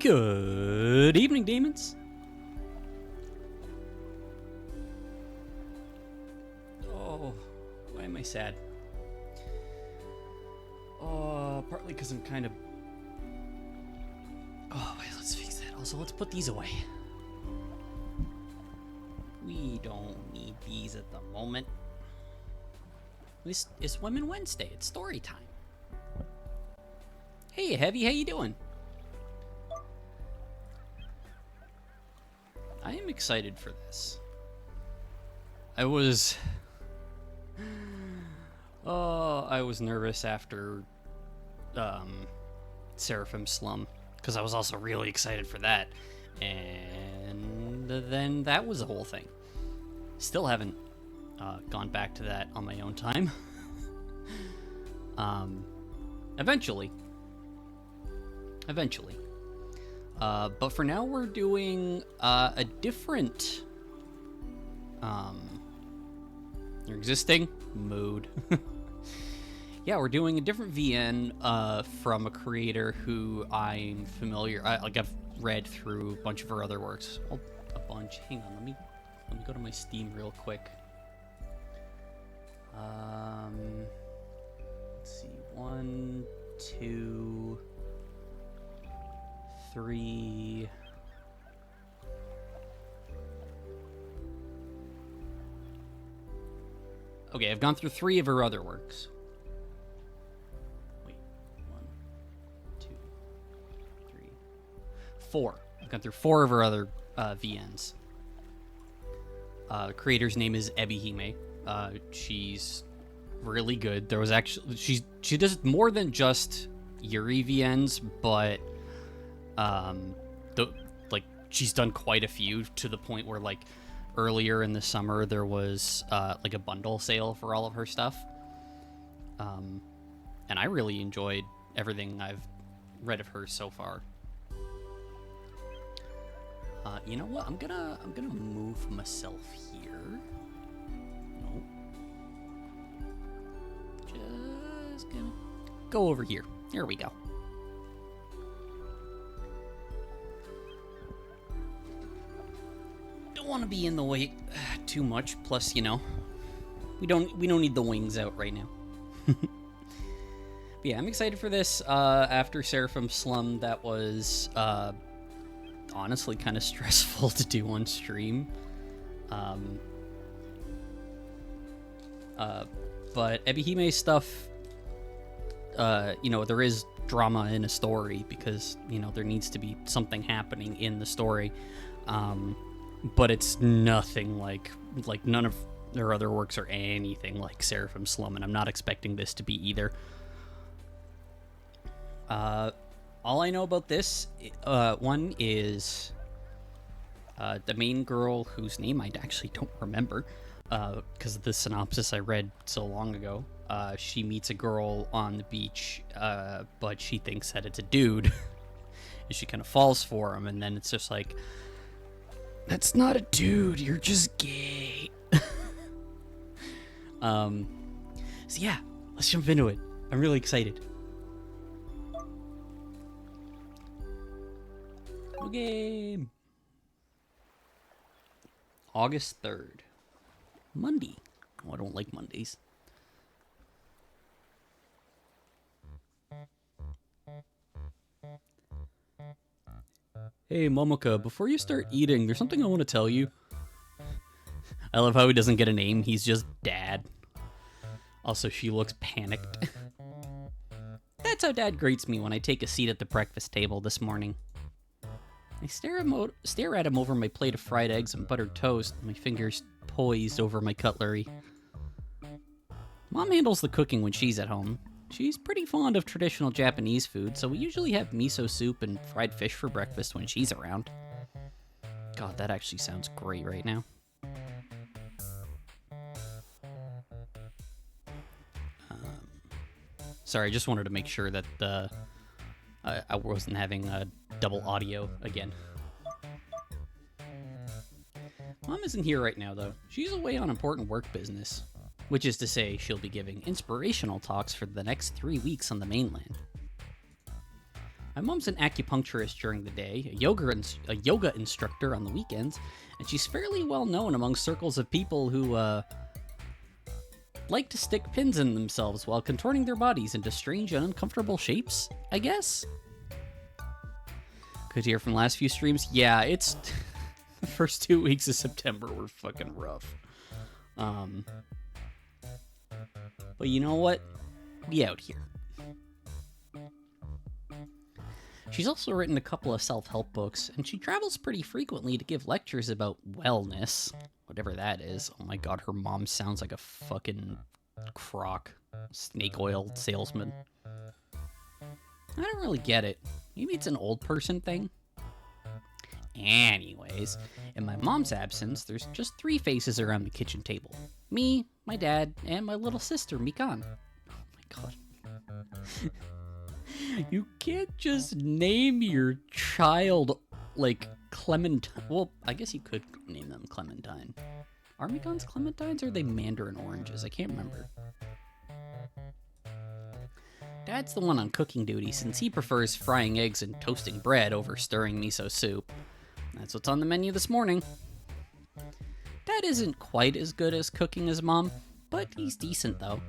Good evening, demons. Oh, why am I sad? Oh, partly because I'm kind of... Oh, wait, let's fix that. Also, let's put these away. We don't need these at the moment. It's Women Wednesday. It's story time. Hey, Heavy, how you doing? I am excited for this. I was nervous after Seraphim Slum, because I was also really excited for that, and then that was the whole thing. Still haven't gone back to that on my own time. Eventually. But for now, we're doing a different your existing mood. Yeah, we're doing a different VN from a creator who I'm familiar. I've read through a bunch of her other works. Oh, a bunch. Hang on, let me go to my Steam real quick. Let's see. 1, 2, 3. Okay, I've gone through 3 of her other works. Wait, 1, 2, 3, 4. I've gone through 4 of her other VNs. The creator's name is Ebihime. She's really good. There was actually she does more than just Yuri VNs, but she's done quite a few, to the point where like earlier in the summer there was like a bundle sale for all of her stuff, and I really enjoyed everything I've read of her so far. You know what? I'm gonna move myself here. No, just gonna go over here. There we go. Don't want to be in the way too much. Plus, you know, we don't need the wings out right now. But yeah, I'm excited for this. After Seraphim Slum, that was honestly kind of stressful to do on stream. But Ebihime's stuff, you know, there is drama in a story because, you know, there needs to be something happening in the story. But it's nothing like none of their other works are anything like Seraphim Slum, and I'm not expecting this to be either. All I know about this one is the main girl, whose name I actually don't remember because of the synopsis I read so long ago. She meets a girl on the beach, but she thinks that it's a dude, and she kind of falls for him, and then it's just like, that's not a dude, you're just gay. So yeah, let's jump into it. I'm really excited. Game. August 3rd. Monday. Oh, I don't like Mondays. Hey, Momoka, before you start eating, there's something I want to tell you. I love how he doesn't get a name, he's just Dad. Also, she looks panicked. That's how Dad greets me when I take a seat at the breakfast table this morning. I stare at him over my plate of fried eggs and buttered toast, my fingers poised over my cutlery. Mom handles the cooking when she's at home. She's pretty fond of traditional Japanese food, so we usually have miso soup and fried fish for breakfast when she's around. God, that actually sounds great right now. Sorry, I just wanted to make sure that I wasn't having a double audio again. Mom isn't here right now, though. She's away on important work business. Which is to say, she'll be giving inspirational talks for the next 3 weeks on the mainland. My mom's an acupuncturist during the day, a yoga instructor on the weekends, and she's fairly well known among circles of people who like to stick pins in themselves while contorting their bodies into strange and uncomfortable shapes, I guess. Could hear from the last few streams. Yeah, it's the first 2 weeks of September were fucking rough. But you know what? We out here. She's also written a couple of self-help books, and she travels pretty frequently to give lectures about wellness, whatever that is. Oh my god, her mom sounds like a fucking crock, snake oil salesman. I don't really get it. Maybe it's an old person thing? Anyways, in my mom's absence, there's just 3 faces around the kitchen table. Me, my dad, and my little sister, Mikan. Oh my god. You can't just name your child, like, Clementine. Well, I guess you could name them Clementine. Are Mikans Clementines, or are they Mandarin oranges? I can't remember. Dad's the one on cooking duty, since he prefers frying eggs and toasting bread over stirring miso soup. That's what's on the menu this morning. Dad isn't quite as good as cooking as Mom, but he's decent, though.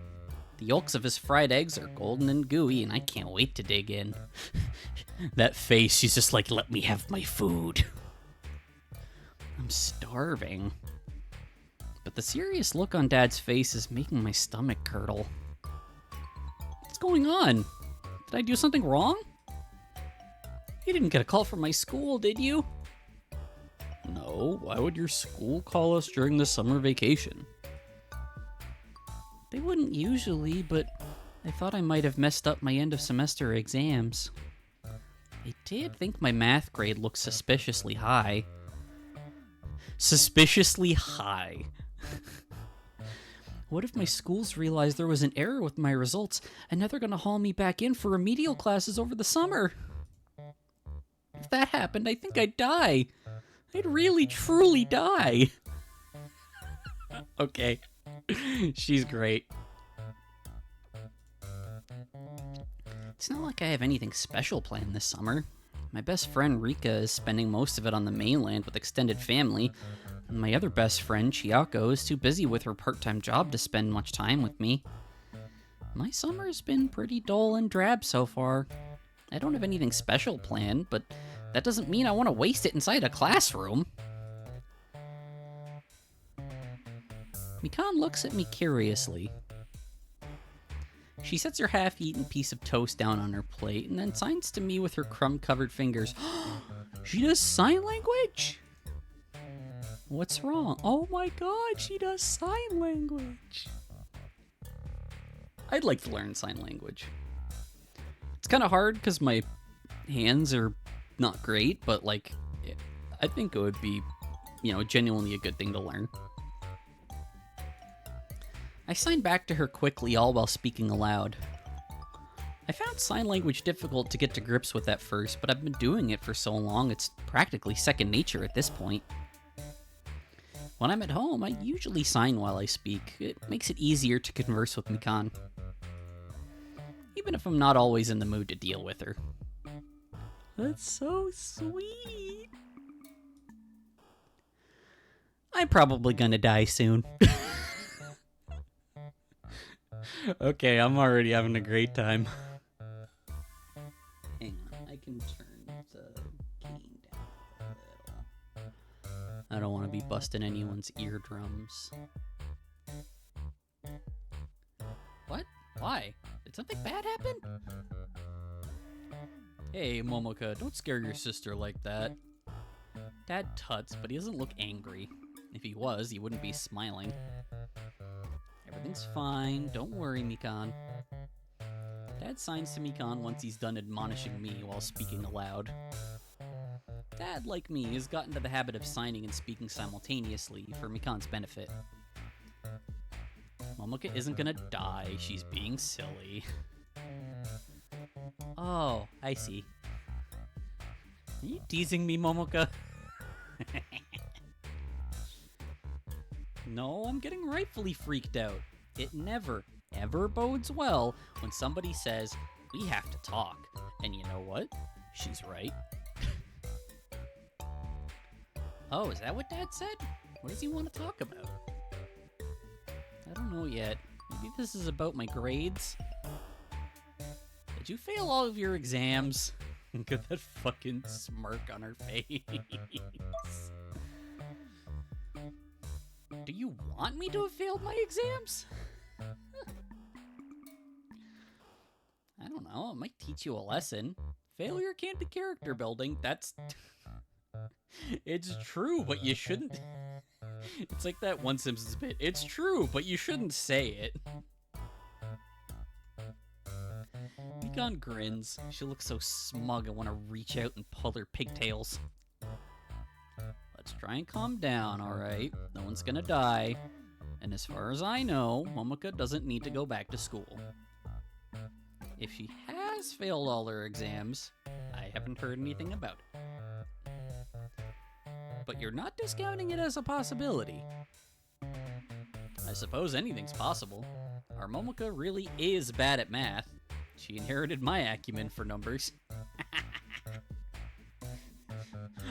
The yolks of his fried eggs are golden and gooey, and I can't wait to dig in. That face, she's just like, let me have my food. I'm starving. But the serious look on Dad's face is making my stomach curdle. What's going on? Did I do something wrong? You didn't get a call from my school, did you? No, why would your school call us during the summer vacation? They wouldn't usually, but I thought I might have messed up my end of semester exams. I did think my math grade looked suspiciously high. Suspiciously high. What if my schools realized there was an error with my results and now they're gonna haul me back in for remedial classes over the summer? If that happened, I think I'd die. I'd really, truly die. Okay. She's great. It's not like I have anything special planned this summer. My best friend Rika is spending most of it on the mainland with extended family, and my other best friend Chiako is too busy with her part-time job to spend much time with me. My summer's been pretty dull and drab so far. I don't have anything special planned, but that doesn't mean I want to waste it inside a classroom. Mikan looks at me curiously. She sets her half-eaten piece of toast down on her plate and then signs to me with her crumb-covered fingers. She does sign language? What's wrong? Oh my god, she does sign language. I'd like to learn sign language. It's kind of hard because my hands are not great, but like, I think it would be, genuinely a good thing to learn. I signed back to her quickly, all while speaking aloud. I found sign language difficult to get to grips with at first, but I've been doing it for so long it's practically second nature at this point. When I'm at home, I usually sign while I speak. It makes it easier to converse with Mikan, even if I'm not always in the mood to deal with her. That's so sweet. I'm probably gonna die soon. Okay, I'm already having a great time. Hang on, I can turn the gain down a little. I don't want to be busting anyone's eardrums. What? Why? Did something bad happen? Hey, Momoka, don't scare your sister like that. Dad tuts, but he doesn't look angry. If he was, he wouldn't be smiling. Everything's fine. Don't worry, Mikan. Dad signs to Mikan once he's done admonishing me while speaking aloud. Dad, like me, has gotten into the habit of signing and speaking simultaneously for Mikan's benefit. Momoka isn't gonna die. She's being silly. Oh, I see. Are you teasing me, Momoka? No, I'm getting rightfully freaked out. It never, ever bodes well when somebody says, we have to talk, And you know what? She's right. Oh, is that what Dad said? What does he want to talk about? I don't know yet. Maybe this is about my grades? Did you fail all of your exams? Look at that fucking smirk on her face. Do you want me to have failed my exams? I don't know. It might teach you a lesson. Failure can't be character building. That's... It's true, but you shouldn't... It's like that one Simpsons bit. It's true, but you shouldn't say it. Mekon grins. She looks so smug I want to reach out and pull her pigtails. Let's try and calm down, alright? No one's gonna die. And as far as I know, Momoka doesn't need to go back to school. If she has failed all her exams, I haven't heard anything about it. But you're not discounting it as a possibility. I suppose anything's possible. Our Momoka really is bad at math. She inherited my acumen for numbers.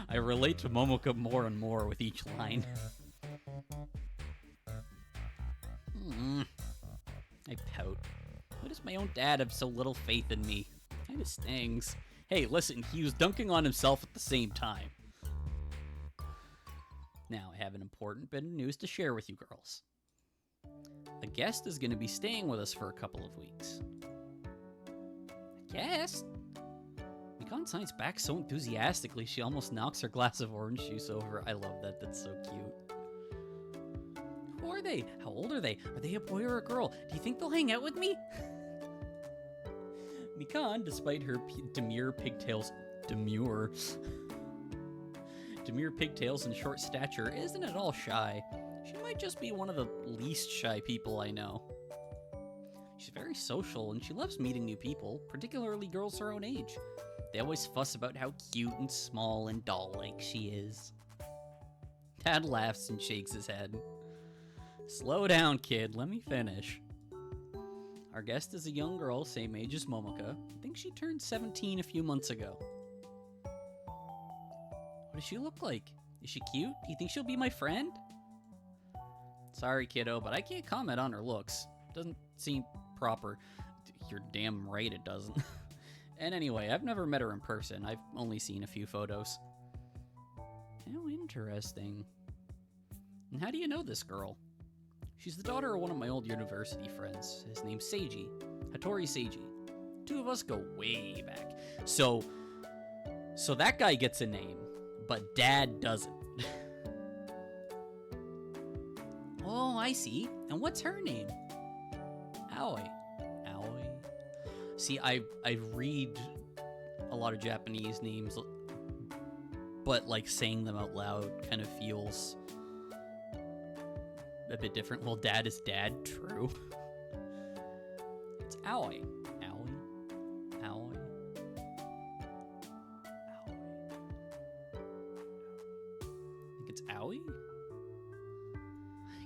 I relate to Momoka more and more with each line. I pout. Why does my own dad have so little faith in me? Kinda stings. Hey, listen, he was dunking on himself at the same time. Now, I have an important bit of news to share with you girls. A guest is going to be staying with us for a couple of weeks. A guest? Mekon signs back so enthusiastically she almost knocks her glass of orange juice over. I love that. That's so cute. Who are they? How old are they? Are they a boy or a girl? Do you think they'll hang out with me? Mekon, despite her demure pigtails and short stature, isn't at all shy. She might just be one of the least shy people I know. She's very social and she loves meeting new people, particularly girls her own age. They always fuss about how cute and small and doll-like she is. Dad laughs and shakes his head. Slow down, kid. Let me finish. Our guest is a young girl, same age as Momoka. I think she turned 17 a few months ago. What does she look like? Is she cute? Do you think she'll be my friend? Sorry, kiddo, but I can't comment on her looks. Doesn't seem proper. You're damn right it doesn't. And anyway, I've never met her in person. I've only seen a few photos. How interesting. And how do you know this girl? She's the daughter of one of my old university friends. His name's Seiji. Hattori Seiji. Two of us go way back. So that guy gets a name, but Dad doesn't. Oh, I see. And what's her name? Aoi. Aoi. See, I read a lot of Japanese names, but like saying them out loud kind of feels a bit different. Well, Dad is Dad, true. It's Aoi. Aoi. Aoi. Aoi. I think it's Aoi?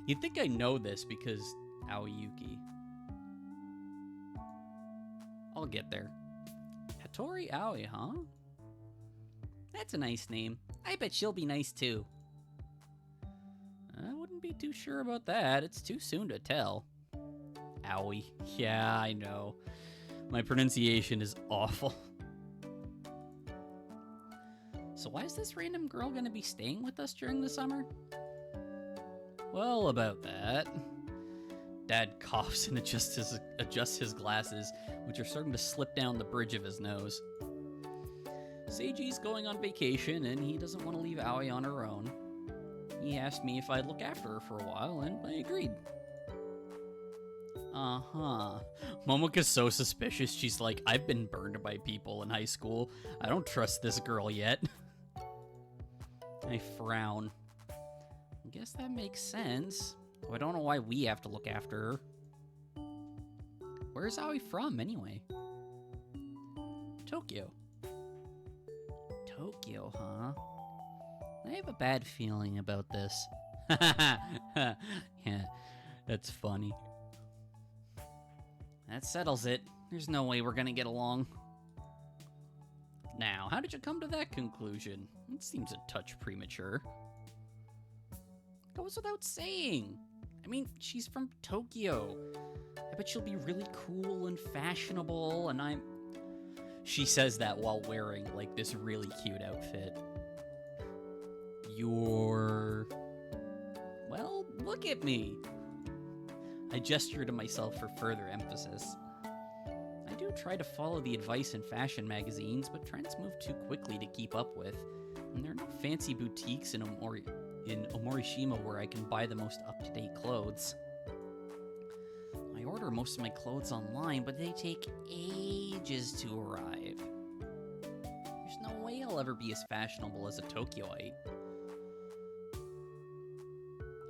You'd think I know this because Aoyuki. I'll get there. Hattori Aoi, huh? That's a nice name. I bet she'll be nice too. I wouldn't be too sure about that. It's too soon to tell. Aoi. Yeah, I know. My pronunciation is awful. So why is this random girl gonna be staying with us during the summer? Well, about that. Dad coughs and adjusts his glasses, which are starting to slip down the bridge of his nose. Seiji's going on vacation, and he doesn't want to leave Aoi on her own. He asked me if I'd look after her for a while, and I agreed. Uh-huh. Momoka's so suspicious, she's like, I've been burned by people in high school. I don't trust this girl yet. I frown. I guess that makes sense. Though I don't know why we have to look after her. Where's Aoi from, anyway? Tokyo. Tokyo, huh? I have a bad feeling about this. Yeah, that's funny. That settles it. There's no way we're gonna get along. Now, how did you come to that conclusion? It seems a touch premature. Goes without saying. I mean, she's from Tokyo. I bet she'll be really cool and fashionable, and She says that while wearing, like, this really cute outfit. Well, look at me. I gesture to myself for further emphasis. I do try to follow the advice in fashion magazines, but trends move too quickly to keep up with, and there are no fancy boutiques in Omorishima where I can buy the most up-to-date clothes. I order most of my clothes online, but they take ages to arrive. There's no way I'll ever be as fashionable as a Tokyoite.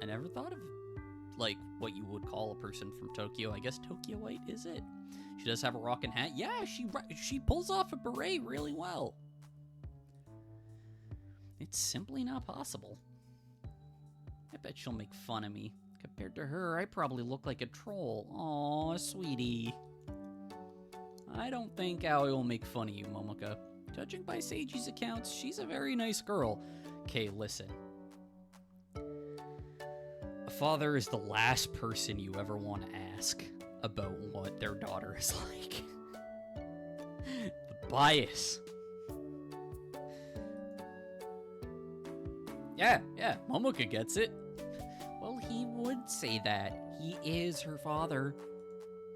I never thought of, like, what you would call a person from Tokyo. I guess Tokyoite is it. She does have a rockin' hat. Yeah, she pulls off a beret really well. It's simply not possible. I bet she'll make fun of me. Compared to her, I probably look like a troll. Aw, sweetie. I don't think Aoi will make fun of you, Momoka. Judging by Seiji's accounts, she's a very nice girl. Okay, listen. A father is the last person you ever want to ask about what their daughter is like. The bias. Yeah, Momoka gets it. Well, he would say that. He is her father.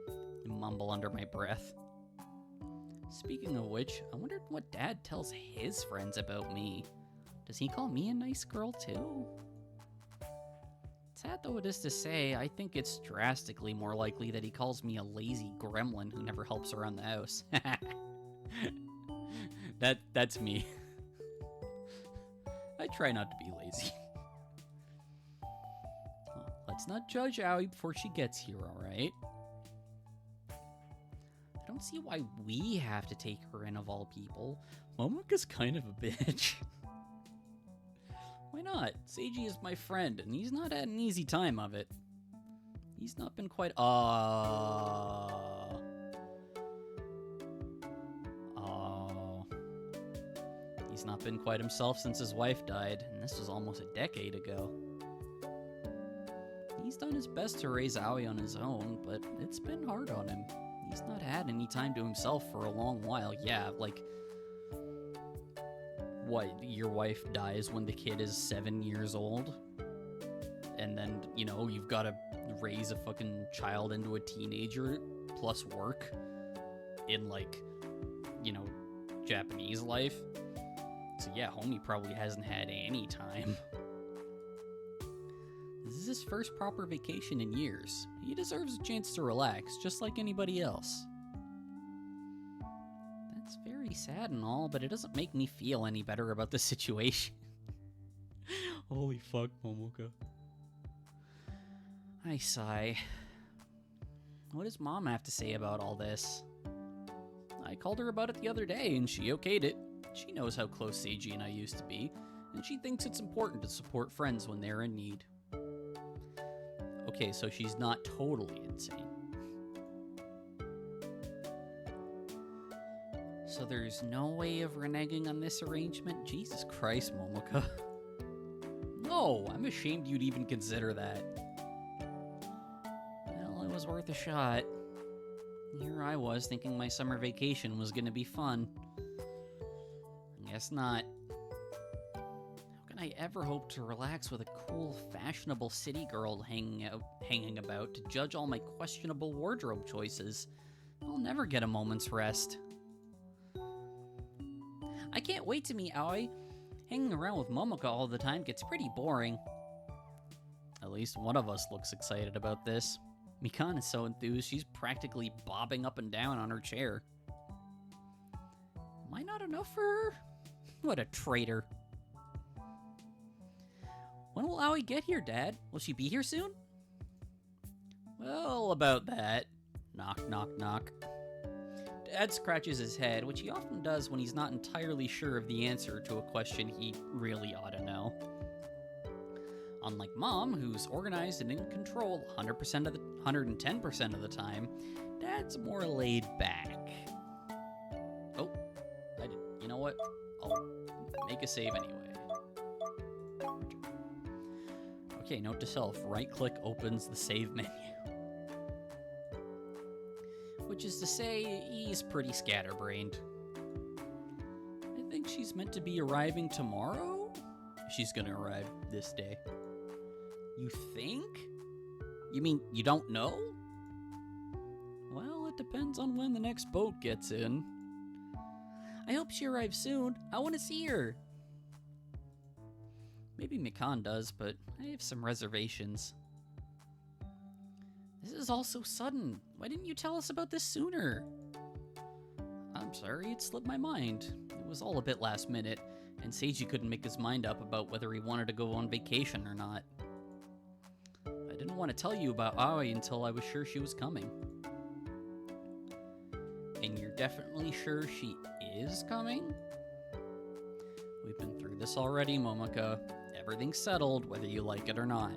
I mumble under my breath. Speaking of which, I wonder what Dad tells his friends about me. Does he call me a nice girl too? Sad though it is to say, I think it's drastically more likely that he calls me a lazy gremlin who never helps around the house. That's me. I try not to be lazy. Let's not judge Aoi before she gets here, alright? I don't see why we have to take her in of all people. Momoka's kind of a bitch. Why not? Seiji is my friend, and he's not had an easy time of it. He's not been quite... He's not been quite himself since his wife died, and this was almost a decade ago. He's done his best to raise Aoi on his own, but it's been hard on him. He's not had any time to himself for a long while. Yeah, like... What, your wife dies when the kid is 7 years old? And then, you know, you've got to raise a fucking child into a teenager, plus work in, like, you know, Japanese life. So yeah, homie probably hasn't had any time. This is his first proper vacation in years. He deserves a chance to relax, just like anybody else. That's very sad and all, but it doesn't make me feel any better about the situation. Holy fuck, Momoka. I sigh. What does Mom have to say about all this? I called her about it the other day, and she okayed it. She knows how close Seiji and I used to be, and she thinks it's important to support friends when they're in need. Okay, so she's not totally insane. So there's no way of reneging on this arrangement? Jesus Christ, Momoka. No, I'm ashamed you'd even consider that. Well, it was worth a shot. Here I was thinking my summer vacation was gonna be fun. Guess not. How can I ever hope to relax with a cool, fashionable city girl hanging about to judge all my questionable wardrobe choices? I'll never get a moment's rest. I can't wait to meet Aoi. Hanging around with Momoka all the time gets pretty boring. At least one of us looks excited about this. Mikan is so enthused she's practically bobbing up and down on her chair. Am I not enough for her? What a traitor. When will Aoi get here, Dad? Will she be here soon? Well, about that. Knock, knock, knock. Dad scratches his head, which he often does when he's not entirely sure of the answer to a question he really ought to know. Unlike Mom, who's organized and in control 110% of the time, Dad's more laid back. Oh, you know what? I'll make a save anyway. Okay, note to self. Right-click opens the save menu. Which is to say, he's pretty scatterbrained. I think she's meant to be arriving tomorrow? She's gonna arrive this day. You think? You mean you don't know? Well, it depends on when the next boat gets in. I hope she arrives soon. I want to see her. Maybe Mikan does, but I have some reservations. This is all so sudden. Why didn't you tell us about this sooner? I'm sorry, it slipped my mind. It was all a bit last minute, and Seiji couldn't make his mind up about whether he wanted to go on vacation or not. I didn't want to tell you about Aoi until I was sure she was coming. And you're definitely sure she is coming? We've been through this already, Momoka. Everything's settled, whether you like it or not.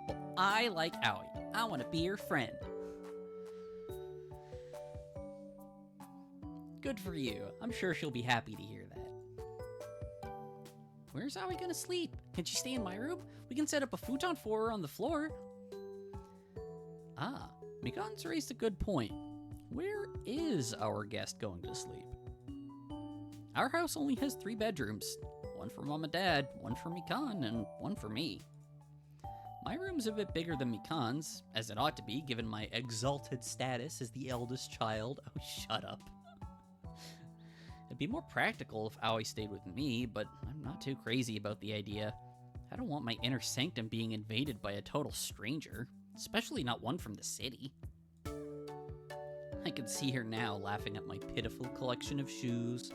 Well, I like Aoi. I want to be her friend. Good for you. I'm sure she'll be happy to hear that. Where's Aoi gonna sleep? Can she stay in my room? We can set up a futon for her on the floor. Ah, Mikan's raised a good point. Where is our guest going to sleep? Our house only has 3 bedrooms. One for Mom and Dad, one for Mikan, and one for me. My room's a bit bigger than Mikan's, as it ought to be given my exalted status as the eldest child. Oh, shut up. It'd be more practical if Aoi stayed with me, but I'm not too crazy about the idea. I don't want my inner sanctum being invaded by a total stranger, especially not one from the city. I can see her now laughing at my pitiful collection of shoes,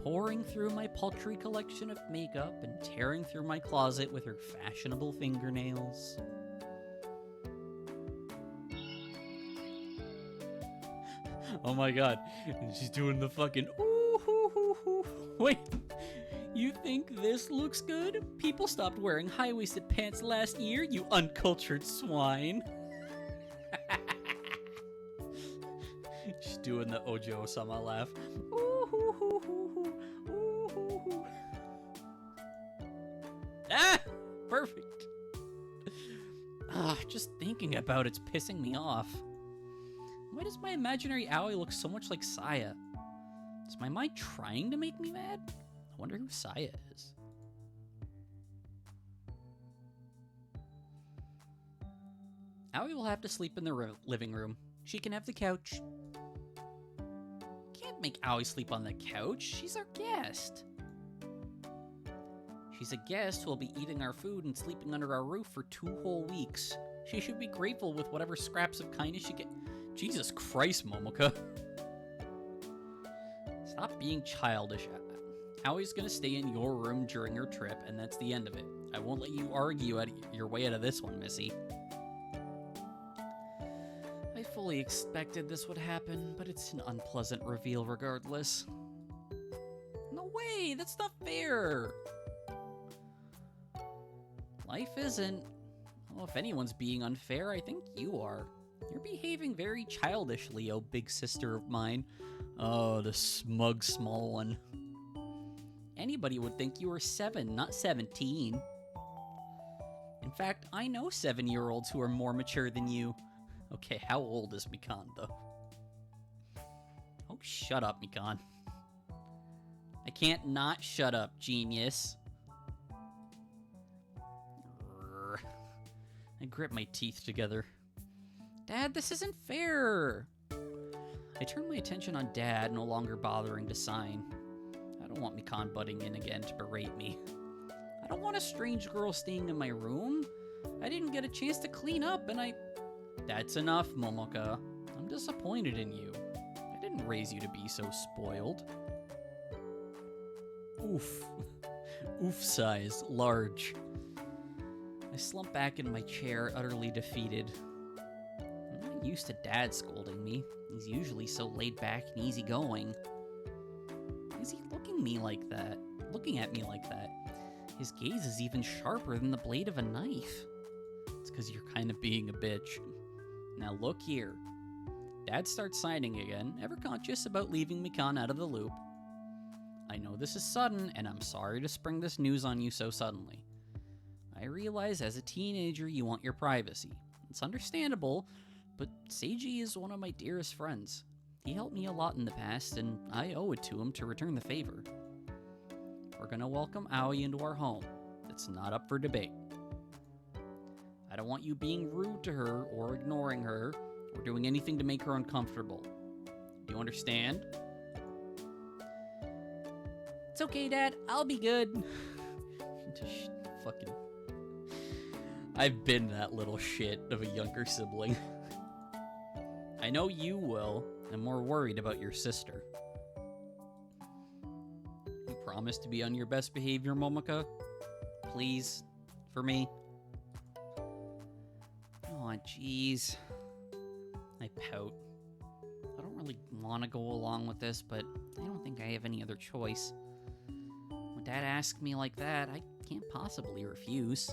poring through my paltry collection of makeup, and tearing through my closet with her fashionable fingernails. Oh my god, she's doing the fucking ooh hoo hoo hoo. Wait, you think this looks good? People stopped wearing high-waisted pants last year, you uncultured swine. She's doing the Ojo-sama laugh. Ooh hoo hoo hoo hoo. Ooh hoo hoo. Ah! Perfect. Just thinking about it's pissing me off. Why does my imaginary Aoi look so much like Saya? Is my mind trying to make me mad? I wonder who Saya is. Aoi will have to sleep in the living room. She can have the couch. Can't make Aoi sleep on the couch. She's our guest. She's a guest who will be eating our food and sleeping under our roof for 2 whole weeks. She should be grateful with whatever scraps of kindness she gets. Jesus Christ, Momoka. Stop being childish. Aoi's gonna stay in your room during her trip, and that's the end of it. I won't let you argue your way out of this one, Missy. I fully expected this would happen, but it's an unpleasant reveal regardless. No way, that's not fair! Life isn't. Well, if anyone's being unfair, I think you are. You're behaving very childishly, oh big sister of mine. Oh, the smug small one. Anybody would think you were 7, not 17. In fact, I know 7-year-olds who are more mature than you. Okay, how old is Mikan, though? Oh, shut up, Mikan. I can't not shut up, genius. I grip my teeth together. Dad, this isn't fair! I turn my attention on Dad, no longer bothering to sign. I don't want Mikan butting in again to berate me. I don't want a strange girl staying in my room. I didn't get a chance to clean up, and That's enough, Momoka. I'm disappointed in you. I didn't raise you to be so spoiled. Oof. Oof size, large. I slump back in my chair, utterly defeated. I'm not used to Dad scolding me. He's usually so laid back and easygoing. Why is he looking at me like that? His gaze is even sharper than the blade of a knife. It's because you're kind of being a bitch. Now look here. Dad starts signing again, ever conscious about leaving Mikan out of the loop. I know this is sudden, and I'm sorry to spring this news on you so suddenly. I realize as a teenager you want your privacy. It's understandable, but Seiji is one of my dearest friends. He helped me a lot in the past, and I owe it to him to return the favor. We're gonna welcome Aoi into our home. It's not up for debate. I don't want you being rude to her or ignoring her or doing anything to make her uncomfortable. Do you understand? It's okay, Dad. I'll be good. Just fucking... I've been that little shit of a younger sibling. I know you will. I'm more worried about your sister. You promise to be on your best behavior, Momoka? Please? For me? Oh, jeez. I pout. I don't really want to go along with this, but I don't think I have any other choice. When Dad asks me like that, I can't possibly refuse.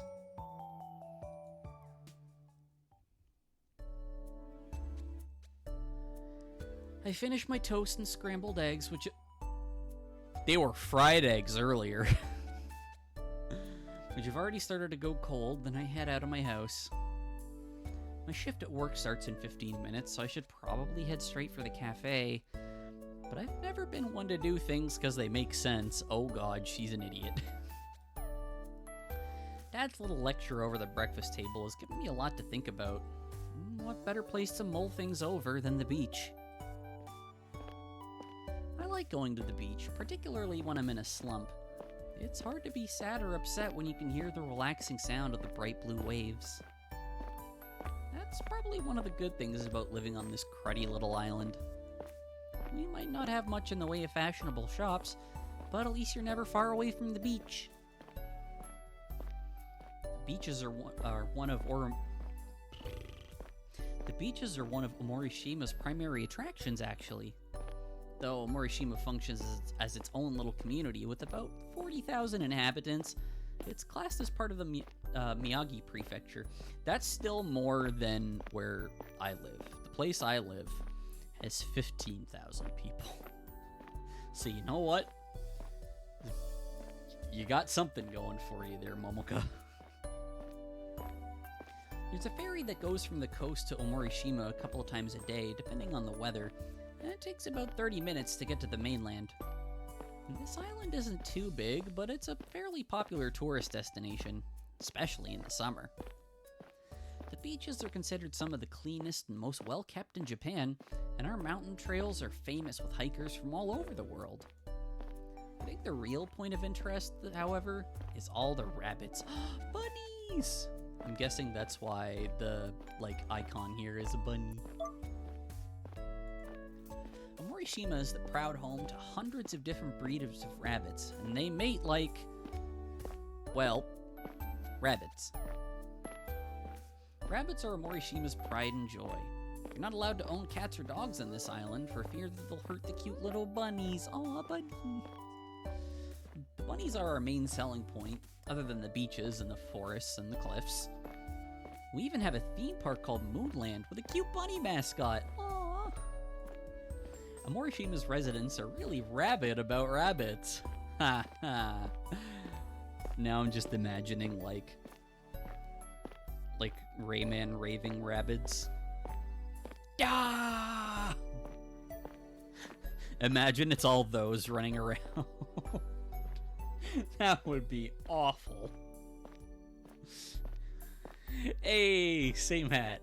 I finished my toast and scrambled eggs, which... They were fried eggs earlier. Which have already started to go cold, then I head out of my house. My shift at work starts in 15 minutes, so I should probably head straight for the cafe. But I've never been one to do things because they make sense. Oh god, she's an idiot. Dad's little lecture over the breakfast table has given me a lot to think about. What better place to mull things over than the beach? I like going to the beach, particularly when I'm in a slump. It's hard to be sad or upset when you can hear the relaxing sound of the bright blue waves. That's probably one of the good things about living on this cruddy little island. We might not have much in the way of fashionable shops, but at least you're never far away from the beach. The beaches are one of Omorishima's primary attractions, actually. Though Morishima functions as its own little community with about 40,000 inhabitants, it's classed as part of the Miyagi Prefecture. That's still more than where I live. The place I live has 15,000 people. So you know what? You got something going for you there, Momoka. There's a ferry that goes from the coast to Omorishima a couple of times a day, depending on the weather, and it takes about 30 minutes to get to the mainland. This island isn't too big, but it's a fairly popular tourist destination, especially in the summer. The beaches are considered some of the cleanest and most well-kept in Japan, and our mountain trails are famous with hikers from all over the world. I think the real point of interest, however, is all the rabbits. Bunnies! I'm guessing that's why the, icon here is a bunny. Morishima is the proud home to hundreds of different breeds of rabbits, and they mate like, well, rabbits. Rabbits are Morishima's pride and joy. You're not allowed to own cats or dogs on this island for fear that they'll hurt the cute little bunnies. Aw, bunnies. The bunnies are our main selling point, other than the beaches and the forests and the cliffs. We even have a theme park called Moonland with a cute bunny mascot. Aww. Morishima's residents are really rabid about rabbits. Ha ha. Now I'm just imagining like Rayman raving rabbits. Ah! Imagine it's all those running around. That would be awful. Hey, same hat.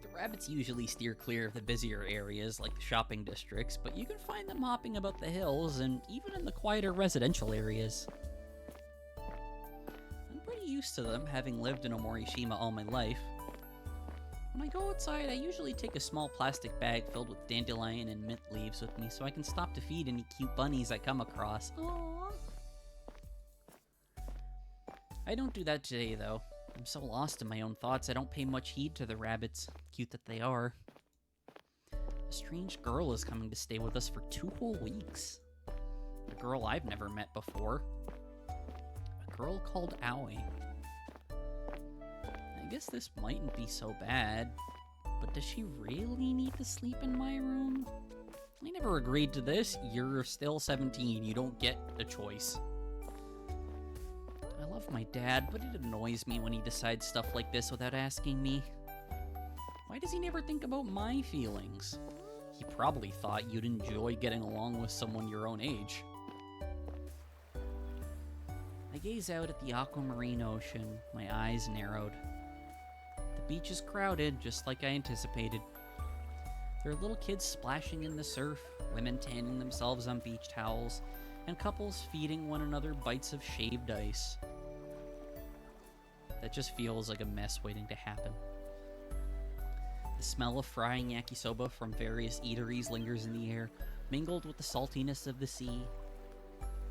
The rabbits usually steer clear of the busier areas like the shopping districts, but you can find them hopping about the hills and even in the quieter residential areas. I'm pretty used to them, having lived in Omorishima all my life. When I go outside, I usually take a small plastic bag filled with dandelion and mint leaves with me so I can stop to feed any cute bunnies I come across. Aww. I don't do that today, though. I'm so lost in my own thoughts I don't pay much heed to the rabbits, cute that they are. A strange girl is coming to stay with us for 2 whole weeks. A girl I've never met before. A girl called Aoi. I I guess this mightn't be so bad, but does she really need to sleep in my room? I never agreed to this. You're still 17. You don't get a choice. I love my dad, but it annoys me when he decides stuff like this without asking me. Why does he never think about my feelings? He probably thought you'd enjoy getting along with someone your own age. I gaze out at the aquamarine ocean, my eyes narrowed. The beach is crowded, just like I anticipated. There are little kids splashing in the surf, women tanning themselves on beach towels, and couples feeding one another bites of shaved ice. That just feels like a mess waiting to happen. The smell of frying yakisoba from various eateries lingers in the air, mingled with the saltiness of the sea.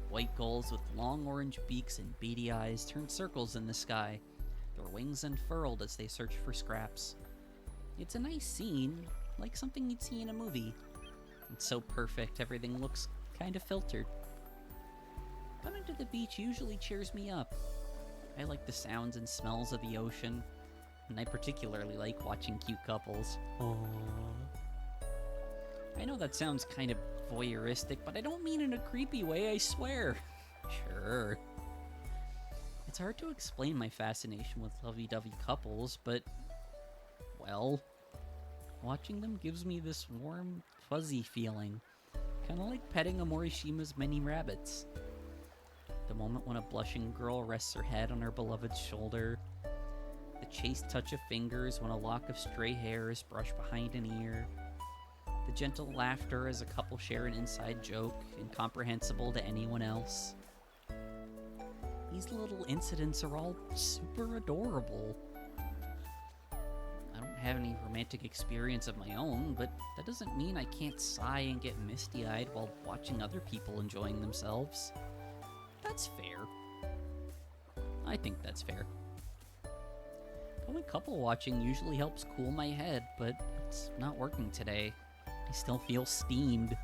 White gulls with long orange beaks and beady eyes turn circles in the sky, their wings unfurled as they search for scraps. It's a nice scene, like something you'd see in a movie. It's so perfect, everything looks kind of filtered. Coming to the beach usually cheers me up. I like the sounds and smells of the ocean, and I particularly like watching cute couples. Aww. I know that sounds kind of voyeuristic, but I don't mean in a creepy way, I swear. Sure. It's hard to explain my fascination with lovey-dovey couples, but, well, watching them gives me this warm, fuzzy feeling. Kind of like petting a Morishima's mini rabbits. The moment when a blushing girl rests her head on her beloved's shoulder. The chaste touch of fingers when a lock of stray hair is brushed behind an ear. The gentle laughter as a couple share an inside joke, incomprehensible to anyone else. These little incidents are all super adorable. I don't have any romantic experience of my own, but that doesn't mean I can't sigh and get misty-eyed while watching other people enjoying themselves. That's fair. I think that's fair. Going couple watching usually helps cool my head, but it's not working today. I still feel steamed.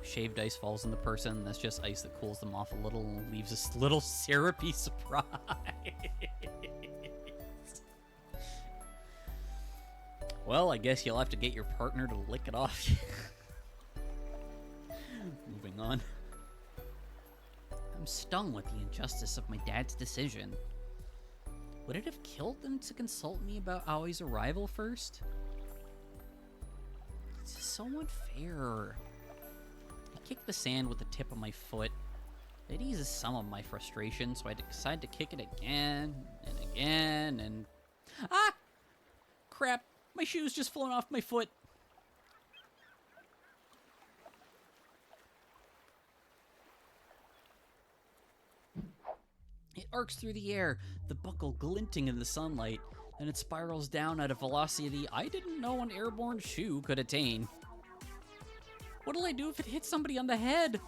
Shaved ice falls on the person, that's just ice that cools them off a little and leaves this little syrupy surprise. Well, I guess you'll have to get your partner to lick it off. Moving on. I'm stung with the injustice of my dad's decision. Would it have killed them to consult me about Aoi's arrival first? It's so unfair. I kick the sand with the tip of my foot. It eases some of my frustration, so I decide to kick it again and again and... Ah! Crap! My shoe's just flown off my foot. It arcs through the air, the buckle glinting in the sunlight, and it spirals down at a velocity I didn't know an airborne shoe could attain. What'll I do if it hits somebody on the head?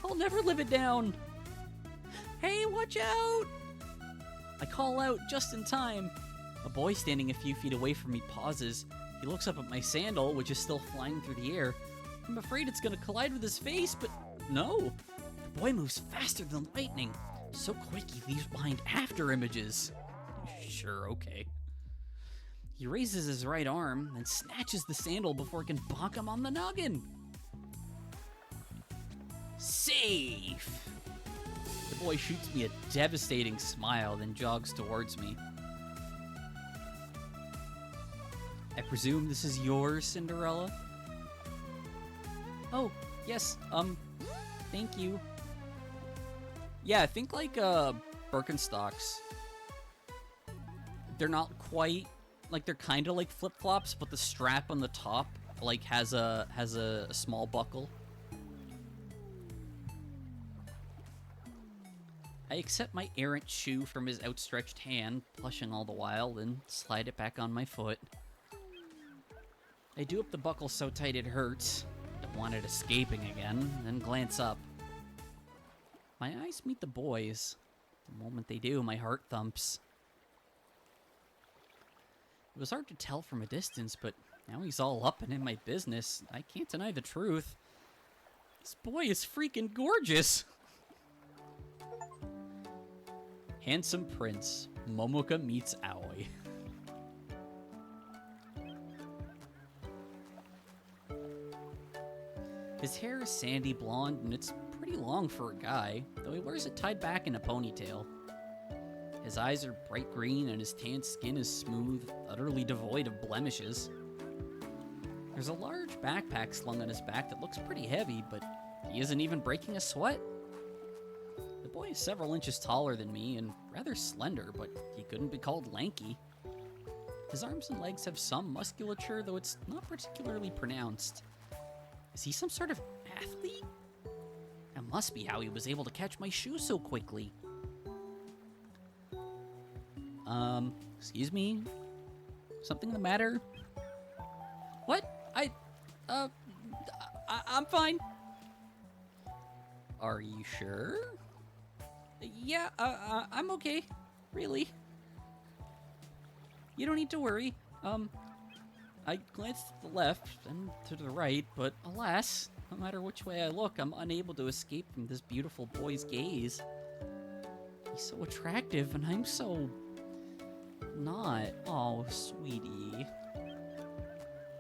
I'll never live it down. Hey, watch out! I call out just in time. A boy standing a few feet away from me pauses. He looks up at my sandal, which is still flying through the air. I'm afraid it's gonna collide with his face, but no. The boy moves faster than lightning. So quick he leaves behind after images. Sure, okay. He raises his right arm and snatches the sandal before it can bonk him on the noggin. Safe! The boy shoots me a devastating smile, then jogs towards me. I presume this is yours, Cinderella? Oh, yes, thank you. Yeah, I think like, Birkenstocks. They're not quite, like, they're kind of like flip-flops, but the strap on the top, like, has a small buckle. I accept my errant shoe from his outstretched hand, blushing all the while, then slide it back on my foot. I do up the buckle so tight it hurts. Don't want it escaping again, then glance up. My eyes meet the boy's. The moment they do, my heart thumps. It was hard to tell from a distance, but now he's all up and in my business. I can't deny the truth. This boy is freaking gorgeous! Handsome prince, Momoka meets Aoi. His hair is sandy blonde, and it's pretty long for a guy, though he wears it tied back in a ponytail. His eyes are bright green, and his tanned skin is smooth, utterly devoid of blemishes. There's a large backpack slung on his back that looks pretty heavy, but he isn't even breaking a sweat. The boy is several inches taller than me and rather slender, but he couldn't be called lanky. His arms and legs have some musculature, though it's not particularly pronounced. Is he some sort of athlete? That must be how he was able to catch my shoe so quickly. Excuse me? Something the matter? What? I'm fine. Are you sure? Yeah, I'm okay. Really. You don't need to worry. I glanced to the left and to the right, but alas, no matter which way I look, I'm unable to escape from this beautiful boy's gaze. He's so attractive, and I'm so... not. Oh, sweetie.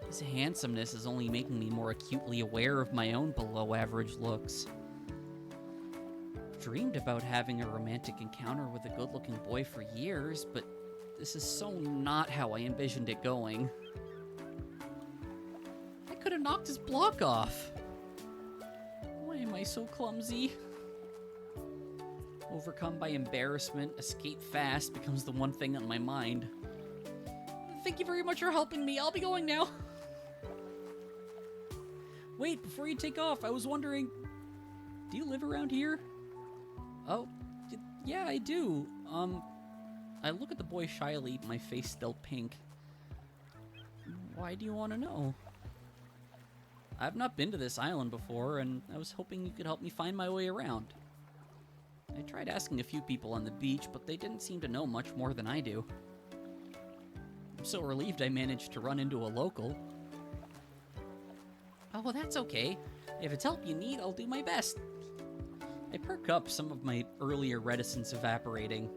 His handsomeness is only making me more acutely aware of my own below-average looks. I've dreamed about having a romantic encounter with a good-looking boy for years, but this is so not how I envisioned it going. I could have knocked his block off. Why am I so clumsy? Overcome by embarrassment, escape fast becomes the one thing on my mind. Thank you very much for helping me. I'll be going now. Wait, before you take off, I was wondering, do you live around here? Oh, yeah, I do. I look at the boy shyly, my face still pink. Why do you want to know? I've not been to this island before, and I was hoping you could help me find my way around. I tried asking a few people on the beach, but they didn't seem to know much more than I do. I'm so relieved I managed to run into a local. Oh, well, that's okay. If it's help you need, I'll do my best. I perk up, some of my earlier reticence evaporating.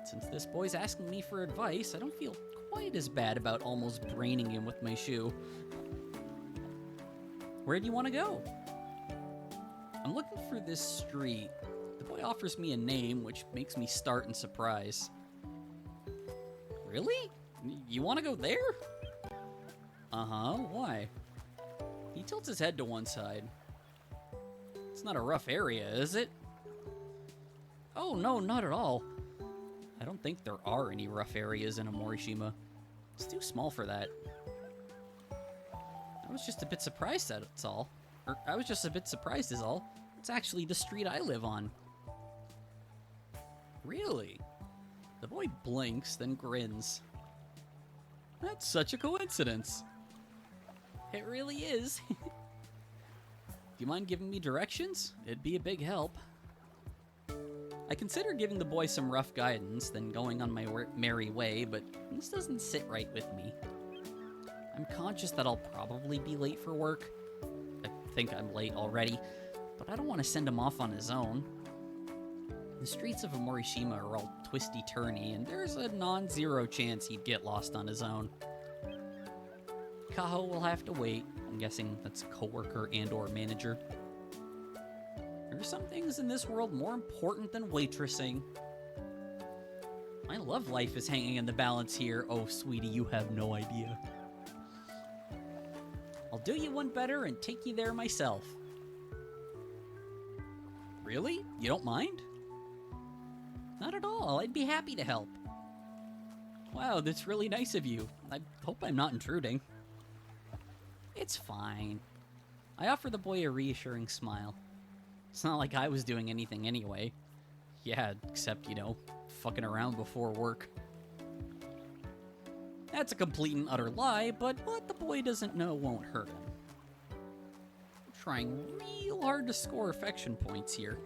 Since this boy's asking me for advice, I don't feel quite as bad about almost braining him with my shoe. Where do you want to go? I'm looking for this street. The boy offers me a name, which makes me start in surprise. Really? You want to go there? Uh-huh, why? He tilts his head to one side. It's not a rough area, is it? Oh, no, not at all. I don't think there are any rough areas in Omorishima. It's too small for that. I was just a bit surprised, that's all. I was just a bit surprised is all. It's actually the street I live on. Really? The boy blinks, then grins. That's such a coincidence. It really is. Do you mind giving me directions? It'd be a big help. I consider giving the boy some rough guidance, then going on my merry way, but this doesn't sit right with me. I'm conscious that I'll probably be late for work. I think I'm late already, but I don't want to send him off on his own. The streets of Omorishima are all twisty-turny, and there's a non-zero chance he'd get lost on his own. Kaho will have to wait. I'm guessing that's coworker and or manager. There are some things in this world more important than waitressing. My love life is hanging in the balance here. Oh, sweetie, you have no idea. I'll do you one better and take you there myself. Really? You don't mind? Not at all. I'd be happy to help. Wow, that's really nice of you. I hope I'm not intruding. It's fine. I offer the boy a reassuring smile. It's not like I was doing anything anyway. Yeah, except, you know, fucking around before work. That's a complete and utter lie, but what the boy doesn't know won't hurt him. I'm trying real hard to score affection points here.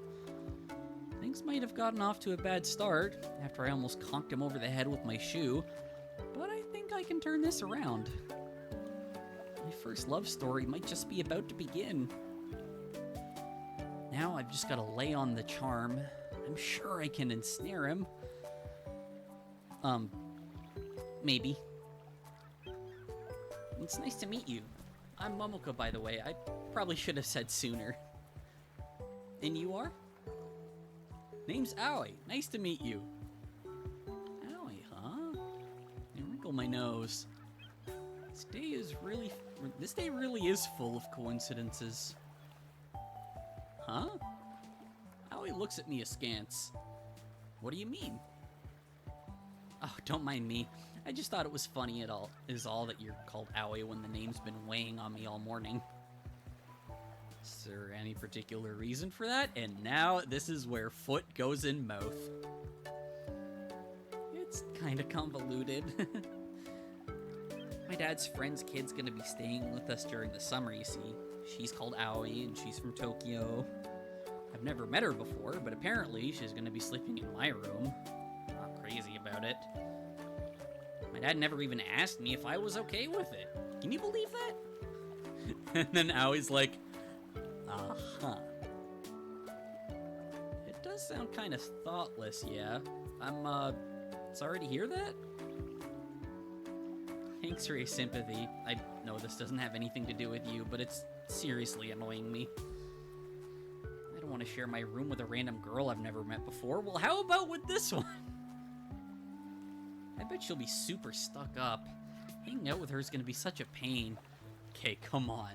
Things might have gotten off to a bad start after I almost conked him over the head with my shoe, but I think I can turn this around. My first love story might just be about to begin. Now I've just got to lay on the charm. I'm sure I can ensnare him. Maybe. It's nice to meet you. I'm Momoko, by the way. I probably should have said sooner. And you are? Name's Aoi. Nice to meet you. Aoi, huh? I wrinkle my nose. This day really is full of coincidences. Huh? Aoi looks at me askance. What do you mean? Oh, don't mind me. I just thought it was funny is all that you're called Aoi when the name's been weighing on me all morning. Is there any particular reason for that? And now this is where foot goes in mouth. It's kind of convoluted. My dad's friend's kid's gonna be staying with us during the summer, you see. She's called Aoi, and she's from Tokyo. I've never met her before, but apparently she's gonna be sleeping in my room. Not crazy about it. My dad never even asked me if I was okay with it. Can you believe that? And then Aoi's like, uh-huh. It does sound kind of thoughtless, yeah. I'm, sorry to hear that. Thanks for your sympathy. I know this doesn't have anything to do with you, but it's seriously annoying me. I don't want to share my room with a random girl I've never met before. Well, how about with this one? I bet she'll be super stuck up. Hanging out with her is going to be such a pain. Okay, come on.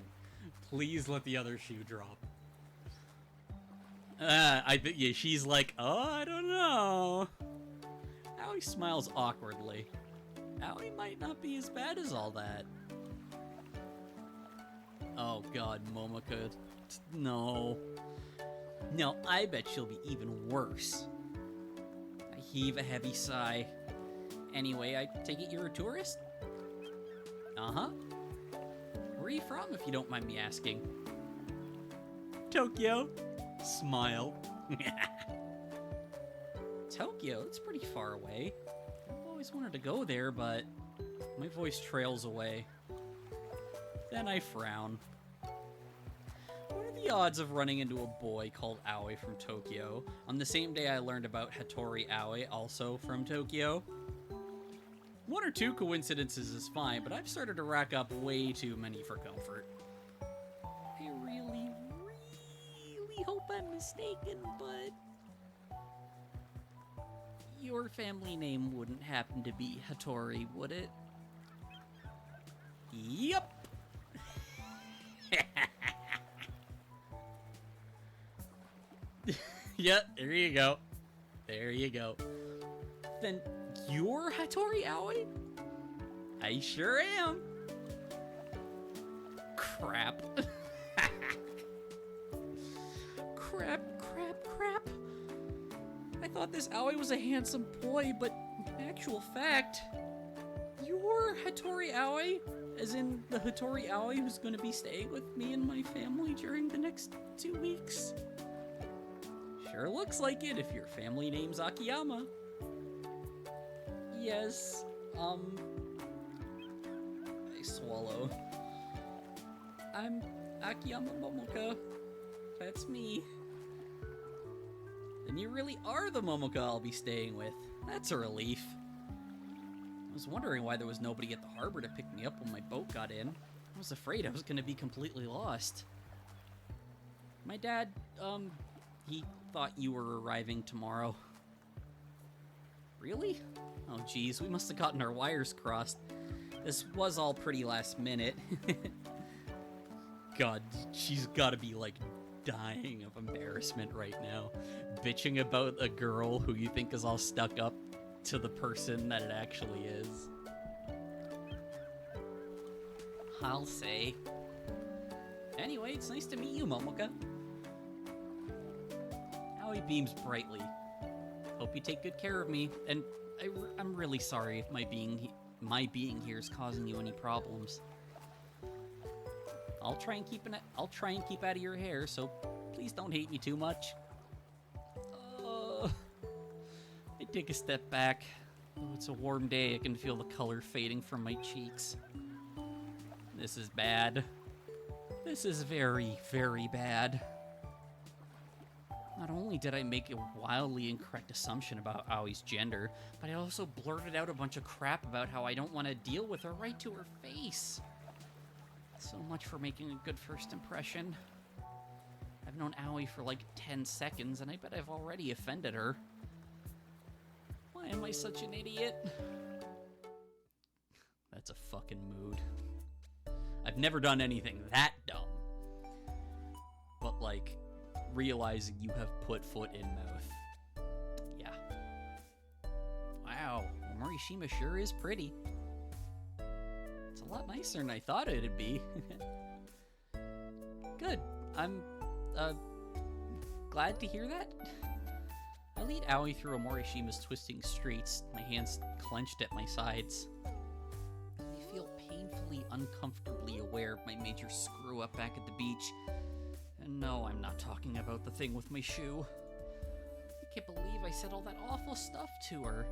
Please let the other shoe drop. Yeah, she's like, oh, I don't know. Aoi smiles awkwardly. Aoi might not be as bad as all that. Oh god, Momoko. No. No, I bet she'll be even worse. I heave a heavy sigh. Anyway, I take it you're a tourist? Uh-huh. Where are you from, if you don't mind me asking? Tokyo. Smile. Tokyo? That's pretty far away. I've always wanted to go there, but my voice trails away. Then I frown. What are the odds of running into a boy called Aoi from Tokyo on the same day I learned about Hattori Aoi, also from Tokyo? One or two coincidences is fine, but I've started to rack up way too many for comfort. I really hope I'm mistaken, but your family name wouldn't happen to be Hattori, would it? Yup. Yep, there you go. There you go. Then you're Hattori Aoi? I sure am. Crap. Crap. I thought this Aoi was a handsome boy, but in actual fact, you're Hattori Aoi? As in the Hattori Aoi who's going to be staying with me and my family during the next 2 weeks? Sure looks like it if your family name's Akiyama. Yes, I swallow. I'm Akiyama Momoka. That's me. Then you really are the Momoka I'll be staying with. That's a relief. I was wondering why there was nobody at the harbor to pick me up when my boat got in. I was afraid I was gonna be completely lost. My dad, he thought you were arriving tomorrow. Really? Oh geez, we must have gotten our wires crossed. This was all pretty last minute. God, she's gotta be like dying of embarrassment right now. Bitching about a girl who you think is all stuck up to the person that it actually is. I'll say. Anyway, it's nice to meet you, Momoka. Aoi beams brightly. Hope you take good care of me, and I'm really sorry if my being here is causing you any problems. I'll try and keep out of your hair, so please don't hate me too much. I take a step back. Though it's a warm day, I can feel the color fading from my cheeks. This is bad. This is very, very bad. Not only did I make a wildly incorrect assumption about Aoi's gender, but I also blurted out a bunch of crap about how I don't want to deal with her right to her face. So much for making a good first impression. I've known Aoi for like 10 seconds, and I bet I've already offended her. Why am I such an idiot? That's a fucking mood. I've never done anything that dumb. But, like, realizing you have put foot in mouth. Yeah. Wow, Morishima sure is pretty. It's a lot nicer than I thought it'd be. Good. I'm, glad to hear that. I lead Aoi through Morishima's twisting streets, my hands clenched at my sides. I feel painfully uncomfortably aware of my major screw-up back at the beach. And no, I'm not talking about the thing with my shoe. I can't believe I said all that awful stuff to her.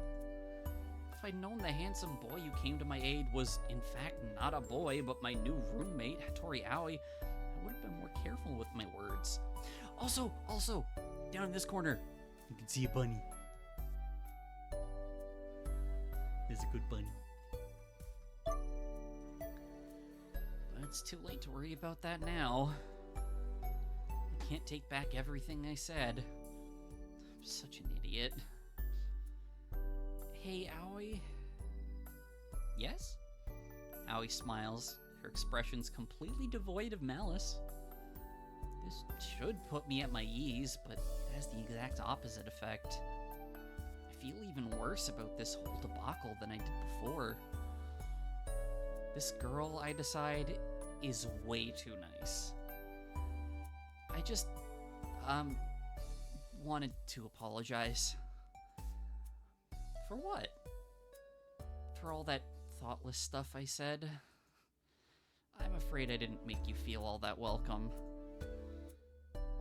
If I'd known the handsome boy who came to my aid was, in fact, not a boy, but my new roommate, Hattori Aoi, I would have been more careful with my words. Also, down in this corner, you can see a bunny. There's a good bunny. But it's too late to worry about that now. I can't take back everything I said. I'm such an idiot. Hey, Aoi? Yes? Aoi smiles, her expression's completely devoid of malice. This should put me at my ease, but it has the exact opposite effect. I feel even worse about this whole debacle than I did before. This girl, I decide, is way too nice. I just, wanted to apologize. For what? For all that thoughtless stuff I said? I'm afraid I didn't make you feel all that welcome.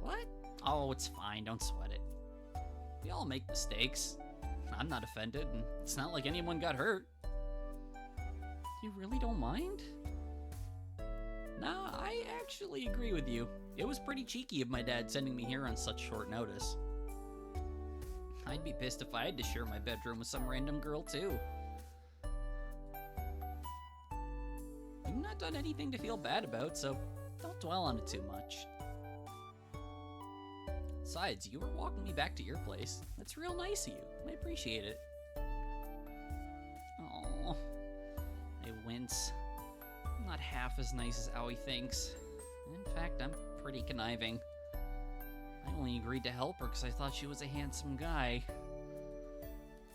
What? Oh, it's fine, don't sweat it. We all make mistakes. I'm not offended, and it's not like anyone got hurt. You really don't mind? Nah, I actually agree with you. It was pretty cheeky of my dad sending me here on such short notice. I'd be pissed if I had to share my bedroom with some random girl, too. You've not done anything to feel bad about, so don't dwell on it too much. Besides, you were walking me back to your place. That's real nice of you. I appreciate it. Aww. I wince. I'm not half as nice as Aoi thinks. In fact, I'm pretty conniving. I only agreed to help her because I thought she was a handsome guy.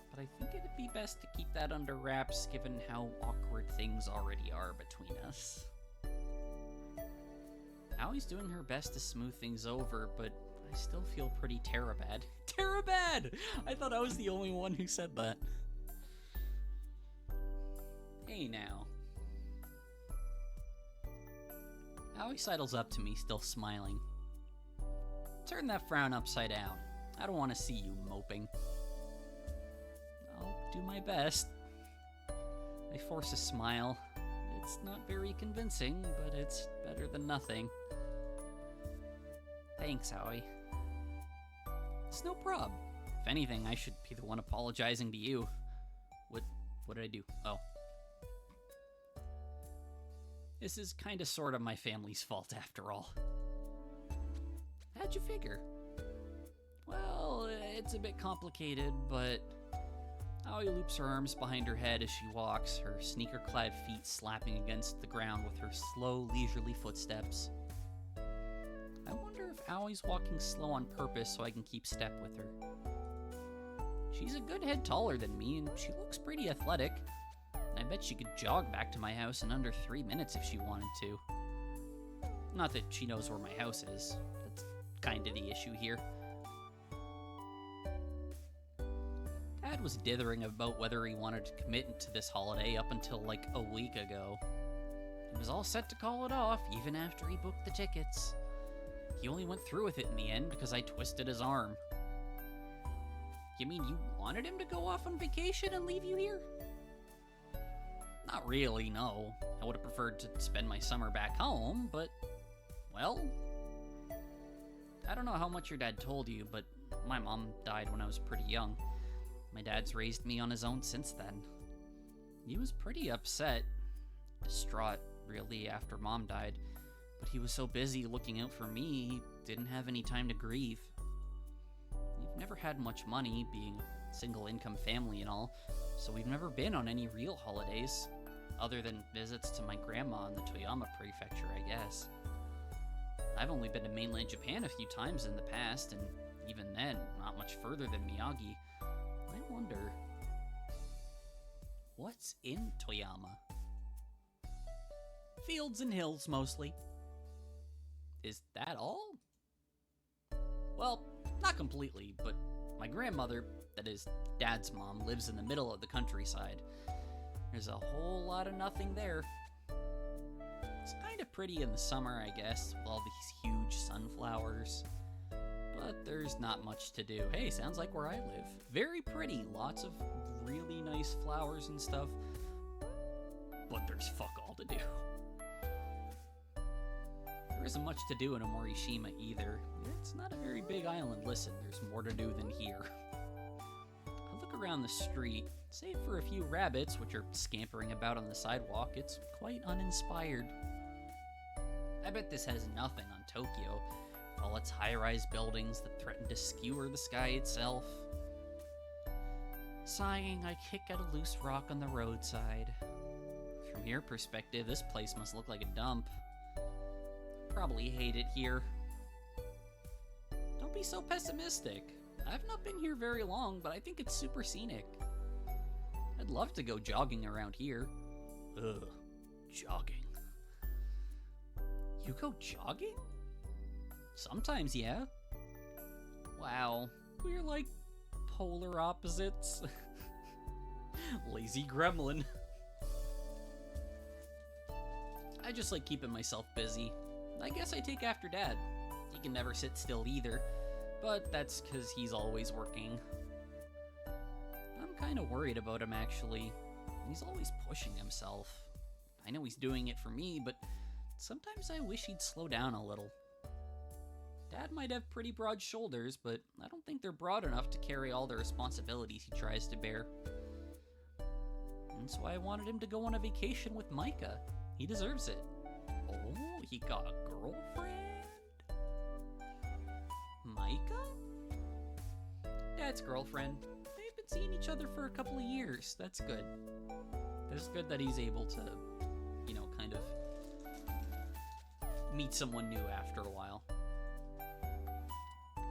But I think it'd be best to keep that under wraps given how awkward things already are between us. Aoi's doing her best to smooth things over, but I still feel pretty Terabad. Terabad! I thought I was the only one who said that. Hey now. Aoi sidles up to me, still smiling. Turn that frown upside down. I don't want to see you moping. I'll do my best. I force a smile. It's not very convincing, but it's better than nothing. Thanks, Aoi. It's no prob. If anything, I should be the one apologizing to you. What did I do? Oh. This is kinda sorta my family's fault after all. How'd you figure? Well, it's a bit complicated, but Aoi loops her arms behind her head as she walks, her sneaker-clad feet slapping against the ground with her slow, leisurely footsteps. I wonder if Aoi's walking slow on purpose so I can keep step with her. She's a good head taller than me, and she looks pretty athletic. I bet she could jog back to my house in under 3 minutes if she wanted to. Not that she knows where my house is. That's kind of the issue here. Dad was dithering about whether he wanted to commit to this holiday up until like a week ago. He was all set to call it off even after he booked the tickets. He only went through with it in the end because I twisted his arm. You mean you wanted him to go off on vacation and leave you here? Not really, no. I would have preferred to spend my summer back home, but, well, I don't know how much your dad told you, but my mom died when I was pretty young. My dad's raised me on his own since then. He was pretty upset, distraught, really, after Mom died, but he was so busy looking out for me, he didn't have any time to grieve. We've never had much money, being a single-income family and all, so we've never been on any real holidays, other than visits to my grandma in the Toyama Prefecture, I guess. I've only been to mainland Japan a few times in the past, and even then, not much further than Miyagi. I wonder, what's in Toyama? Fields and hills, mostly. Is that all? Well, not completely, but my grandmother, that is, Dad's mom, lives in the middle of the countryside. There's a whole lot of nothing there. It's kind of pretty in the summer, I guess, with all these huge sunflowers. But there's not much to do. Hey, sounds like where I live. Very pretty, lots of really nice flowers and stuff. But there's fuck all to do. There isn't much to do in Morishima either. It's not a very big island. Listen, there's more to do than here. I look around the street, save for a few rabbits, which are scampering about on the sidewalk. It's quite uninspired. I bet this has nothing on Tokyo, with all its high-rise buildings that threaten to skewer the sky itself. Sighing, I kick at a loose rock on the roadside. From your perspective, this place must look like a dump. Probably hate it here. Don't be so pessimistic. I've not been here very long, but I think it's super scenic. I'd love to go jogging around here. Ugh, jogging. You go jogging? Sometimes, yeah. Wow, we're like polar opposites. Lazy gremlin. I just like keeping myself busy. I guess I take after Dad. He can never sit still either, but that's because he's always working. I'm kind of worried about him, actually. He's always pushing himself. I know he's doing it for me, but sometimes I wish he'd slow down a little. Dad might have pretty broad shoulders, but I don't think they're broad enough to carry all the responsibilities he tries to bear. That's why I wanted him to go on a vacation with Micah. He deserves it. Oh, he got a girlfriend? Micah? Dad's girlfriend. They've been seeing each other for a couple of years. That's good. It's good that he's able to, you know, kind of meet someone new after a while.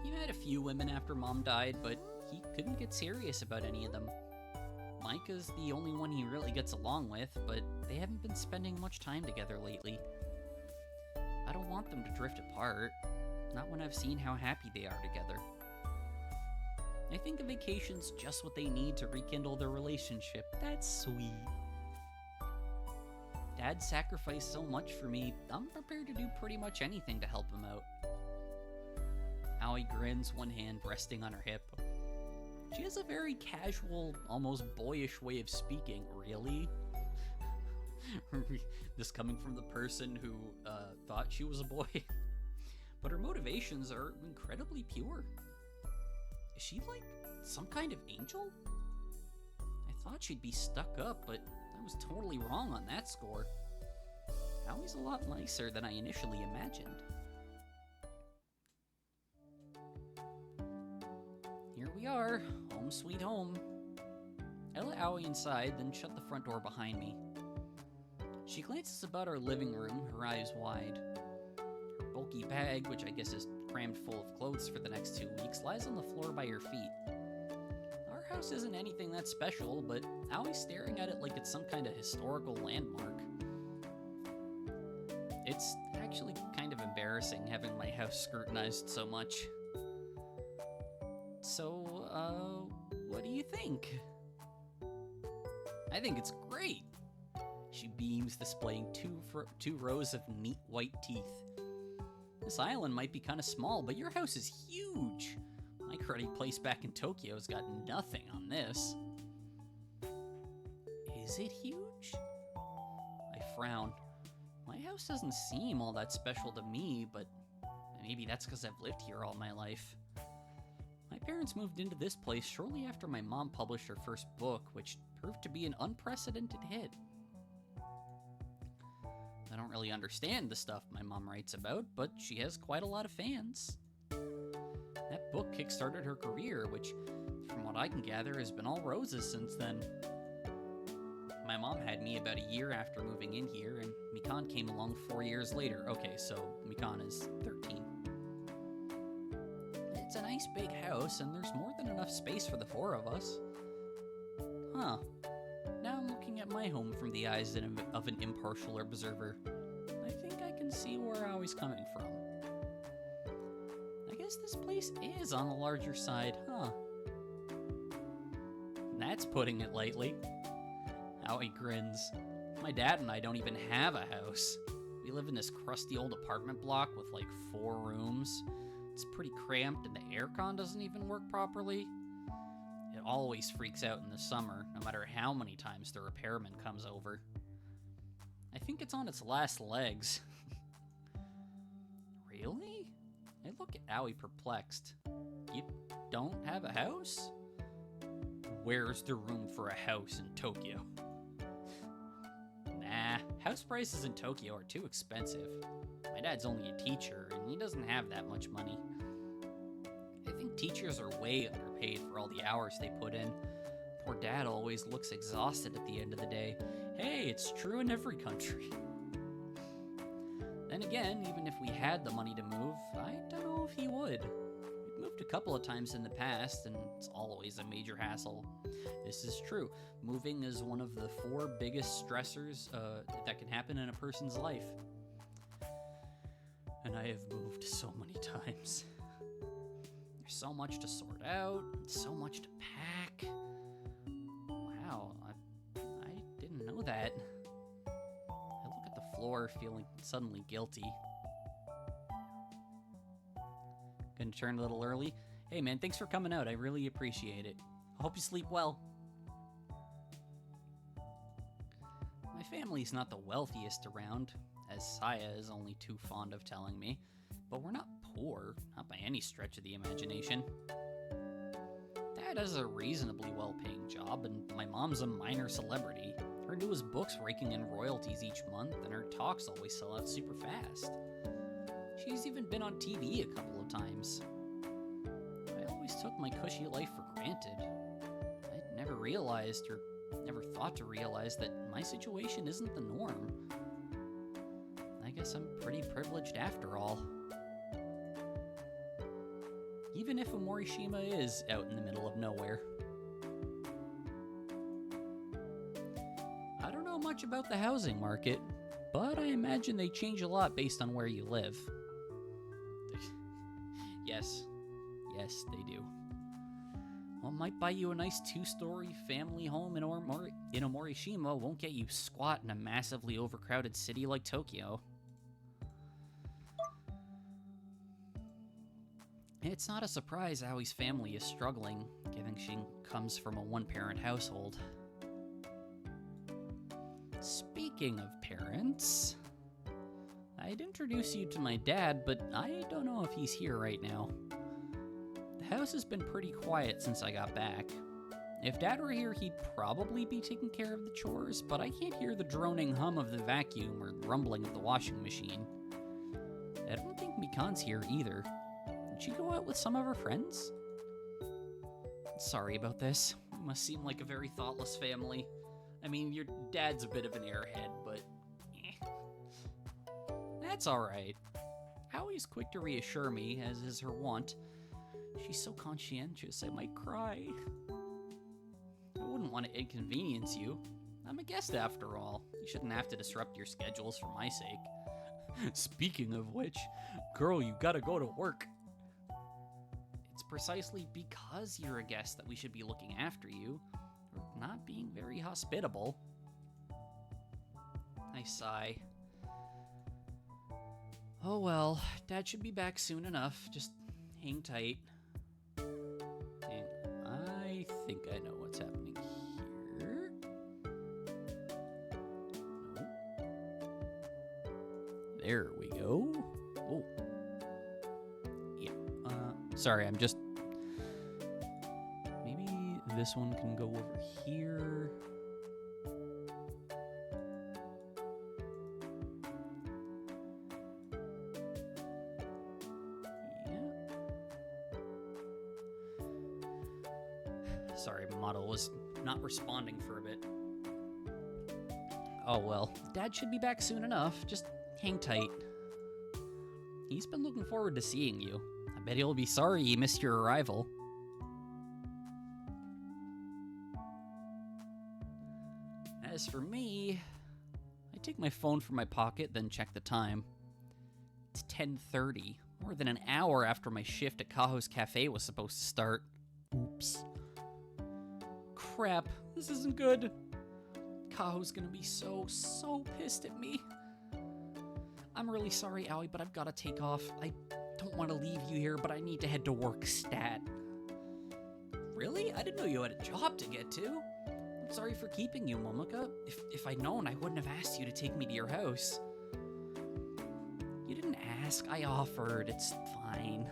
He met a few women after Mom died, but he couldn't get serious about any of them. Micah's the only one he really gets along with, but they haven't been spending much time together lately. I don't want them to drift apart, not when I've seen how happy they are together. I think a vacation's just what they need to rekindle their relationship. That's sweet. Dad sacrificed so much for me, I'm prepared to do pretty much anything to help him out. Aoi grins, one hand resting on her hip. She has a very casual, almost boyish way of speaking. Really? This coming from the person who thought she was a boy. But her motivations are incredibly pure. Is she like some kind of angel? I thought she'd be stuck up, but I was totally wrong on that score. Aoi's a lot nicer than I initially imagined. Here we are, home sweet home. I let Aoi inside, then shut the front door behind me. She glances about our living room, her eyes wide. Her bulky bag, which I guess is crammed full of clothes for the next 2 weeks, lies on the floor by her feet. Our house isn't anything that special, but Aoi's staring at it like it's some kind of historical landmark. It's actually kind of embarrassing having my house scrutinized so much. So, what do you think? I think it's great. She beams, displaying two rows of neat white teeth. This island might be kind of small, but your house is huge. My cruddy place back in Tokyo's got nothing on this. Is it huge? I frown. My house doesn't seem all that special to me, but Maybe that's because I've lived here all my life. My parents moved into this place shortly after my mom published her first book, which proved to be an unprecedented hit. I don't really understand the stuff my mom writes about, but she has quite a lot of fans. That book kickstarted her career, which, from what I can gather, has been all roses since then. My mom had me about a year after moving in here, and Mikan came along 4 years later. Okay, so Mikan is 13. It's a nice big house, and there's more than enough space for the 4 of us. Huh. Now I'm looking at my home from the eyes of an impartial observer. I think I can see where Aoi's coming from. I guess this place is on the larger side, huh? That's putting it lightly. Aoi grins. My dad and I don't even have a house. We live in this crusty old apartment block with like 4 rooms. It's pretty cramped and the aircon doesn't even work properly. It always freaks out in the summer, no matter how many times the repairman comes over. I think it's on its last legs. Really? I look at Aoi perplexed. You don't have a house? Where's the room for a house in Tokyo? Nah, house prices in Tokyo are too expensive. My dad's only a teacher, and he doesn't have that much money. I think teachers are way underpaid for all the hours they put in. Poor dad always looks exhausted at the end of the day. Hey, it's true in every country. Then again, even if we had the money to move, I don't know if he would. We've moved a couple of times in the past, and it's always a major hassle. This is true. Moving is one of the 4 biggest stressors that can happen in a person's life. And I have moved so many times. There's so much to sort out, so much to pack. Wow, I didn't know that. I look at the floor, feeling suddenly guilty. Gonna turn a little early. Hey man, thanks for coming out. I really appreciate it. I hope you sleep well. My family's not the wealthiest around, as Saya is only too fond of telling me, but we're not poor, not by any stretch of the imagination. Dad has a reasonably well-paying job, and my mom's a minor celebrity. Her newest book's raking in royalties each month, and her talks always sell out super fast. She's even been on TV a couple of times. I always took my cushy life for granted. I never realized, or never thought to realize, that my situation isn't the norm. I guess I'm pretty privileged after all. Even if Omorishima is out in the middle of nowhere. I don't know much about the housing market, but I imagine they change a lot based on where you live. Yes, they do. What might buy you a nice 2-story family home in Omorishima won't get you squat in a massively overcrowded city like Tokyo. It's not a surprise Aoi's family is struggling, given she comes from a 1-parent household. Speaking of parents, I'd introduce you to my dad, but I don't know if he's here right now. The house has been pretty quiet since I got back. If Dad were here, he'd probably be taking care of the chores, but I can't hear the droning hum of the vacuum or the rumbling of the washing machine. I don't think Mikan's here either. Did she go out with some of her friends? Sorry about this. You must seem like a very thoughtless family. I mean, your dad's a bit of an airhead, but that's alright. Aoi's quick to reassure me, as is her wont. She's so conscientious I might cry. I wouldn't want to inconvenience you. I'm a guest after all. You shouldn't have to disrupt your schedules for my sake. Speaking of which, girl, you gotta go to work. It's precisely because you're a guest that we should be looking after you, or not being very hospitable. I sigh. Oh well, Dad should be back soon enough. Just hang tight. And I think I know what's happening here. No. There we go. Oh. Sorry, I'm just... Maybe this one can go over here. Sorry, model was not responding for a bit. Oh well, Dad should be back soon enough. Just hang tight. He's been looking forward to seeing you. I bet he'll be sorry he missed your arrival. As for me, I take my phone from my pocket, then check the time. It's 10:30, more than an hour after my shift at Kaho's Cafe was supposed to start. Oops. Crap, this isn't good. Kaho's gonna be so pissed at me. I'm really sorry, Aoi, but I've gotta take off. I don't want to leave you here, but I need to head to work stat. Really? I didn't know you had a job to get to. I'm sorry for keeping you, Momoka. If I'd known, I wouldn't have asked you to take me to your house. You didn't ask, I offered. It's fine.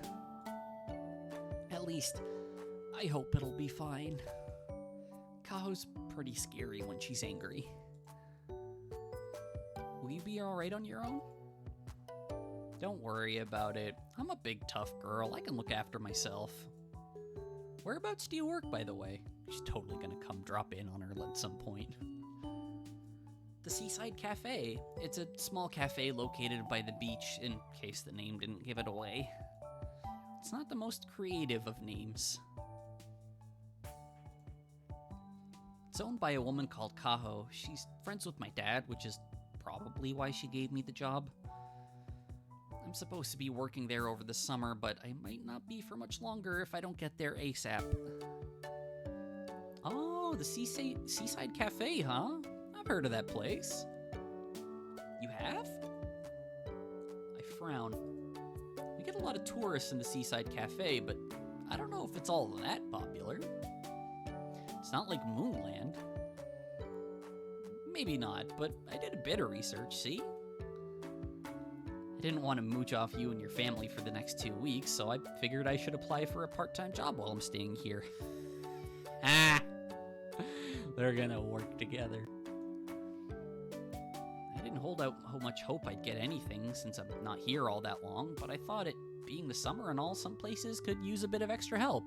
At least, I hope it'll be fine. Kaho's pretty scary when she's angry. Will you be alright on your own? Don't worry about it. I'm a big tough girl. I can look after myself. Whereabouts do you work, by the way? She's totally gonna come drop in on her at some point. The Seaside Cafe. It's a small cafe located by the beach, in case the name didn't give it away. It's not the most creative of names. It's owned by a woman called Kaho. She's friends with my dad, which is probably why she gave me the job. I'm supposed to be working there over the summer, but I might not be for much longer if I don't get there ASAP. Oh, the Seaside Cafe, huh? I've heard of that place. You have? I frown. We get a lot of tourists in the Seaside Cafe, but I don't know if it's all that popular. It's not like Moonland. Maybe not, but I did a bit of research, see? I didn't want to mooch off you and your family for the next 2 weeks, so I figured I should apply for a part-time job while I'm staying here. Ah! They're gonna work together. I didn't hold out how much hope I'd get anything since I'm not here all that long, but I thought it being the summer and all, some places could use a bit of extra help.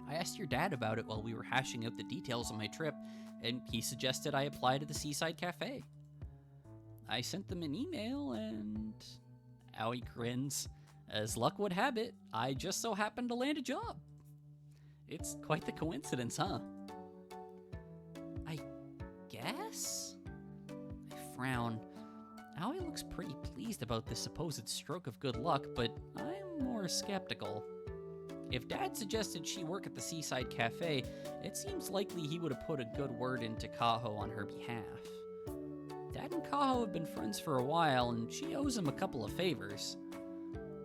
I asked your dad about it while we were hashing out the details of my trip, and he suggested I apply to the Seaside Cafe. I sent them an email, and Aoi grins. As luck would have it, I just so happened to land a job. It's quite the coincidence, huh? I guess? I frown. Aoi looks pretty pleased about this supposed stroke of good luck, but I'm more skeptical. If Dad suggested she work at the Seaside Cafe, it seems likely he would have put a good word into Kaho on her behalf. Dad and Kaho have been friends for a while, and she owes him a couple of favors.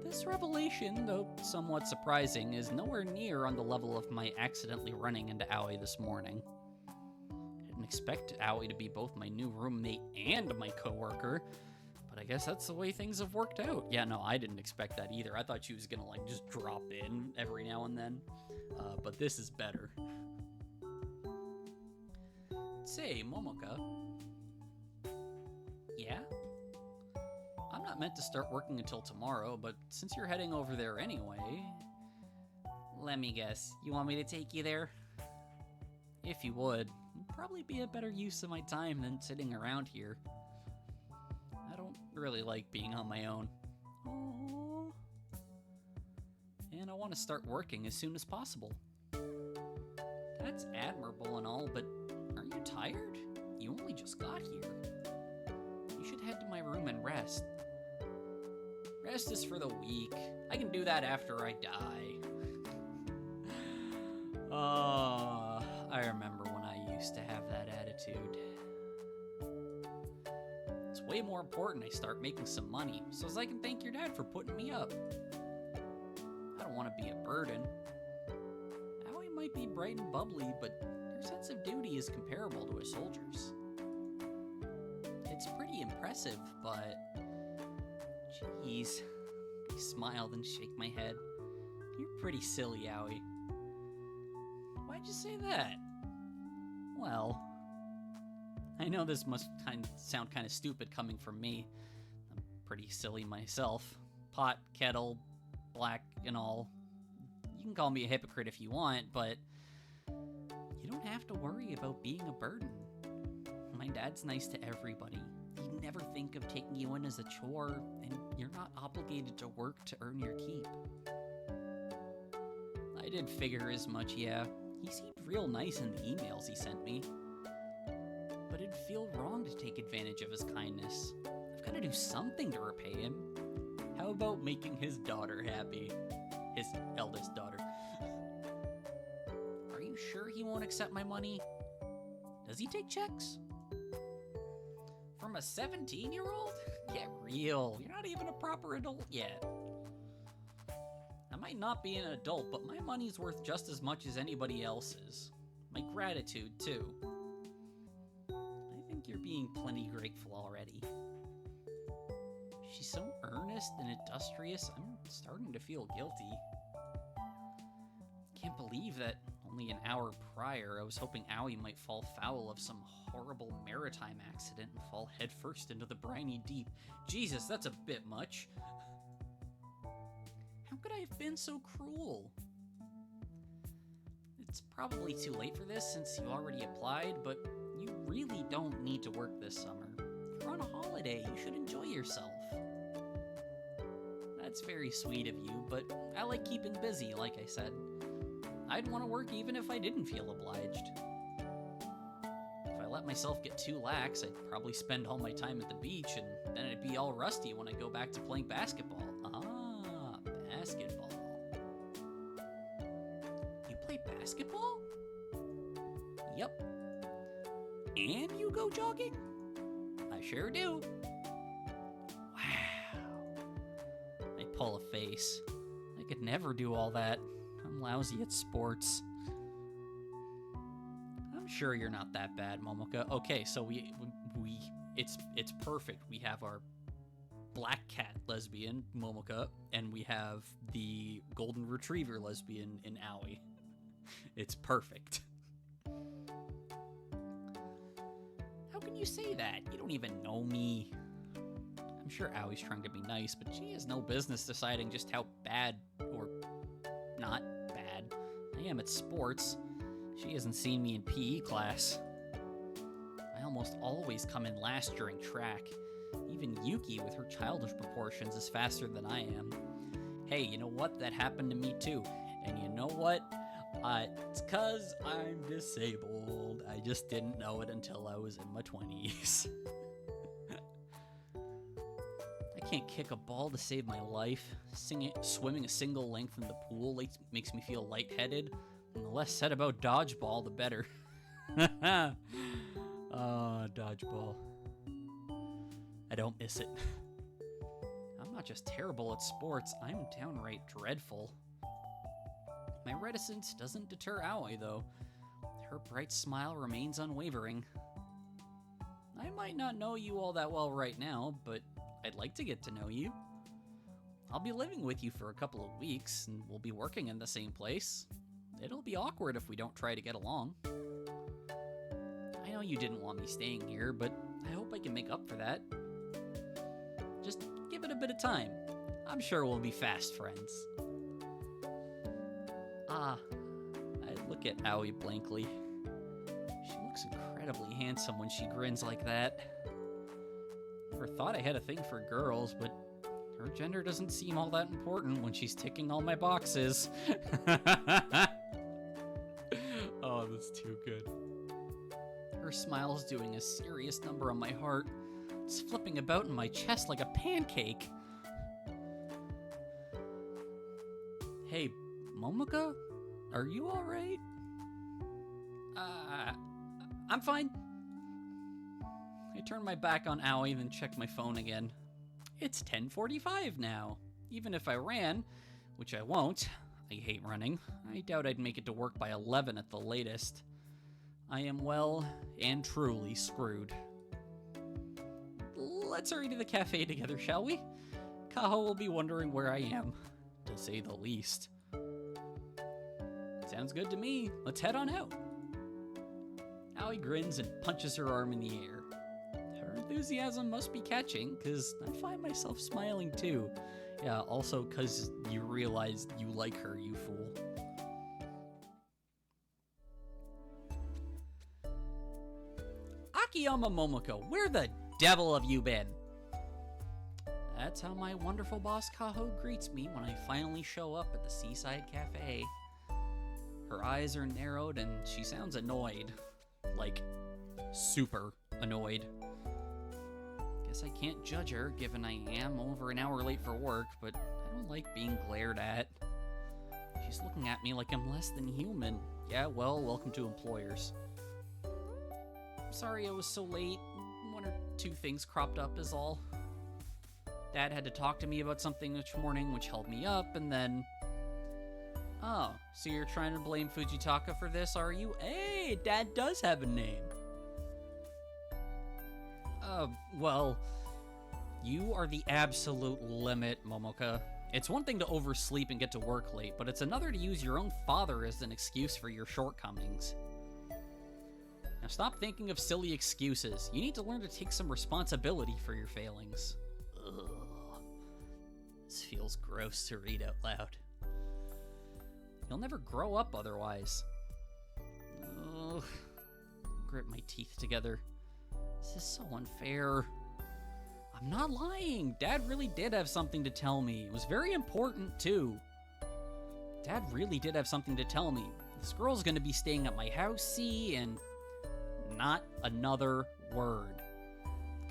This revelation, though somewhat surprising, is nowhere near on the level of my accidentally running into Aoi this morning. I didn't expect Aoi to be both my new roommate and my coworker, but I guess that's the way things have worked out. Yeah, no, I didn't expect that either. I thought she was gonna, just drop in every now and then. But this is better. Say, Momoka. Yeah? I'm not meant to start working until tomorrow, but since you're heading over there anyway... Let me guess, you want me to take you there? If you would, it'd probably be a better use of my time than sitting around here. I don't really like being on my own. Aww. And I want to start working as soon as possible. That's admirable and all, but aren't you tired? You only just got here. You should head to my room and rest. Rest is for the weak. I can do that after I die. Oh, I remember when I used to have that attitude. It's way more important I start making some money, so as I can thank your dad for putting me up. I don't want to be a burden. Aoi might be bright and bubbly, but her sense of duty is comparable to a soldier's. It's pretty impressive, but... Jeez. I smile and shake my head. You're pretty silly, Aoi. Why'd you say that? Well, I know this must sound kind of stupid coming from me. I'm pretty silly myself. Pot, kettle, black, and all. You can call me a hypocrite if you want, but you don't have to worry about being a burden. My dad's nice to everybody. He'd never think of taking you in as a chore, and you're not obligated to work to earn your keep. I did figure as much, yeah. He seemed real nice in the emails he sent me. But it'd feel wrong to take advantage of his kindness. I've got to do something to repay him. How about making his daughter happy? His eldest daughter. Are you sure he won't accept my money? Does he take checks? From a 17-year-old? Get real. You're not even a proper adult yet. I might not be an adult, but my money's worth just as much as anybody else's. My gratitude, too. I think you're being plenty grateful already. She's so earnest and industrious, I'm starting to feel guilty. Can't believe that only an hour prior I was hoping Aoi might fall foul of some horrible maritime accident and fall headfirst into the briny deep. Jesus, that's a bit much. How could I have been so cruel? It's probably too late for this since you already applied, but you really don't need to work this summer. You're on a holiday, you should enjoy yourself. That's very sweet of you, but I like keeping busy, like I said. I'd want to work even if I didn't feel obliged. If I let myself get too lax, I'd probably spend all my time at the beach, and then it'd be all rusty when I go back to playing basketball. Ah, basketball. You play basketball? Yep. And you go jogging? I sure do. Wow. I pull a face. I could never do all that. I'm lousy at sports. I'm sure you're not that bad, Momoka. Okay, so it's perfect. We have our black cat lesbian, Momoka, and we have the golden retriever lesbian in Aoi. It's perfect. How can you say that? You don't even know me. I'm sure Aoi's trying to be nice, but she has no business deciding just how bad or not bad I am at sports. She hasn't seen me in PE class. I almost always come in last during track. Even Yuki, with her childish proportions, is faster than I am. Hey, you know what? That happened to me too. And you know what? It's 'cause I'm disabled. I just didn't know it until I was in my 20s. I can't kick a ball to save my life. Swimming a single length in the pool makes me feel lightheaded. And the less said about dodgeball, the better. Dodgeball. I don't miss it. I'm not just terrible at sports, I'm downright dreadful. My reticence doesn't deter Aoi, though. Her bright smile remains unwavering. I might not know you all that well right now, but I'd like to get to know you. I'll be living with you for a couple of weeks, and we'll be working in the same place. It'll be awkward if we don't try to get along. I know you didn't want me staying here, but I hope I can make up for that. Just give it a bit of time. I'm sure we'll be fast friends. I look at Aoi blankly. She looks incredibly handsome when she grins like that. Never thought I had a thing for girls, but her gender doesn't seem all that important when she's ticking all my boxes. Oh, that's too good. Her smile's doing a serious number on my heart. It's flipping about in my chest like a pancake. Hey, Momoka? Are you alright? I'm fine. I turn my back on Aoi, then check my phone again. It's 10:45 now. Even if I ran, which I won't, I hate running, I doubt I'd make it to work by 11 at the latest. I am well and truly screwed. Let's hurry to the cafe together, shall we? Kaho will be wondering where I am, to say the least. Sounds good to me. Let's head on out. Aoi grins and punches her arm in the air. Her enthusiasm must be catching, because I find myself smiling too. Yeah, also because you realize you like her, you fool. Akiyama Momoko, where the devil have you been? That's how my wonderful boss Kaho greets me when I finally show up at the Seaside Cafe. Her eyes are narrowed and she sounds annoyed. Like, super annoyed. Guess I can't judge her, given I am over an hour late for work, but I don't like being glared at. She's looking at me like I'm less than human. Yeah, well, welcome to employers. I'm sorry I was so late. One or two things cropped up is all. Dad had to talk to me about something this morning, which held me up, and then... Oh, so you're trying to blame Fujitaka for this, are you? Hey, Dad does have a name. Well, you are the absolute limit, Momoka. It's one thing to oversleep and get to work late, but it's another to use your own father as an excuse for your shortcomings. Now stop thinking of silly excuses. You need to learn to take some responsibility for your failings. Ugh. This feels gross to read out loud. You'll never grow up otherwise. Ugh. Grip my teeth together. This is so unfair. I'm not lying. Dad really did have something to tell me. It was very important, too. Dad really did have something to tell me. This girl's gonna be staying at my house, see, and not another word.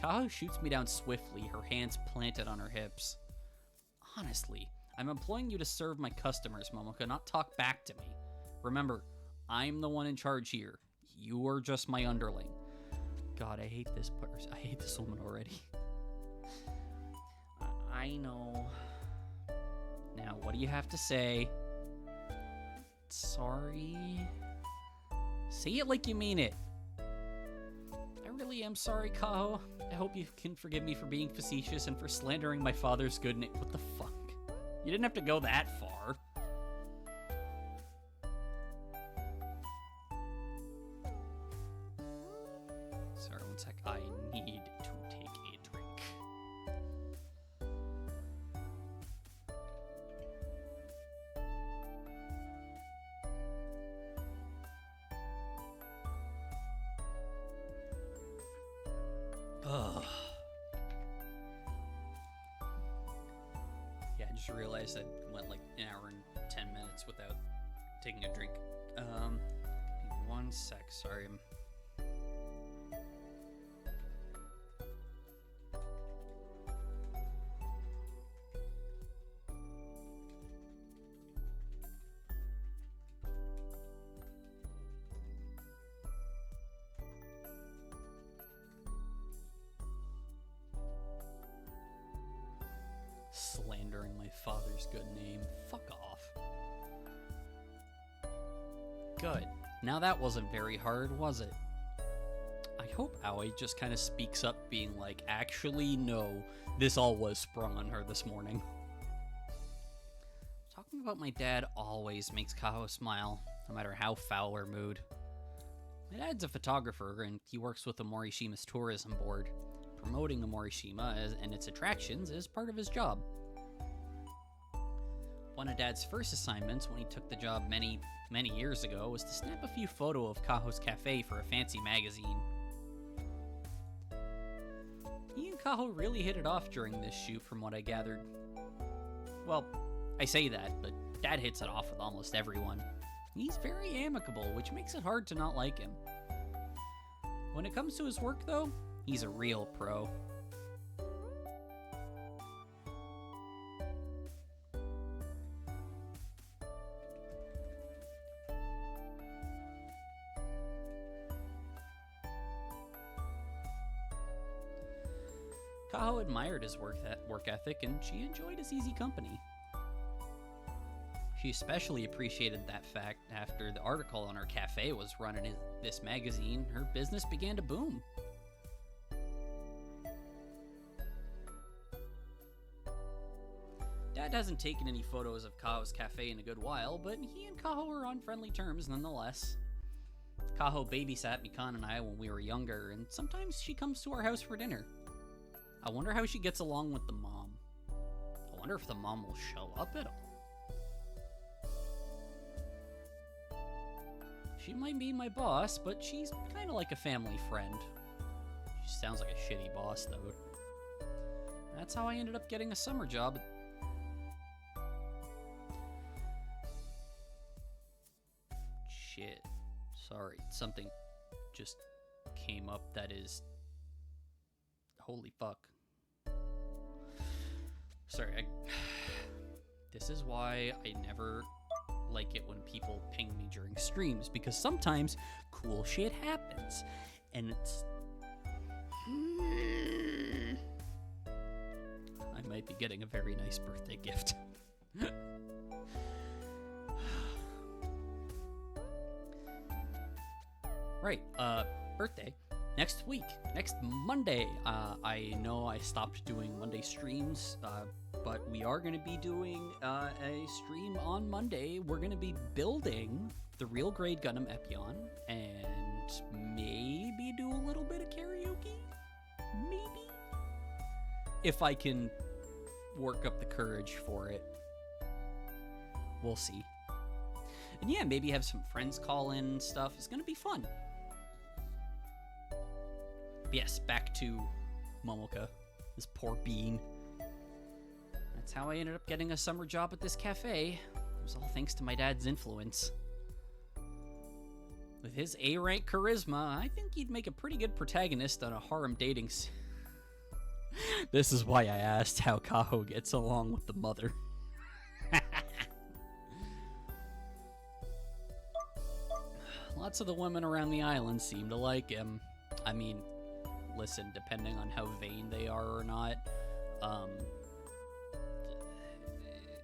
Kaho shoots me down swiftly, her hands planted on her hips. Honestly, I'm employing you to serve my customers, Momoka, not talk back to me. Remember, I'm the one in charge here. You are just my underling. God, I hate this person. I hate this woman already. I know. Now, what do you have to say? Sorry? Say it like you mean it. I really am sorry, Kaho. I hope you can forgive me for being facetious and for slandering my father's good name. What the fuck? You didn't have to go that far. Sorry, one sec. I need to take a drink. Ugh. Yeah, I just realized I went like an hour and 10 minutes without taking a drink. One sec, sorry. Slandering my father's good name. Fuck off. Good. Now that wasn't very hard, was it? I hope Aoi just kind of speaks up being like, actually, no, this all was sprung on her this morning. Talking about my dad always makes Kaho smile, no matter how foul her mood. My dad's a photographer, and he works with the Morishima's tourism board. Promoting the Morishima and its attractions is part of his job. One of Dad's first assignments when he took the job many years ago was to snap a few photos of Kaho's cafe for a fancy magazine. He and Kaho really hit it off during this shoot from what I gathered. Well, I say that, but Dad hits it off with almost everyone. He's very amicable, which makes it hard to not like him. When it comes to his work, though, he's a real pro. Kaho admired his work ethic, and she enjoyed his easy company. She especially appreciated that fact after the article on her cafe was run in this magazine. Her business began to boom. Dad dad hasn't taken any photos of Kaho's cafe in a good while, but he and Kaho are on friendly terms nonetheless. Kaho babysat Mikan and I when we were younger, and sometimes she comes to our house for dinner. I wonder how she gets along with the mom. I wonder if the mom will show up at all. She might be my boss, but she's kind of like a family friend. She sounds like a shitty boss, though. That's how I ended up getting a summer job. Shit. Sorry, something just came up that is... Holy fuck. Sorry, this is why I never like it when people ping me during streams, because sometimes cool shit happens, and it's... I might be getting a very nice birthday gift. Right, birthday. Next week, next Monday. I know I stopped doing Monday streams, but we are going to be doing a stream on Monday. We're going to be building the Real Grade Gundam Epyon, and maybe do a little bit of karaoke? Maybe? If I can work up the courage for it. We'll see. And yeah, maybe have some friends call in and stuff. It's going to be fun. Yes, back to Momoka, this poor bean. That's how I ended up getting a summer job at this cafe. It was all thanks to my dad's influence. With his A-rank charisma, I think he'd make a pretty good protagonist on a harem dating This is why I asked how Kaho gets along with the mother. Lots of the women around the island seem to like him. I mean... Listen, depending on how vain they are or not,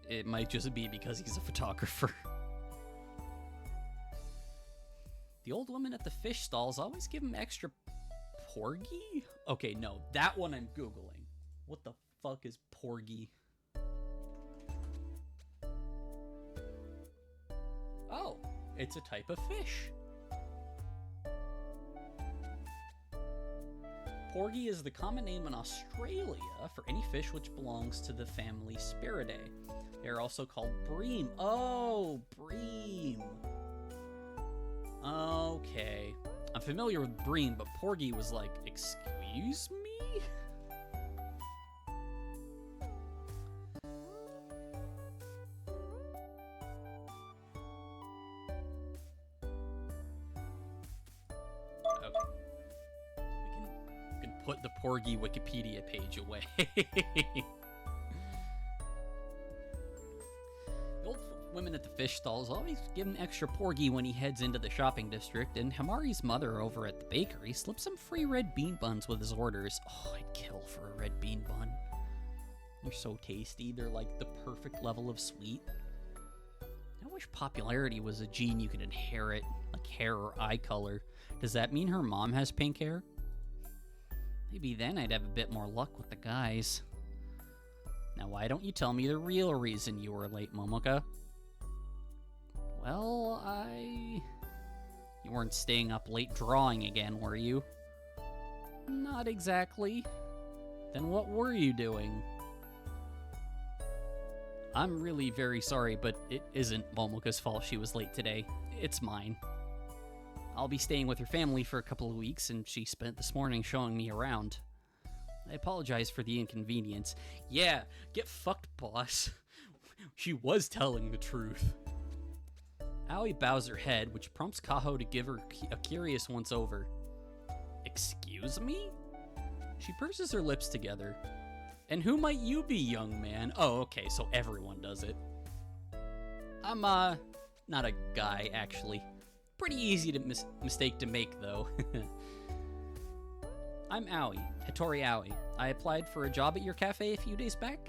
it might just be because he's a photographer. The old woman at the fish stalls always give him extra porgy? Okay, no, that one I'm Googling. What the fuck is porgy? Oh, it's a type of fish. Porgy is the common name in Australia for any fish which belongs to the family Spiridae. They are also called bream. Oh, bream. Okay. I'm familiar with bream, but porgy was like, excuse me? Okay. Put the porgy Wikipedia page away. The old women at the fish stalls always give him extra porgy when he heads into the shopping district, and Hamari's mother over at the bakery slips some free red bean buns with his orders. Oh, I'd kill for a red bean bun. They're so tasty. They're like the perfect level of sweet. I wish popularity was a gene you could inherit, like hair or eye color. Does that mean her mom has pink hair? Maybe then I'd have a bit more luck with the guys. Now why don't you tell me the real reason you were late, Momoka? Well, You weren't staying up late drawing again, were you? Not exactly. Then what were you doing? I'm really very sorry, but it isn't Momoka's fault she was late today. It's mine. I'll be staying with her family for a couple of weeks, and she spent this morning showing me around. I apologize for the inconvenience. Yeah, get fucked, boss. She was telling the truth. Aoi bows her head, which prompts Kaho to give her a curious once-over. Excuse me? She purses her lips together. And who might you be, young man? Oh, okay, so everyone does it. I'm, not a guy, actually. Pretty easy to mistake to make, though. I'm Aoi, Hattori Aoi. I applied for a job at your cafe a few days back.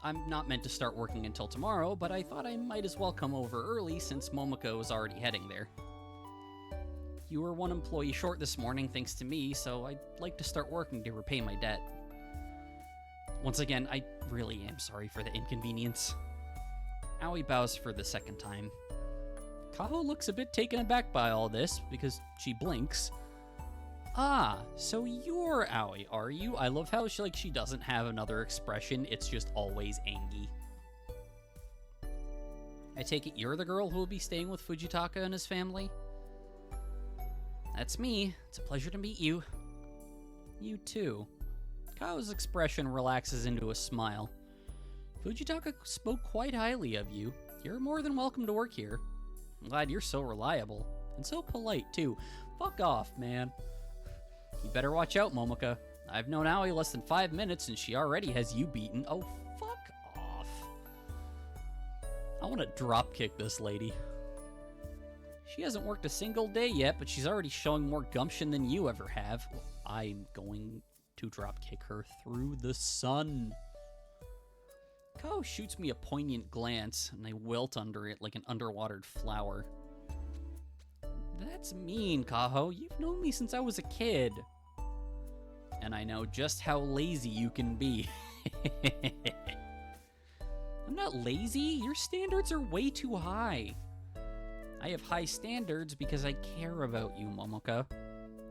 I'm not meant to start working until tomorrow, but I thought I might as well come over early since Momoko was already heading there. You were one employee short this morning thanks to me, so I'd like to start working to repay my debt. Once again, I really am sorry for the inconvenience. Aoi bows for the second time. Kaho looks a bit taken aback by all this because she blinks. Ah, so you're Aoi, are you? I love how she doesn't have another expression. It's just always Angie. I take it you're the girl who will be staying with Fujitaka and his family? That's me. It's a pleasure to meet you. You too. Kao's expression relaxes into a smile. Fujitaka spoke quite highly of you. You're more than welcome to work here. I'm glad you're so reliable. And so polite, too. Fuck off, man. You better watch out, Momoka. I've known Aoi less than 5 minutes and she already has you beaten. Oh, fuck off. I want to dropkick this lady. She hasn't worked a single day yet, but she's already showing more gumption than you ever have. I'm going to dropkick her through the sun. Kao shoots me a poignant glance, and I wilt under it like an underwatered flower. That's mean, Kaho. You've known me since I was a kid. And I know just how lazy you can be. I'm not lazy. Your standards are way too high. I have high standards because I care about you, Momoka.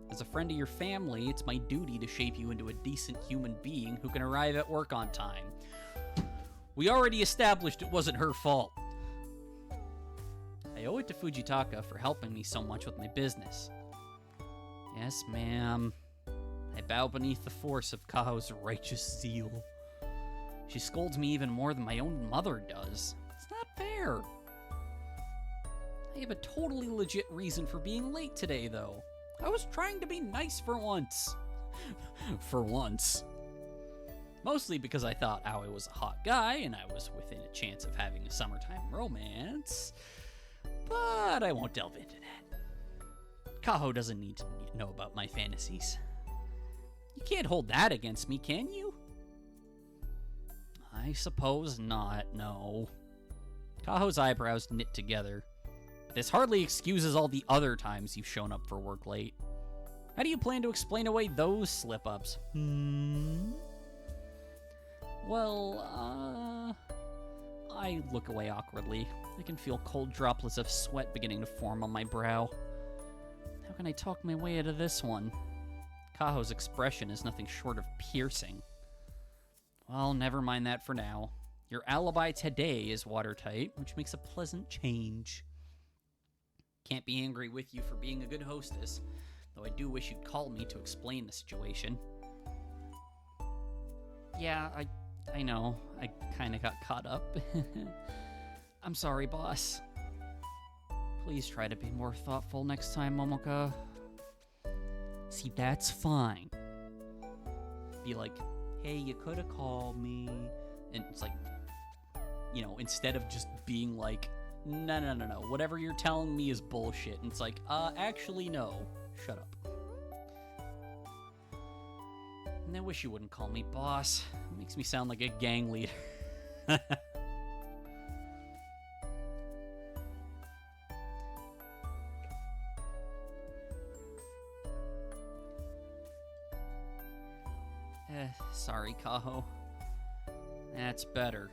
As a friend of your family, it's my duty to shape you into a decent human being who can arrive at work on time. We already established it wasn't her fault. I owe it to Fujitaka for helping me so much with my business. Yes, ma'am. I bow beneath the force of Kaho's righteous zeal. She scolds me even more than my own mother does. It's not fair. I have a totally legit reason for being late today, though. I was trying to be nice for once. For once. Mostly because I thought Aoi was a hot guy and I was within a chance of having a summertime romance. But I won't delve into that. Kaho doesn't need to know about my fantasies. You can't hold that against me, can you? I suppose not, no. Kaho's eyebrows knit together. This hardly excuses all the other times you've shown up for work late. How do you plan to explain away those slip-ups? Well, I look away awkwardly. I can feel cold droplets of sweat beginning to form on my brow. How can I talk my way out of this one? Kaho's expression is nothing short of piercing. Well, never mind that for now. Your alibi today is watertight, which makes a pleasant change. Can't be angry with you for being a good hostess, though I do wish you'd call me to explain the situation. Yeah, I know. I kinda got caught up. I'm sorry, boss. Please try to be more thoughtful next time, Momoka. See, that's fine. Be like, hey, you could've called me. And it's like, instead of just being like, no, whatever you're telling me is bullshit. And it's like, actually, no. Shut up. And I wish you wouldn't call me boss. It makes me sound like a gang leader. Sorry, Kaho. That's better.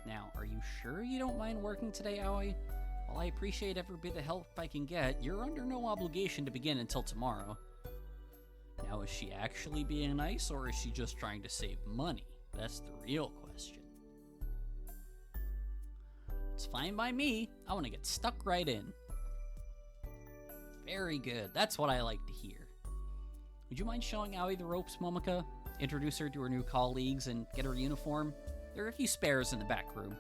Now, are you sure you don't mind working today, Aoi? While I appreciate every bit of help I can get, you're under no obligation to begin until tomorrow. Now, is she actually being nice, or is she just trying to save money? That's the real question. It's fine by me. I want to get stuck right in. Very good. That's what I like to hear. Would you mind showing Aoi the ropes, Momoka? Introduce her to her new colleagues and get her uniform? There are a few spares in the back room.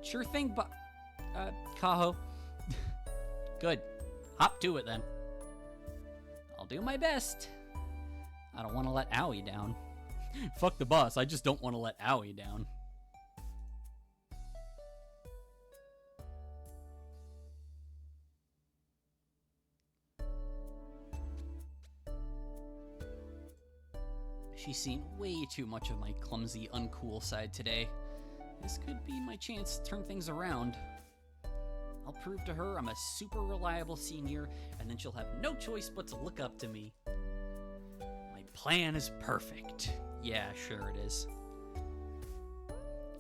Sure thing, but... Kaho. Good. Hop to it, then. I'll do my best. I don't want to let Aoi down. Fuck the boss, I just don't want to let Aoi down. She's seen way too much of my clumsy, uncool side today. This could be my chance to turn things around. I'll prove to her I'm a super reliable senior, and then she'll have no choice but to look up to me. My plan is perfect. Yeah, sure it is.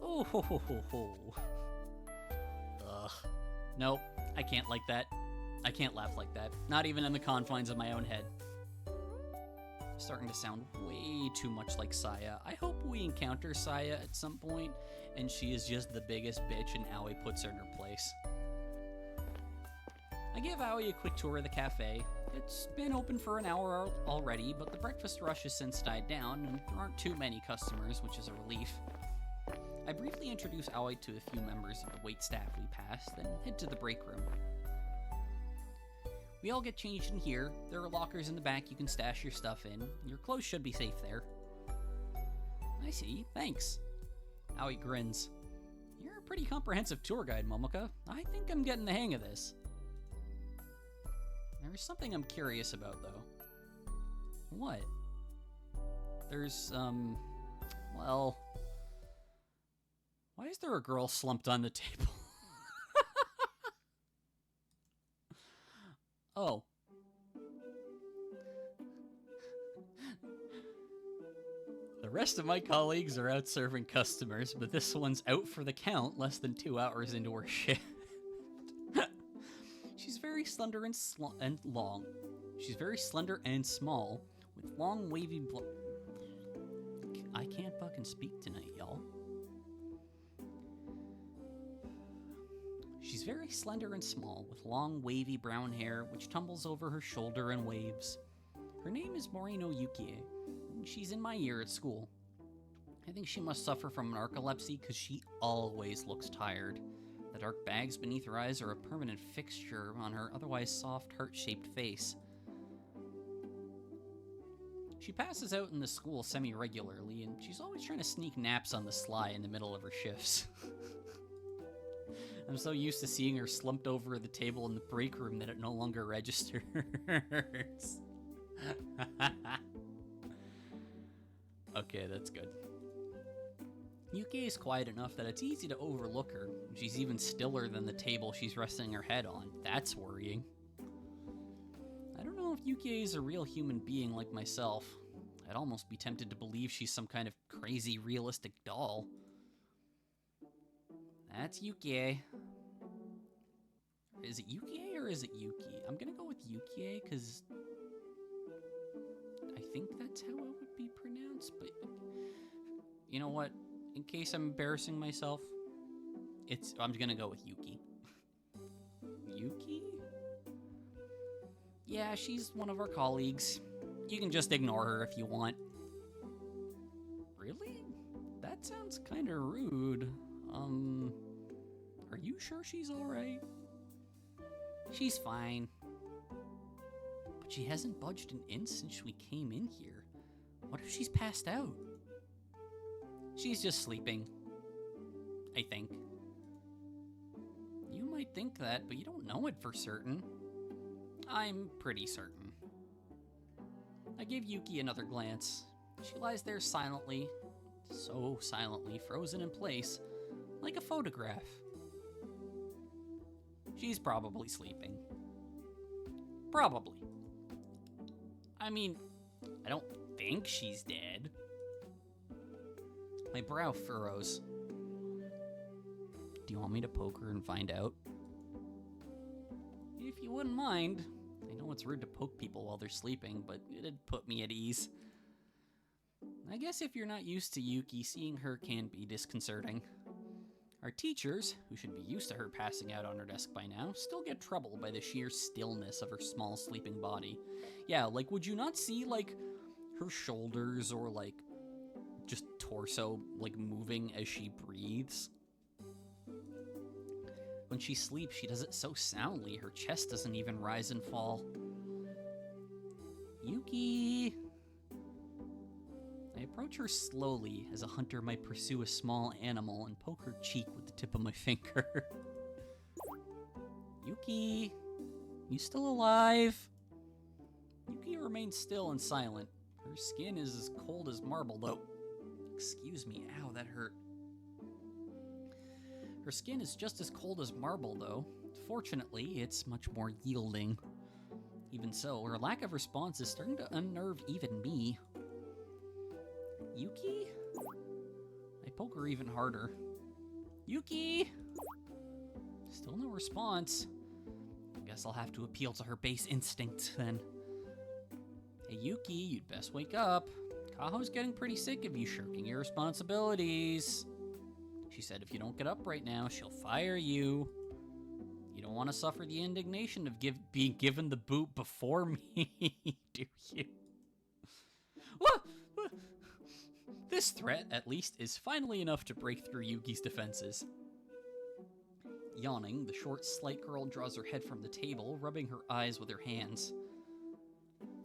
Oh, ho, ho, ho, ho. Ugh. Nope, I can't like that. I can't laugh like that. Not even in the confines of my own head. Starting to sound way too much like Saya. I hope we encounter Saya at some point, and she is just the biggest bitch, and Aoi puts her in her place. I give Aoi a quick tour of the cafe. It's been open for an hour already, but the breakfast rush has since died down, and there aren't too many customers, which is a relief. I briefly introduce Aoi to a few members of the waitstaff we pass, then head to the break room. We all get changed in here. There are lockers in the back you can stash your stuff in. Your clothes should be safe there. I see, thanks. Aoi grins. You're a pretty comprehensive tour guide, Momoka. I think I'm getting the hang of this. There's something I'm curious about, though. What? There's, well... Why is there a girl slumped on the table? Oh. The rest of my colleagues are out serving customers, but this one's out for the count less than 2 hours into her shift. She's very slender and long. She's very slender and small, with long wavy I can't fucking speak tonight, y'all. She's very slender and small, with long, wavy brown hair, which tumbles over her shoulder and waves. Her name is Morino Yukie, and she's in my year at school. I think she must suffer from narcolepsy, because she always looks tired. The dark bags beneath her eyes are a permanent fixture on her otherwise soft, heart-shaped face. She passes out in the school semi-regularly, and she's always trying to sneak naps on the sly in the middle of her shifts. I'm so used to seeing her slumped over the table in the break room that it no longer registers. Okay, that's good. Yukie is quiet enough that it's easy to overlook her. She's even stiller than the table she's resting her head on. That's worrying. I don't know if Yukie is a real human being like myself. I'd almost be tempted to believe she's some kind of crazy, realistic doll. That's Yukie. Is it Yukie or is it Yuki? I'm gonna go with Yukie, because I think that's how it would be pronounced, but you know what? In case I'm embarrassing myself, I'm gonna go with Yuki. Yuki? Yeah, she's one of our colleagues. You can just ignore her if you want. Really? That sounds kinda rude. Are you sure she's alright? She's fine. But she hasn't budged an inch since we came in here. What if she's passed out? She's just sleeping. I think. You might think that, but you don't know it for certain. I'm pretty certain. I give Yuki another glance. She lies there silently, so silently, frozen in place, like a photograph. She's probably sleeping. Probably. I mean, I don't think she's dead. My brow furrows. Do you want me to poke her and find out? If you wouldn't mind. I know it's rude to poke people while they're sleeping, but it'd put me at ease. I guess if you're not used to Yuki, seeing her can be disconcerting. Our teachers, who should be used to her passing out on her desk by now, still get troubled by the sheer stillness of her small sleeping body. Yeah, like, would you not see, like, her shoulders or, like, just torso, like, moving as she breathes? When she sleeps, she does it so soundly, her chest doesn't even rise and fall. Yuki! I approach her slowly, as a hunter might pursue a small animal, and poke her cheek with the tip of my finger. Yuki! You still alive? Yuki remains still and silent. Her skin is as cold as marble, though. Excuse me, ow, that hurt. Her skin is just as cold as marble, though. Fortunately, it's much more yielding. Even so, her lack of response is starting to unnerve even me. Yuki? I poke her even harder. Yuki! Still no response. I guess I'll have to appeal to her base instincts then. Hey Yuki, you'd best wake up. Kaho's getting pretty sick of you shirking your responsibilities. She said if you don't get up right now, she'll fire you. You don't want to suffer the indignation of being given the boot before me, do you? What? This threat, at least, is finally enough to break through Yuki's defenses. Yawning, the short, slight girl draws her head from the table, rubbing her eyes with her hands.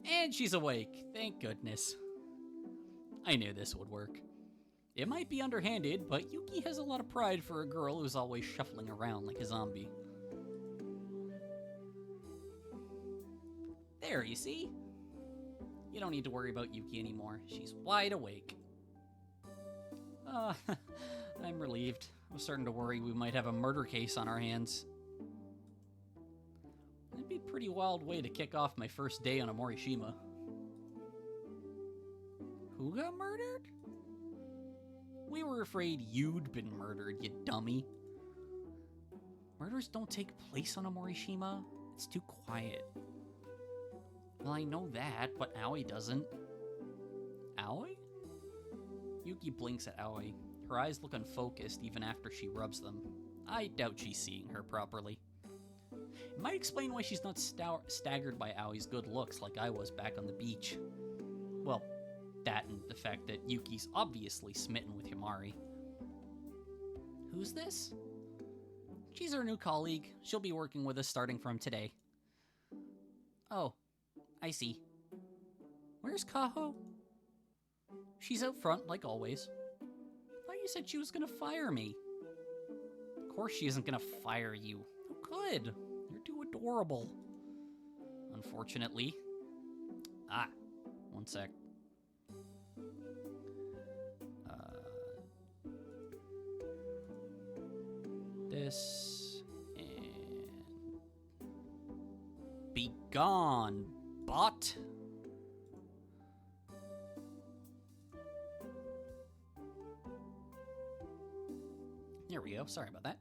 And she's awake, thank goodness. I knew this would work. It might be underhanded, but Yuki has a lot of pride for a girl who's always shuffling around like a zombie. There, you see? You don't need to worry about Yuki anymore. She's wide awake. I'm relieved. I was starting to worry we might have a murder case on our hands. It'd be a pretty wild way to kick off my first day on a Morishima. Who got murdered? We were afraid you'd been murdered, you dummy. Murders don't take place on a Morishima. It's too quiet. Well, I know that, but Aoi doesn't. Aoi? Yuki blinks at Aoi. Her eyes look unfocused even after she rubs them. I doubt she's seeing her properly. It might explain why she's not staggered by Aoi's good looks like I was back on the beach. Well, that and the fact that Yuki's obviously smitten with Himari. Who's this? She's our new colleague. She'll be working with us starting from today. Oh, I see. Where's Kaho? She's out front, like always. I thought you said she was gonna fire me. Of course she isn't gonna fire you. Oh, good. You're too adorable. Unfortunately. One sec. This and be gone, bot. There we go. Sorry about that.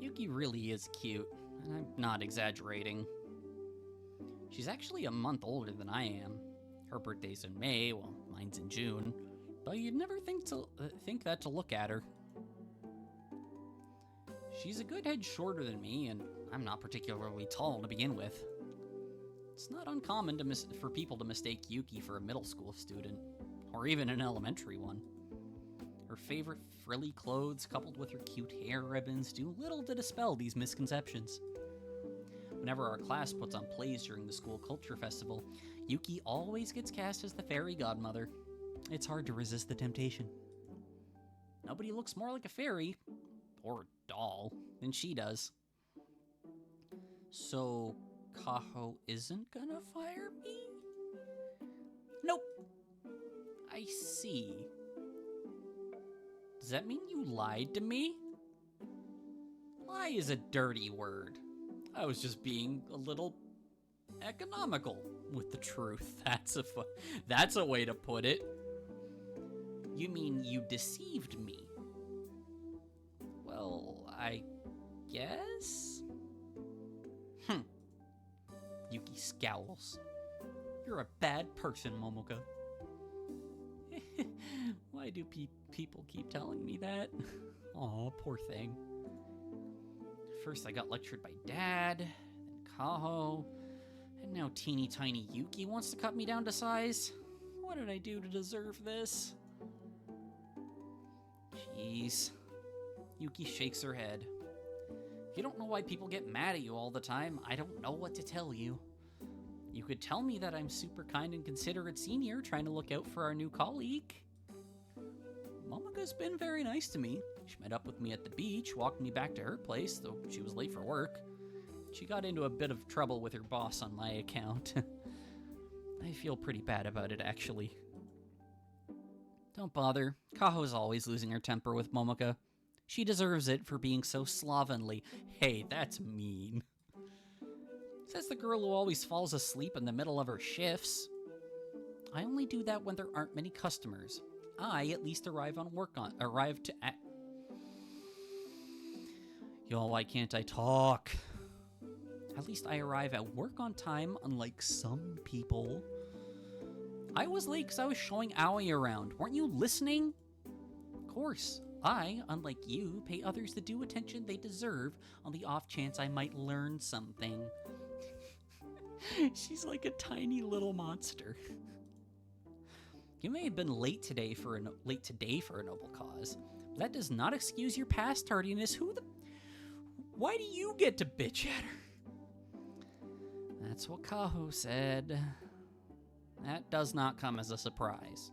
Yuki really is cute, and I'm not exaggerating. She's actually a month older than I am. Her birthday's in May, well, mine's in June, but you'd never think that to look at her. She's a good head shorter than me, and I'm not particularly tall to begin with. It's not uncommon for people to mistake Yuki for a middle school student, or even an elementary one. Her favorite frilly clothes, coupled with her cute hair ribbons, do little to dispel these misconceptions. Whenever our class puts on plays during the school culture festival, Yuki always gets cast as the fairy godmother. It's hard to resist the temptation. Nobody looks more like a fairy, or doll, than she does. So, Kaho isn't gonna fire me? Nope. I see. Does that mean you lied to me? Lie is a dirty word. I was just being a little economical with the truth. That's a way to put it. You mean you deceived me? Well, I guess? Yuki scowls. You're a bad person, Momoka. Why do people keep telling me that? Aw, poor thing. First I got lectured by Dad, then Kaho, and now teeny tiny Yuki wants to cut me down to size. What did I do to deserve this? Jeez. Yuki shakes her head. If you don't know why people get mad at you all the time, I don't know what to tell you. You could tell me that I'm super kind and considerate senior trying to look out for our new colleague. Momoka's been very nice to me. She met up with me at the beach, walked me back to her place, though she was late for work. She got into a bit of trouble with her boss on my account. I feel pretty bad about it, actually. Don't bother. Kaho's always losing her temper with Momoka. She deserves it for being so slovenly. Hey, that's mean. Says the girl who always falls asleep in the middle of her shifts. I only do that when there aren't many customers. I at least arrive to at. Yo, why can't I talk? At least I arrive at work on time, unlike some people. I was late because I was showing Aoi around. Weren't you listening? Of course, I, unlike you, pay others the due attention they deserve on the off chance I might learn something. She's like a tiny little monster. You may have been late today for a noble cause, but that does not excuse your past tardiness. Why do you get to bitch at her? That's what Kaho said. That does not come as a surprise.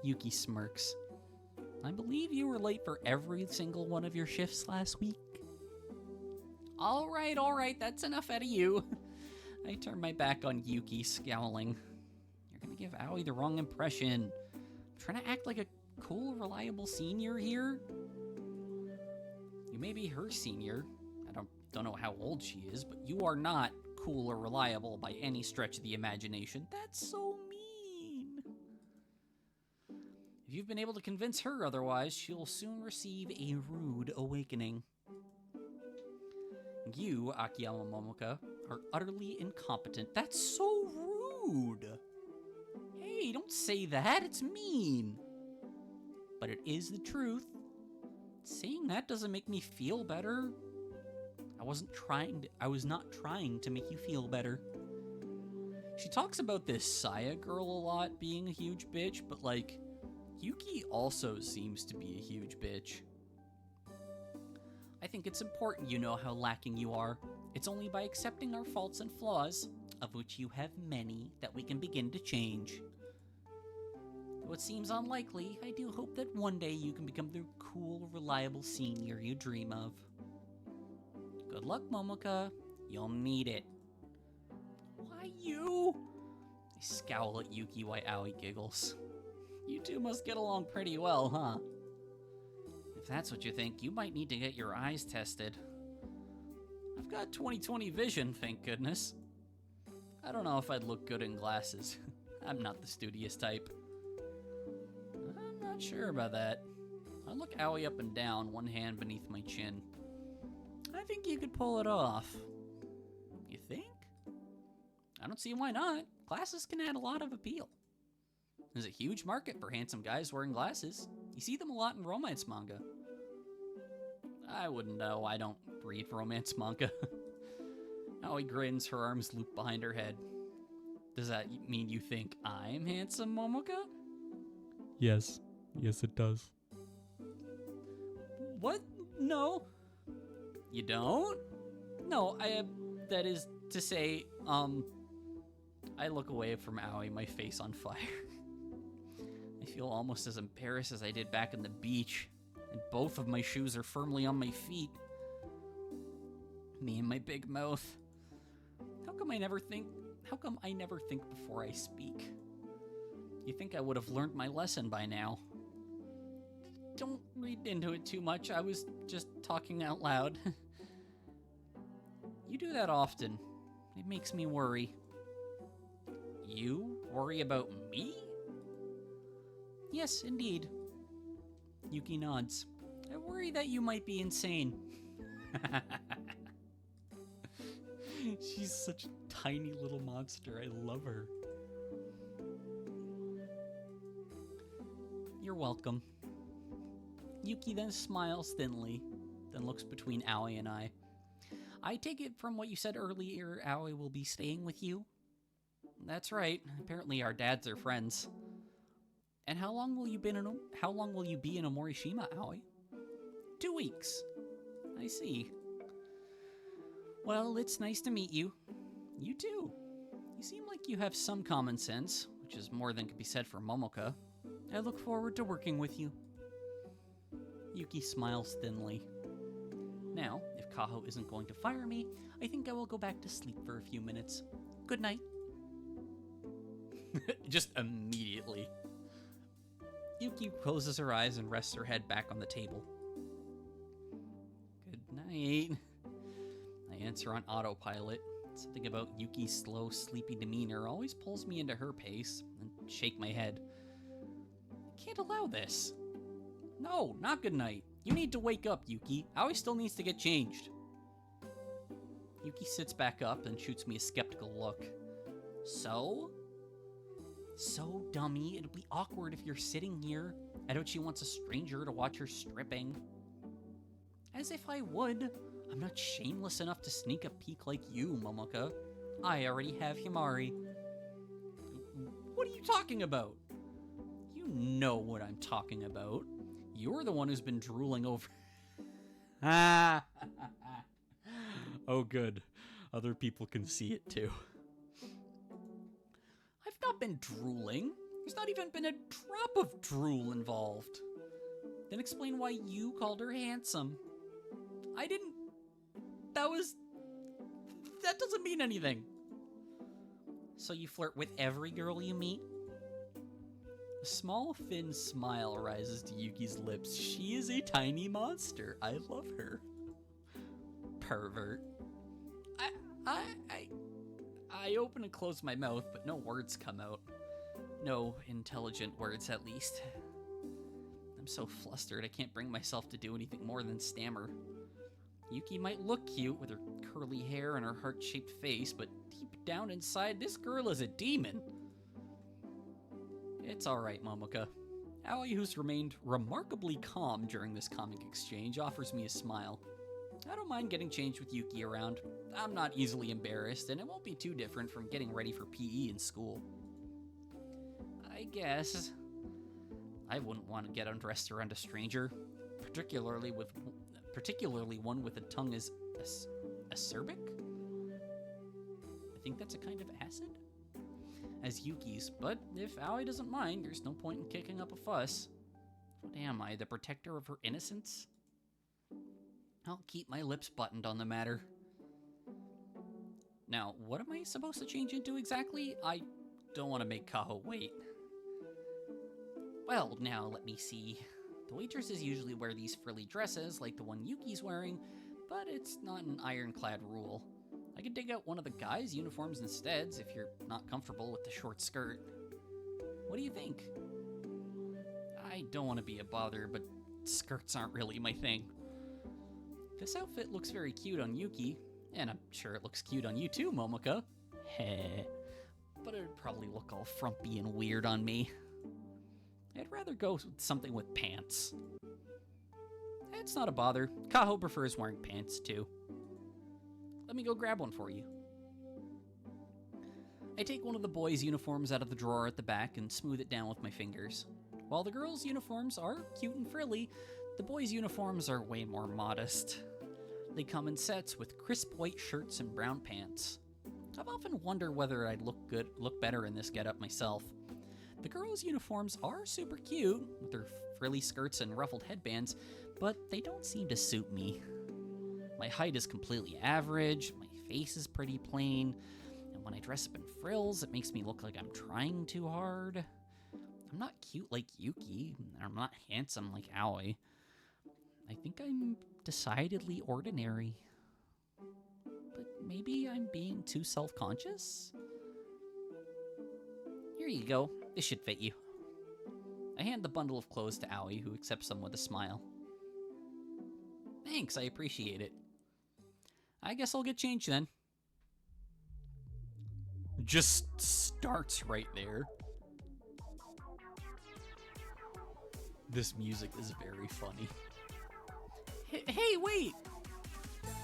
Yuki smirks. I believe you were late for every single one of your shifts last week. All right, that's enough out of you. I turn my back on Yuki, scowling. You're gonna give Aoi the wrong impression. I'm trying to act like a cool, reliable senior here. You may be her senior. I don't know how old she is, but you are not cool or reliable by any stretch of the imagination. That's so mean. If you've been able to convince her otherwise, she'll soon receive a rude awakening. You, Akiyama Momoka, are utterly incompetent. That's so rude. Hey, don't say that. It's mean. But it is the truth. Saying that doesn't make me feel better. I was not trying to make you feel better. She talks about this Saya girl a lot being a huge bitch, but like, Yuki also seems to be a huge bitch. I think it's important you know how lacking you are. It's only by accepting our faults and flaws, of which you have many, that we can begin to change. Though it seems unlikely, I do hope that one day you can become the cool, reliable senior you dream of. Good luck, Momoka. You'll need it. Why you? I scowl at Yuki while Aoi giggles. You two must get along pretty well, huh? If that's what you think, you might need to get your eyes tested. I've got 20/20 vision, thank goodness. I don't know if I'd look good in glasses. I'm not the studious type. I'm not sure about that. I look Aoi up and down, one hand beneath my chin. I think you could pull it off. You think? I don't see why not. Glasses can add a lot of appeal. There's a huge market for handsome guys wearing glasses. You see them a lot in romance manga. I wouldn't know. I don't read romance manga. Aoi grins, her arms looped behind her head. Does that mean you think I'm handsome, Momoka? Yes. Yes, it does. What? No. You don't? No, that is to say, I look away from Aoi, my face on fire. I feel almost as embarrassed as I did back on the beach, and both of my shoes are firmly on my feet. Me and my big mouth. How come I never think before I speak? You think I would have learned my lesson by now? Don't read into it too much. I was just talking out loud. You do that often. It makes me worry. You worry about me? Yes, indeed. Yuki nods. I worry that you might be insane. She's such a tiny little monster. I love her. You're welcome. Yuki then smiles thinly, then looks between Aoi and I. I take it from what you said earlier, Aoi will be staying with you? That's right. Apparently our dads are friends. And how long will you be in Omorishima, Aoi? 2 weeks. I see. Well, it's nice to meet you. You too. You seem like you have some common sense, which is more than can be said for Momoka. I look forward to working with you. Yuki smiles thinly. Now, if Kaho isn't going to fire me, I think I will go back to sleep for a few minutes. Good night. Just immediately. Yuki closes her eyes and rests her head back on the table. Good night. I answer on autopilot. Something about Yuki's slow, sleepy demeanor always pulls me into her pace, and shake my head. I can't allow this. No, not good night. You need to wake up, Yuki. Aoi still needs to get changed. Yuki sits back up and shoots me a skeptical look. So? So, dummy, it'll be awkward if you're sitting here. I doubt she wants a stranger to watch her stripping. As if I would. I'm not shameless enough to sneak a peek like you, Momoka. I already have Himari. What are you talking about? You know what I'm talking about. You're the one who's been drooling over... Ah! Oh, good. Other people can see it too. I've not been drooling. There's not even been a drop of drool involved. Then explain why you called her handsome. I didn't... That doesn't mean anything. So you flirt with every girl you meet? A small, thin smile rises to Yuki's lips. She is a tiny monster. I love her. Pervert. I open and close my mouth, but no words come out. No intelligent words, at least. I'm so flustered I can't bring myself to do anything more than stammer. Yuki might look cute with her curly hair and her heart-shaped face, but deep down inside, this girl is a demon. It's alright, Momoka. Aoi, who's remained remarkably calm during this comic exchange, offers me a smile. I don't mind getting changed with Yuki around. I'm not easily embarrassed, and it won't be too different from getting ready for PE in school. I guess. I wouldn't want to get undressed around a stranger, particularly one with a tongue as acerbic? I think that's a kind of acid? As Yuki's, but if Aoi doesn't mind, there's no point in kicking up a fuss. What am I, the protector of her innocence? I'll keep my lips buttoned on the matter. Now, what am I supposed to change into exactly? I don't want to make Kaho wait. Well, now, let me see. The waitresses usually wear these frilly dresses, like the one Yuki's wearing, but it's not an ironclad rule. I could dig out one of the guys' uniforms instead, if you're not comfortable with the short skirt. What do you think? I don't want to be a bother, but skirts aren't really my thing. This outfit looks very cute on Yuki, and I'm sure it looks cute on you too, Momoka. Heh. But it would probably look all frumpy and weird on me. I'd rather go with something with pants. It's not a bother. Kaho prefers wearing pants too. Let me go grab one for you. I take one of the boys' uniforms out of the drawer at the back and smooth it down with my fingers. While the girls' uniforms are cute and frilly, the boys' uniforms are way more modest. They come in sets with crisp white shirts and brown pants. I've often wondered whether I'd look better in this getup myself. The girls' uniforms are super cute, with their frilly skirts and ruffled headbands, but they don't seem to suit me. My height is completely average, my face is pretty plain, and when I dress up in frills, it makes me look like I'm trying too hard. I'm not cute like Yuki, and I'm not handsome like Aoi. I think I'm decidedly ordinary. But maybe I'm being too self-conscious? Here you go. This should fit you. I hand the bundle of clothes to Aoi, who accepts them with a smile. Thanks, I appreciate it. I guess I'll get changed then. Just starts right there. This music is very funny. Hey, wait!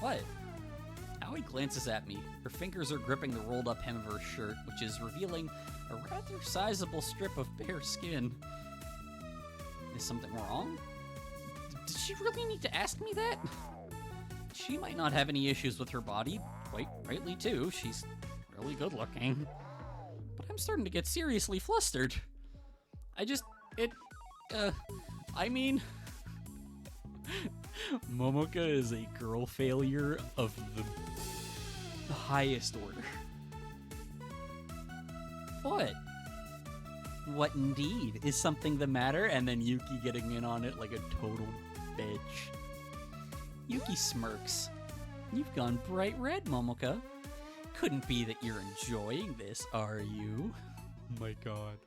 What? Aoi glances at me. Her fingers are gripping the rolled up hem of her shirt, which is revealing a rather sizable strip of bare skin. Is something wrong? Did she really need to ask me that? She might not have any issues with her body. Quite rightly, too. She's really good looking. But I'm starting to get seriously flustered. I mean... Momoka is a girl failure of the highest order. What? What indeed? Is something the matter? And then Yuki getting in on it like a total bitch. Yuki smirks. You've gone bright red, Momoka. Couldn't be that you're enjoying this, are you? Oh my god.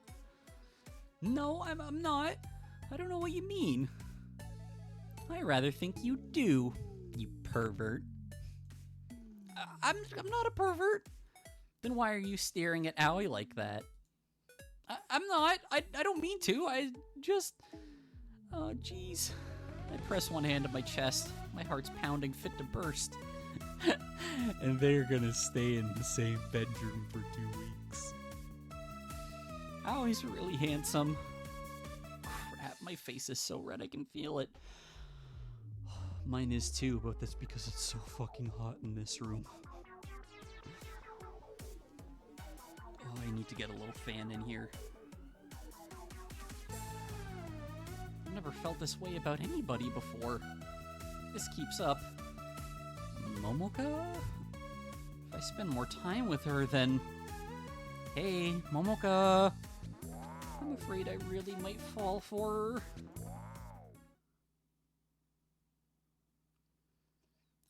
No, I'm not. I don't know what you mean. I rather think you do, you pervert. I'm not a pervert. Then why are you staring at Aoi like that? I'm not. I don't mean to. I just... Oh, jeez. I press one hand to my chest. My heart's pounding fit to burst. And they're gonna stay in the same bedroom for 2 weeks. Aoi's really handsome. Crap, my face is so red I can feel it. Mine is too, but that's because it's so fucking hot in this room. Oh, I need to get a little fan in here. I've never felt this way about anybody before. If this keeps up. Momoka? If I spend more time with her, then... Hey, Momoka! I'm afraid I really might fall for her.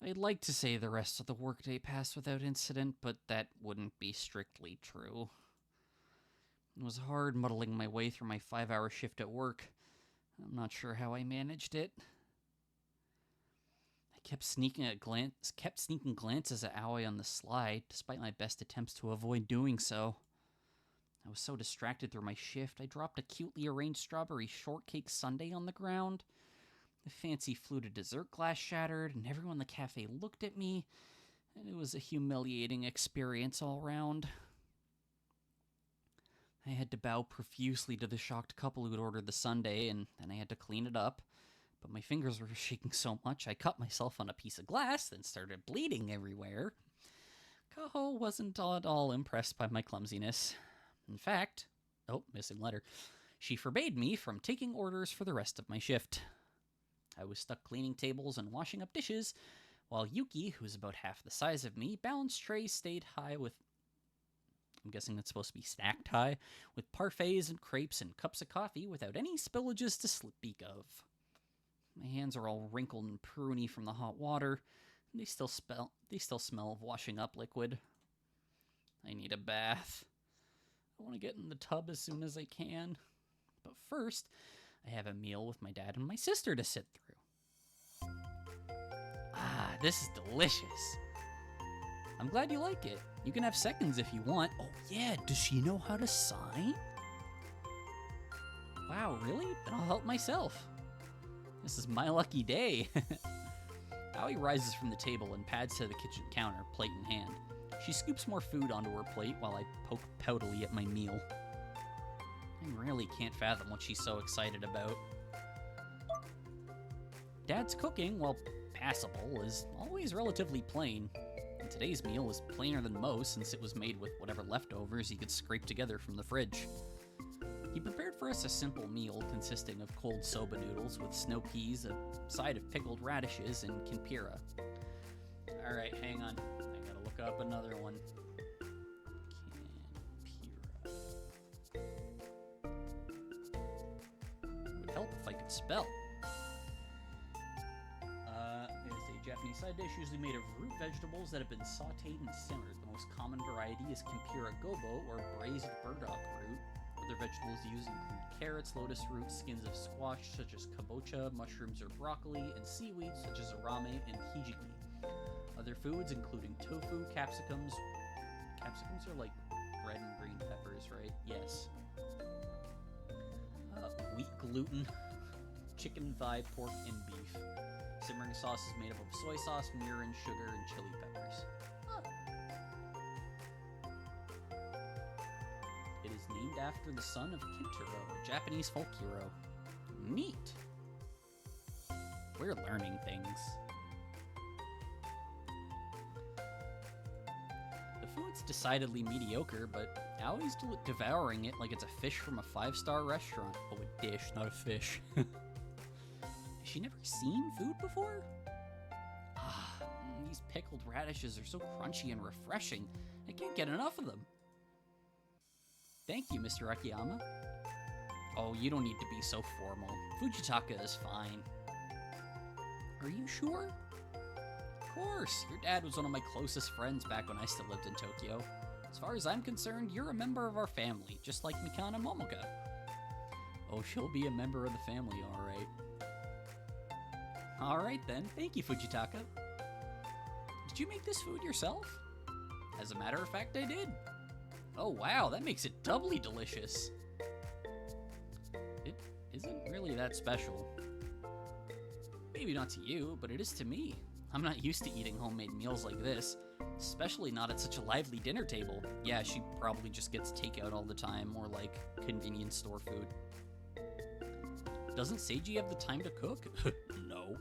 I'd like to say the rest of the workday passed without incident, but that wouldn't be strictly true. It was hard muddling my way through my 5-hour shift at work. I'm not sure how I managed it. I kept sneaking glances at Aoi on the slide, despite my best attempts to avoid doing so. I was so distracted through my shift, I dropped a cutely arranged strawberry shortcake sundae on the ground. The fancy fluted dessert glass shattered, and everyone in the cafe looked at me, and it was a humiliating experience all round. I had to bow profusely to the shocked couple who had ordered the sundae, and then I had to clean it up. But my fingers were shaking so much, I cut myself on a piece of glass, then started bleeding everywhere. Kaho wasn't at all impressed by my clumsiness. In fact, missing letter, she forbade me from taking orders for the rest of my shift. I was stuck cleaning tables and washing up dishes, while Yuki, who's about half the size of me, balanced trays stayed high with... I'm guessing that's supposed to be stacked high, with parfaits and crepes and cups of coffee without any spillages to speak of. My hands are all wrinkled and pruny from the hot water, and they still smell of washing up liquid. I need a bath. I want to get in the tub as soon as I can. But first, I have a meal with my dad and my sister to sit through. Ah, this is delicious. I'm glad you like it. You can have seconds if you want. Oh yeah, does she know how to sign? Wow, really? Then I'll help myself. This is my lucky day. Aoi rises from the table and pads to the kitchen counter, plate in hand. She scoops more food onto her plate while I poke poutily at my meal. I really can't fathom what she's so excited about. Dad's cooking, while passable, is always relatively plain. And today's meal is plainer than most since it was made with whatever leftovers he could scrape together from the fridge. He prepared for us a simple meal consisting of cold soba noodles with snow peas, a side of pickled radishes, and kimpira. Alright, hang on. I gotta look up another one. Would help if I could spell. It's a Japanese side dish usually made of root vegetables that have been sauteed and simmered. The most common variety is kimpira gobo, or braised burdock root. Other vegetables used include carrots, lotus roots, skins of squash such as kabocha, mushrooms or broccoli, and seaweed such as arame and hijiki. Other foods including tofu, capsicums. Capsicums are like red and green peppers, right? Yes. Wheat gluten, chicken thigh, pork, and beef. Simmering sauce is made up of soy sauce, mirin, sugar, and chili peppers. It is named after the son of Kintaro, a Japanese folk hero. Neat. We're learning things. The food's decidedly mediocre, but Aoi's devouring it like it's a fish from a 5-star restaurant. Oh, a dish, not a fish. Has she never seen food before? These pickled radishes are so crunchy and refreshing. I can't get enough of them. Thank you, Mr. Akiyama. Oh, you don't need to be so formal. Fujitaka is fine. Are you sure? Of course. Your dad was one of my closest friends back when I still lived in Tokyo. As far as I'm concerned, you're a member of our family, just like Mikan and Momoka. Oh, she'll be a member of the family, alright. Alright then, thank you, Fujitaka. Did you make this food yourself? As a matter of fact, I did. Oh wow, that makes it doubly delicious. It isn't really that special. Maybe not to you, but it is to me. I'm not used to eating homemade meals like this, especially not at such a lively dinner table. Yeah, she probably just gets takeout all the time, or like convenience store food. Doesn't Seiji have the time to cook? No.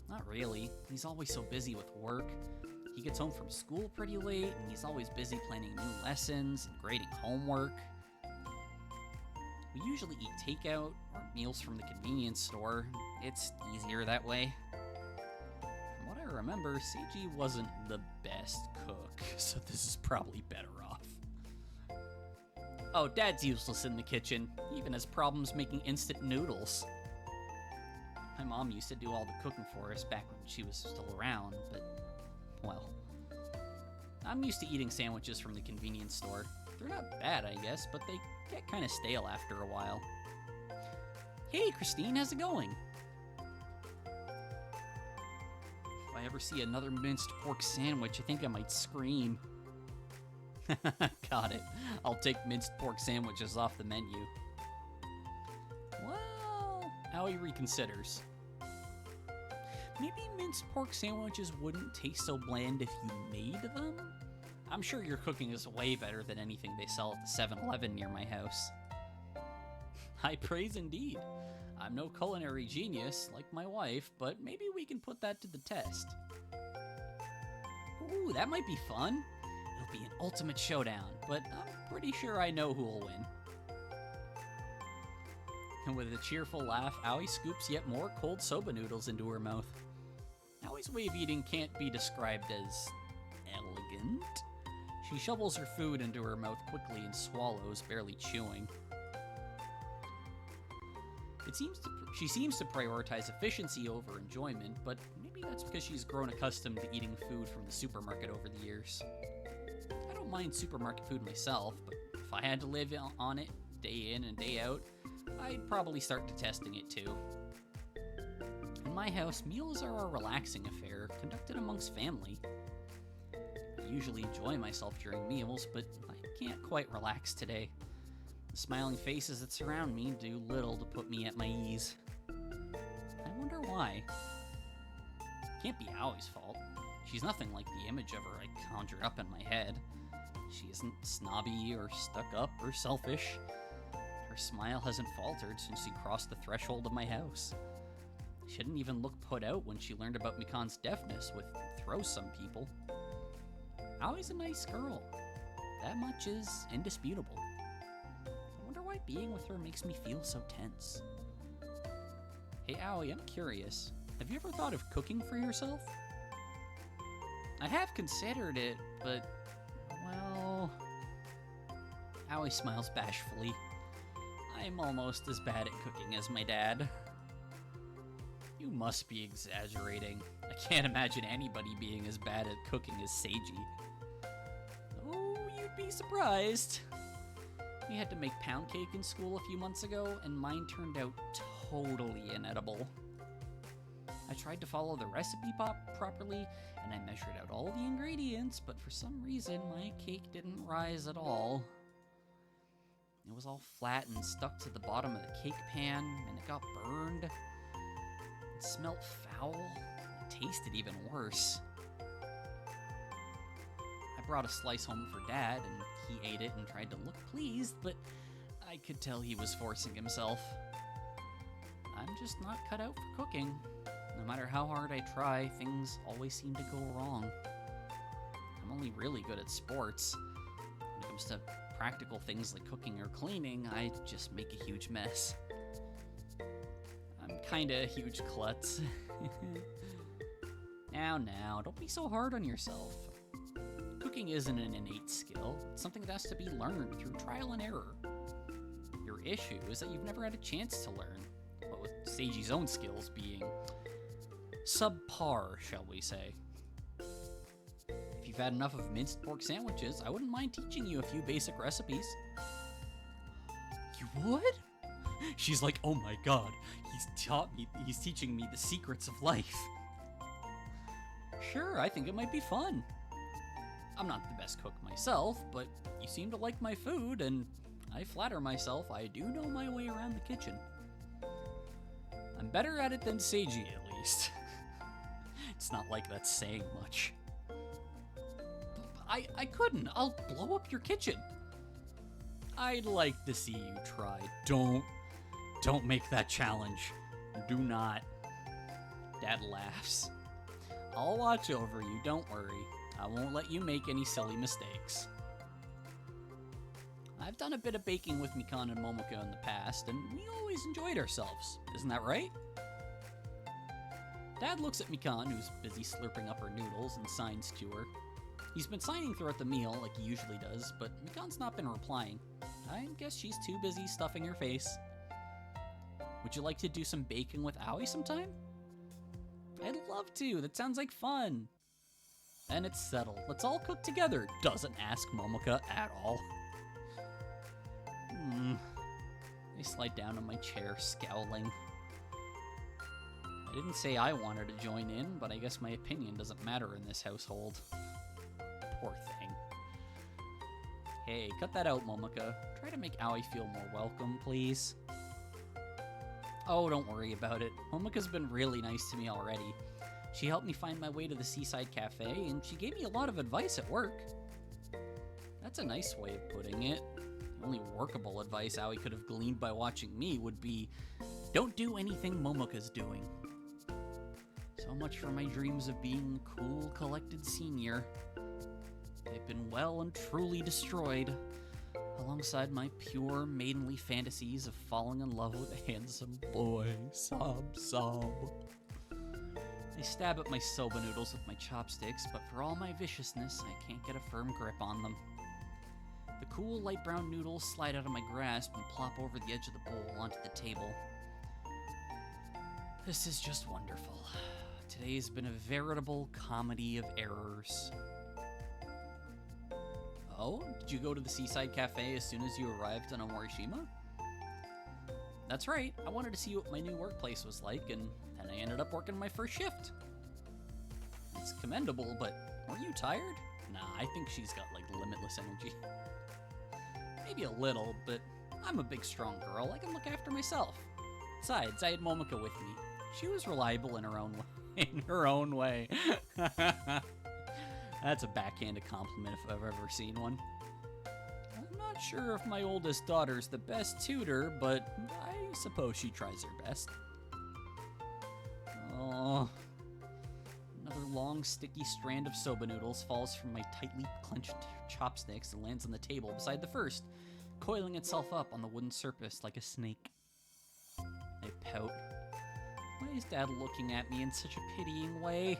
Not really. He's always so busy with work. He gets home from school pretty late, and he's always busy planning new lessons and grading homework. We usually eat takeout or meals from the convenience store. It's easier that way. From what I remember, Seiji wasn't the best cook, so this is probably better off. Oh, Dad's useless in the kitchen. He even has problems making instant noodles. My mom used to do all the cooking for us back when she was still around, but, well, I'm used to eating sandwiches from the convenience store. They're not bad, I guess, but they get kind of stale after a while. Hey, Christine, how's it going? If I ever see another minced pork sandwich, I think I might scream. Got it. I'll take minced pork sandwiches off the menu. Well, Aoi reconsiders. Maybe minced pork sandwiches wouldn't taste so bland if you made them? I'm sure your cooking is way better than anything they sell at the 7-Eleven near my house. High praise indeed. I'm no culinary genius like my wife, but maybe we can put that to the test. Ooh, that might be fun. It'll be an ultimate showdown, but I'm pretty sure I know who'll win. And with a cheerful laugh, Aoi scoops yet more cold soba noodles into her mouth. Aoi's way of eating can't be described as elegant. She shovels her food into her mouth quickly and swallows, barely chewing. She seems to prioritize efficiency over enjoyment, but maybe that's because she's grown accustomed to eating food from the supermarket over the years. I don't mind supermarket food myself, but if I had to live on it day in and day out, I'd probably start detesting it too. In my house, meals are a relaxing affair, conducted amongst family. I usually enjoy myself during meals, but I can't quite relax today. The smiling faces that surround me do little to put me at my ease. I wonder why. Can't be Aoi's fault. She's nothing like the image of her I conjure up in my head. She isn't snobby or stuck up or selfish. Her smile hasn't faltered since she crossed the threshold of my house. She didn't even look put out when she learned about Mikan's deafness, which throws some people. Aoi's a nice girl. That much is indisputable. I wonder why being with her makes me feel so tense. Hey Aoi, I'm curious. Have you ever thought of cooking for yourself? I have considered it, but, well... Aoi smiles bashfully. I'm almost as bad at cooking as my dad. You must be exaggerating. I can't imagine anybody being as bad at cooking as Seiji. Oh, you'd be surprised. We had to make pound cake in school a few months ago, and mine turned out totally inedible. I tried to follow the recipe properly, and I measured out all the ingredients, but for some reason, my cake didn't rise at all. It was all flat and stuck to the bottom of the cake pan, and it got burned. It smelled foul. It tasted even worse. I brought a slice home for Dad, and he ate it and tried to look pleased, but I could tell he was forcing himself. I'm just not cut out for cooking. No matter how hard I try, things always seem to go wrong. I'm only really good at sports. When it comes to practical things like cooking or cleaning, I just make a huge mess. I'm kinda a huge klutz. Now, don't be so hard on yourself. Cooking isn't an innate skill. It's something that has to be learned through trial and error. Your issue is that you've never had a chance to learn, but with Seiji's own skills being subpar, shall we say. If you've had enough of minced pork sandwiches, I wouldn't mind teaching you a few basic recipes. You would? She's like, oh my god, he's teaching me the secrets of life. Sure, I think it might be fun. I'm not the best cook myself, but you seem to like my food, and I flatter myself I do know my way around the kitchen. I'm better at it than Seiji, at least. It's not like that's saying much. I couldn't. I'll blow up your kitchen. I'd like to see you try. Don't make that challenge. Do not. Dad laughs. I'll watch over you, don't worry. I won't let you make any silly mistakes. I've done a bit of baking with Mikan and Momoko in the past, and we always enjoyed ourselves. Isn't that right? Dad looks at Mikan, who's busy slurping up her noodles, and signs to her. He's been signing throughout the meal, like he usually does, but Mikan's not been replying. I guess she's too busy stuffing her face. Would you like to do some baking with Aoi sometime? I'd love to. That sounds like fun. And it's settled. Let's all cook together. Doesn't ask Momoka at all. I slide down on my chair, scowling. I didn't say I wanted to join in, but I guess my opinion doesn't matter in this household. Poor thing. Hey, cut that out, Momoka. Try to make Aoi feel more welcome, please. Oh, don't worry about it. Momoka's been really nice to me already. She helped me find my way to the Seaside Cafe, and she gave me a lot of advice at work. That's a nice way of putting it. The only workable advice Aoi could have gleaned by watching me would be, don't do anything Momoka's doing. So much for my dreams of being a cool, collected senior. They've been well and truly destroyed, alongside my pure, maidenly fantasies of falling in love with a handsome boy. Sob, sob. I stab at my soba noodles with my chopsticks, but for all my viciousness, I can't get a firm grip on them. The cool, light brown noodles slide out of my grasp and plop over the edge of the bowl onto the table. This is just wonderful. Today's been a veritable comedy of errors. Oh, did you go to the Seaside Cafe as soon as you arrived on Omorishima? That's right, I wanted to see what my new workplace was like, and then I ended up working my first shift. It's commendable, but were you tired? Nah, I think she's got, like, limitless energy. Maybe a little, but I'm a big, strong girl. I can look after myself. Besides, I had Momoka with me. She was reliable in her own way. In her own way. That's a backhanded compliment if I've ever seen one. I'm not sure if my oldest daughter's the best tutor, but I suppose she tries her best. Oh. Another long, sticky strand of soba noodles falls from my tightly clenched chopsticks and lands on the table beside the first, coiling itself up on the wooden surface like a snake. I pout. Why is Dad looking at me in such a pitying way?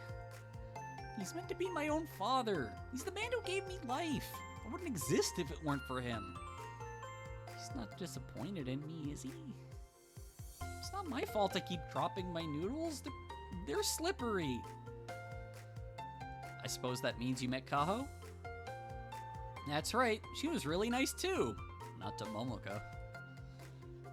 He's meant to be my own father. He's the man who gave me life. I wouldn't exist if it weren't for him. He's not disappointed in me, is he? It's not my fault I keep dropping my noodles. They're slippery. I suppose that means you met Kaho? That's right. She was really nice too. Not to Momoka.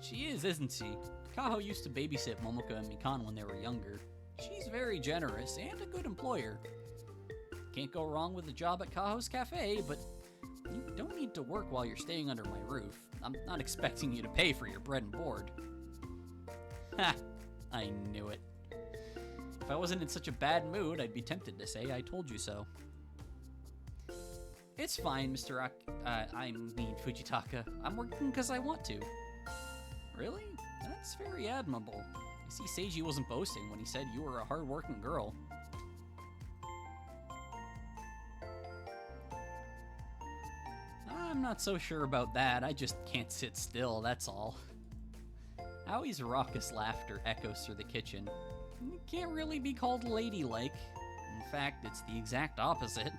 She is, isn't she? Kaho used to babysit Momoka and Mikan when they were younger. She's very generous and a good employer. Can't go wrong with a job at Kaho's Cafe, but you don't need to work while you're staying under my roof. I'm not expecting you to pay for your bread and board. Ha! I knew it. If I wasn't in such a bad mood, I'd be tempted to say I told you so. It's fine, Mr. Fujitaka. I'm working because I want to. Really? That's very admirable. I see Seiji wasn't boasting when he said you were a hard-working girl. I'm not so sure about that. I just can't sit still, that's all. Aoi's raucous laughter echoes through the kitchen. It can't really be called ladylike. In fact, it's the exact opposite.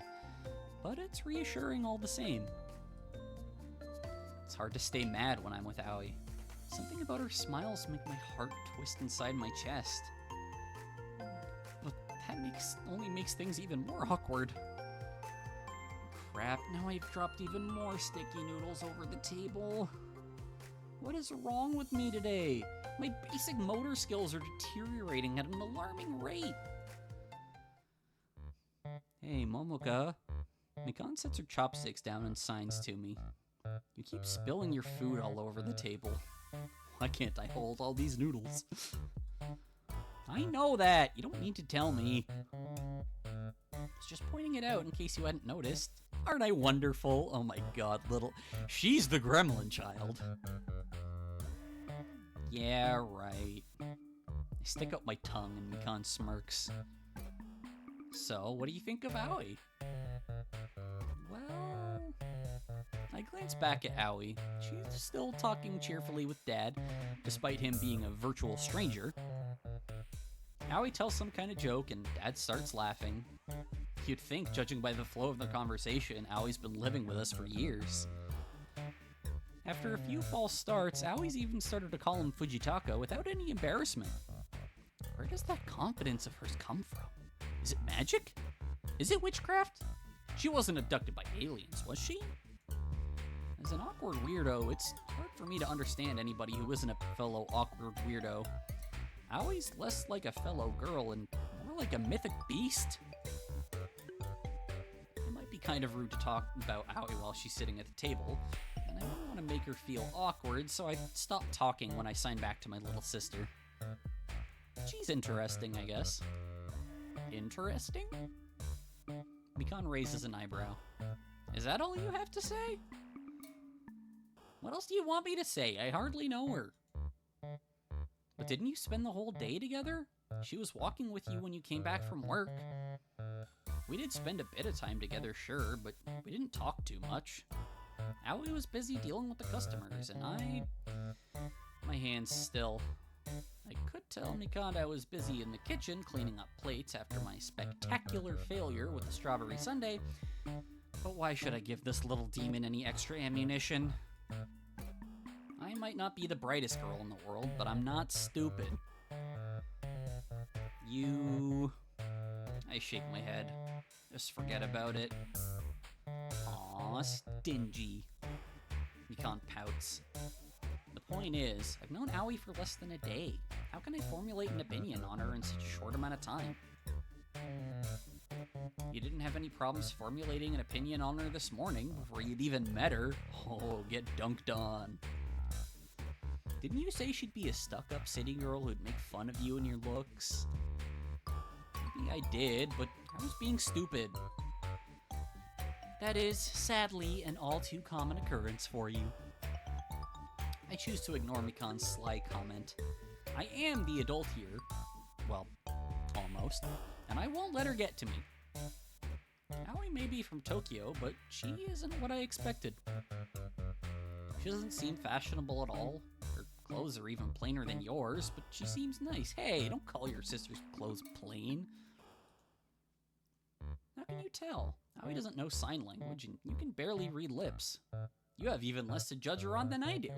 But it's reassuring all the same. It's hard to stay mad when I'm with Aoi. Something about her smiles make my heart twist inside my chest. But that only makes things even more awkward. Crap, now I've dropped even more sticky noodles over the table. What is wrong with me today? My basic motor skills are deteriorating at an alarming rate. Hey, Momoka. Mikan sets her chopsticks down and signs to me. You keep spilling your food all over the table. Why can't I hold all these noodles? I know that. You don't need to tell me. I was just pointing it out in case you hadn't noticed. Aren't I wonderful? Oh my god, She's the gremlin child. Yeah, right. I stick out my tongue and Mikan smirks. So, what do you think of Aoi? Well... I glance back at Aoi. She's still talking cheerfully with Dad, despite him being a virtual stranger. Aoi tells some kind of joke, and Dad starts laughing. You'd think, judging by the flow of their conversation, Aoi's been living with us for years. After a few false starts, Aoi's even started to call him Fujitaka without any embarrassment. Where does that confidence of hers come from? Is it magic? Is it witchcraft? She wasn't abducted by aliens, was she? As an awkward weirdo, it's hard for me to understand anybody who isn't a fellow awkward weirdo. Aoi's less like a fellow girl and more like a mythic beast. It might be kind of rude to talk about Aoi while she's sitting at the table, and I don't want to make her feel awkward, so I stop talking when I sign back to my little sister. She's interesting, I guess. Interesting? Mikan raises an eyebrow. Is that all you have to say? What else do you want me to say? I hardly know her. But didn't you spend the whole day together? She was walking with you when you came back from work. We did spend a bit of time together, sure, but we didn't talk too much. Aoi was busy dealing with the customers, and my hands still. I could tell Mikanda was busy in the kitchen cleaning up plates after my spectacular failure with the strawberry sundae, but why should I give this little demon any extra ammunition? I might not be the brightest girl in the world, but I'm not stupid. I shake my head. Just forget about it. Aw, stingy. Mikan pouts. The point is, I've known Aoi for less than a day. How can I formulate an opinion on her in such a short amount of time? You didn't have any problems formulating an opinion on her this morning before you'd even met her. Oh, get dunked on. Didn't you say she'd be a stuck-up city girl who'd make fun of you and your looks? Maybe I did, but I was being stupid. That is, sadly, an all too common occurrence for you. I choose to ignore Mikan's sly comment. I am the adult here. Well, almost. And I won't let her get to me. Aoi may be from Tokyo, but she isn't what I expected. She doesn't seem fashionable at all. Her clothes are even plainer than yours, but she seems nice. Hey, don't call your sister's clothes plain. How can you tell? Aoi doesn't know sign language, and you can barely read lips. You have even less to judge her on than I do.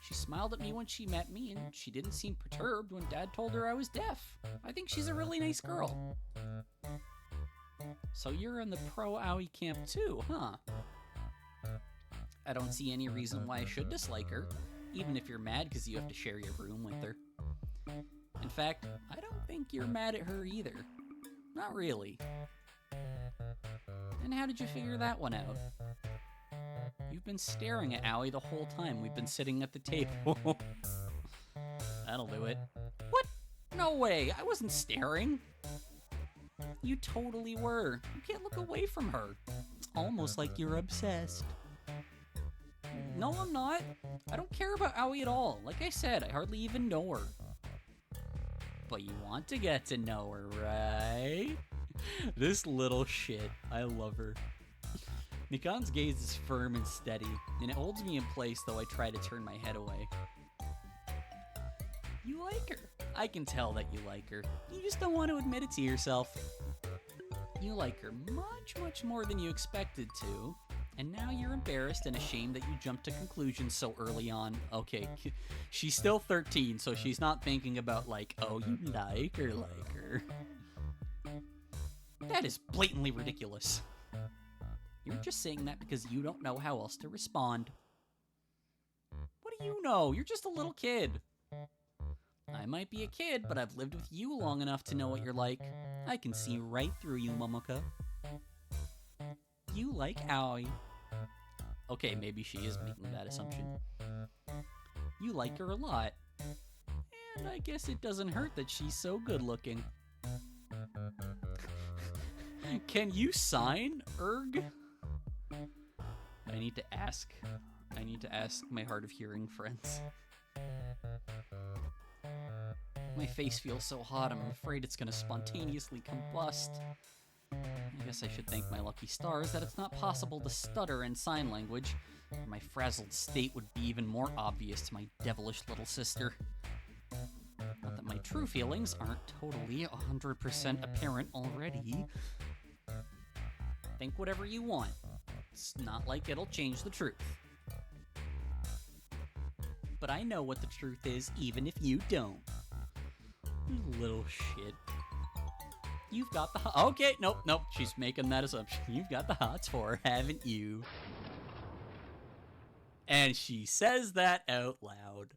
She smiled at me when she met me, and she didn't seem perturbed when Dad told her I was deaf. I think she's a really nice girl. So you're in the pro-Aoi camp too, huh? I don't see any reason why I should dislike her, even if you're mad because you have to share your room with her. In fact, I don't think you're mad at her either. Not really. And how did you figure that one out? You've been staring at Aoi the whole time we've been sitting at the table. That'll do it. What? No way, I wasn't staring. You totally were. You can't look away from her. It's almost like you're obsessed. No, I'm not. I don't care about Aoi at all. Like I said, I hardly even know her. But you want to get to know her, right? This little shit. I love her. Mikan's gaze is firm and steady, and it holds me in place though I try to turn my head away. You like her. I can tell that you like her. You just don't want to admit it to yourself. You like her much, much more than you expected to, and now you're embarrassed and ashamed that you jumped to conclusions so early on. Okay, she's still 13, so she's not thinking about like, oh, you like her. That is blatantly ridiculous. You're just saying that because you don't know how else to respond. do you know? You're just a little kid. I might be a kid, but I've lived with you long enough to know what you're like. I can see right through you, Momoka. You like Aoi. Okay, maybe she is making that assumption. You like her a lot. And I guess it doesn't hurt that she's so good looking. Can you sign, Erg? I need to ask my hard of hearing friends. My face feels so hot, I'm afraid it's gonna spontaneously combust. I guess I should thank my lucky stars that it's not possible to stutter in sign language, or my frazzled state would be even more obvious to my devilish little sister. Not that my true feelings aren't totally 100% apparent already. Think whatever you want. It's not like it'll change the truth. But I know what the truth is, even if you don't. You little shit. You've got the okay, nope, she's making that assumption. You've got the hots for her, haven't you? And she says that out loud.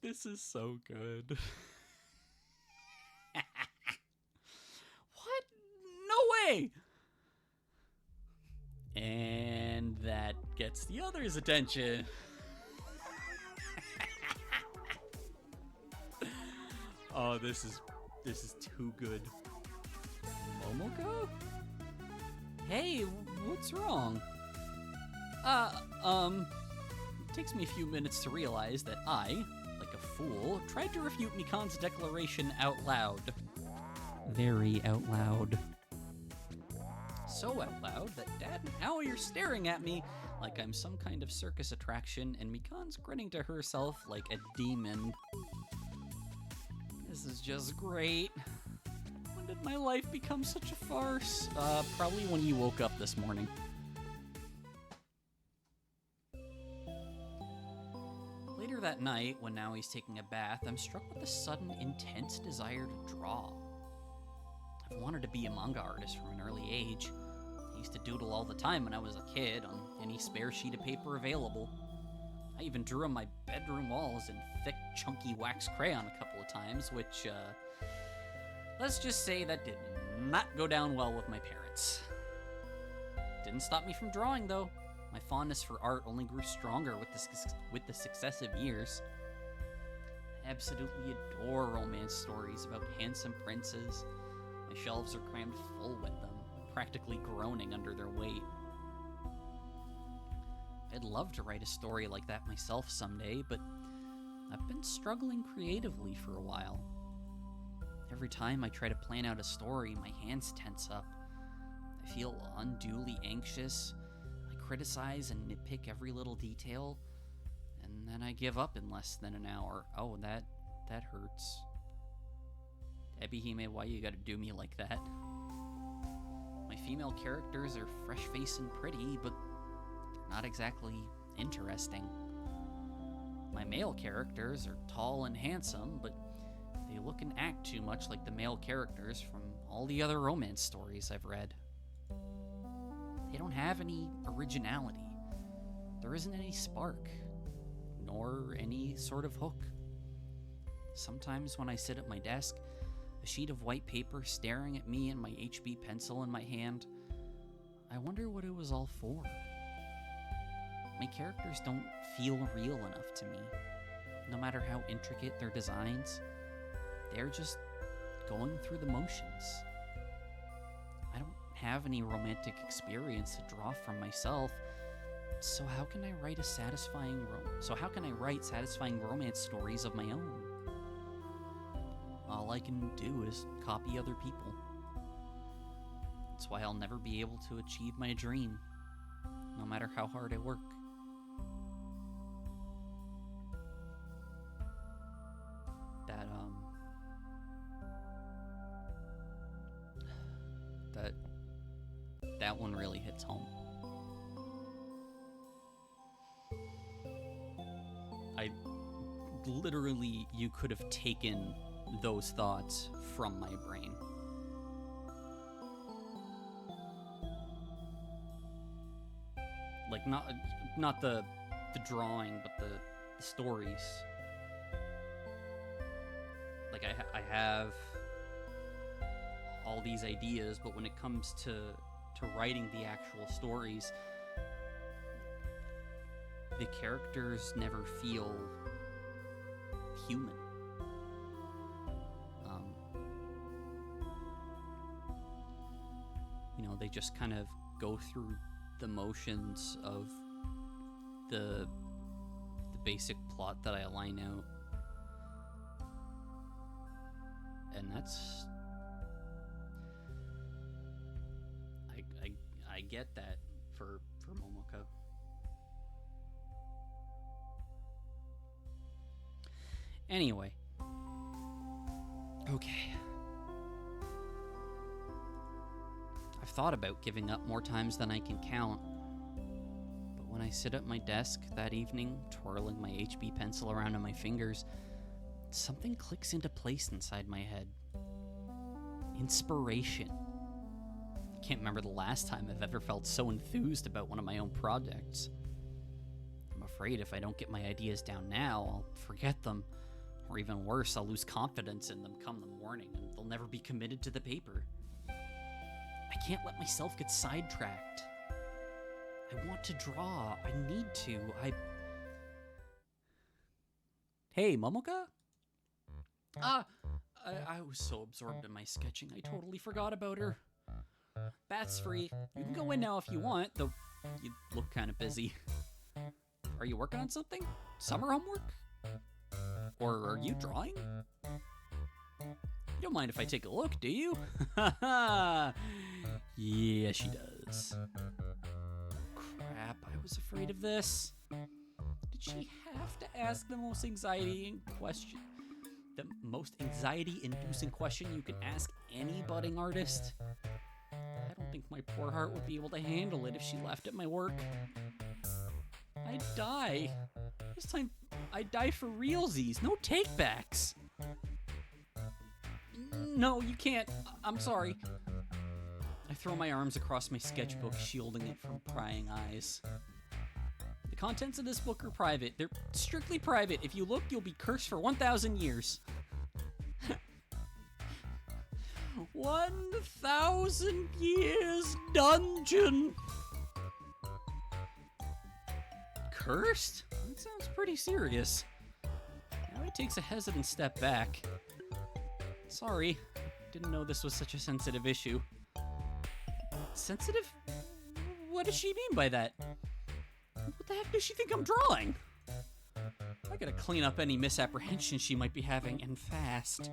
This is so good. What? No way! And that gets the other's attention. Oh, this is too good. Momoko? Hey, what's wrong? It takes me a few minutes to realize that I, like a fool, tried to refute Mikan's declaration out loud. Very out loud. So out loud that Dad and Aoi are staring at me like I'm some kind of circus attraction, and Mikan's grinning to herself like a demon. This is just great. When did my life become such a farce? Probably when you woke up this morning. Later that night, when Aoi's taking a bath, I'm struck with a sudden, intense desire to draw. I've wanted to be a manga artist from an early age. I used to doodle all the time when I was a kid, on any spare sheet of paper available. I even drew on my bedroom walls in thick, chunky wax crayon a couple of times, which, let's just say that did not go down well with my parents. Didn't stop me from drawing, though. My fondness for art only grew stronger with the successive years. I absolutely adore romance stories about handsome princes. My shelves are crammed full with them, practically groaning under their weight. I'd love to write a story like that myself someday, but I've been struggling creatively for a while. Every time I try to plan out a story, my hands tense up. I feel unduly anxious. I criticize and nitpick every little detail, and then I give up in less than an hour. Oh, that hurts. Ebihime, why you gotta do me like that? My female characters are fresh-faced and pretty, but they're not exactly interesting. My male characters are tall and handsome, but they look and act too much like the male characters from all the other romance stories I've read. They don't have any originality. There isn't any spark, nor any sort of hook. Sometimes when I sit at my desk, a sheet of white paper staring at me and my HB pencil in my hand, I wonder what it was all for. My characters don't feel real enough to me. No matter how intricate their designs, they're just going through the motions. I don't have any romantic experience to draw from myself, so how can I write satisfying romance stories of my own? All I can do is copy other people. That's why I'll never be able to achieve my dream, no matter how hard I work. That one really hits home. You could have taken those thoughts from my brain. Like, not the the drawing, but the stories. Like, I have all these ideas, but when it comes to writing the actual stories, the characters never feel human. They just kind of go through the motions of the basic plot that I line out. And that's... I get that for Momoka. Anyway. Okay. I've thought about giving up more times than I can count. But when I sit at my desk that evening, twirling my HB pencil around in my fingers, something clicks into place inside my head. Inspiration. I can't remember the last time I've ever felt so enthused about one of my own projects. I'm afraid if I don't get my ideas down now, I'll forget them. Or even worse, I'll lose confidence in them come the morning, and they'll never be committed to the paper. I can't let myself get sidetracked. I want to draw. I need to. Hey, Momoka? I was so absorbed in my sketching, I totally forgot about her. Bath's free. You can go in now if you want, though you look kind of busy. Are you working on something? Summer homework? Or are you drawing? You don't mind if I take a look, do you? Yeah, she does. Crap, I was afraid of this. Did she have to ask the most anxiety-inducing question you can ask any budding artist? I don't think my poor heart would be able to handle it if she laughed at my work. I'd die. This time, I'd die for realsies. No takebacks. No, you can't. I'm sorry. I throw my arms across my sketchbook, shielding it from prying eyes. The contents of this book are private. They're strictly private. If you look, you'll be cursed for 1,000 years. 1,000 years dungeon. Cursed? That sounds pretty serious. Now he takes a hesitant step back. Sorry, didn't know this was such a sensitive issue. Sensitive? What does she mean by that? What the heck does she think I'm drawing? I gotta clean up any misapprehension she might be having, and fast.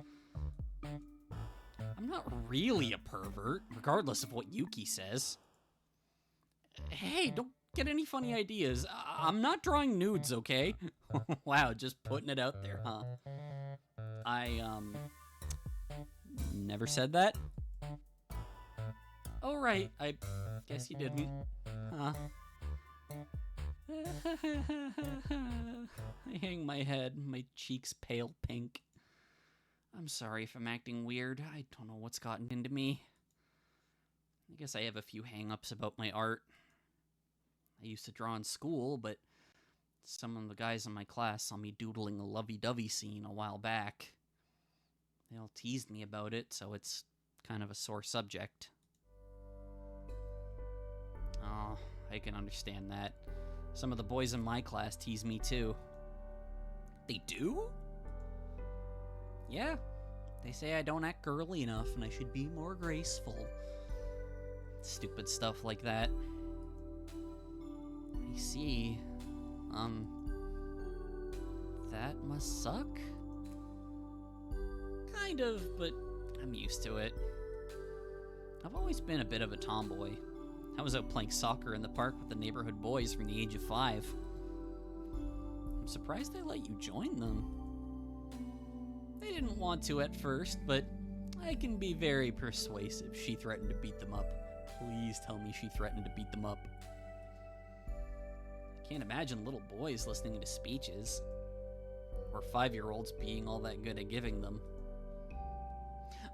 I'm not really a pervert, regardless of what Yuki says. Hey, don't get any funny ideas. I'm not drawing nudes, okay? Wow, just putting it out there, huh? I never said that? Oh, right, I guess you didn't. Huh? I hang my head, my cheeks pale pink. I'm sorry if I'm acting weird. I don't know what's gotten into me. I guess I have a few hang-ups about my art. I used to draw in school, but some of the guys in my class saw me doodling a lovey-dovey scene a while back. They all teased me about it, so it's kind of a sore subject. Oh, I can understand that. Some of the boys in my class tease me too. They do? Yeah, they say I don't act girly enough and I should be more graceful. Stupid stuff like that. I see. That must suck? Kind of, but I'm used to it. I've always been a bit of a tomboy. I was out playing soccer in the park with the neighborhood boys from the age of 5. I'm surprised they let you join them. They didn't want to at first, but I can be very persuasive. She threatened to beat them up. Please tell me she threatened to beat them up. I can't imagine little boys listening to speeches. Or 5-year-olds being all that good at giving them.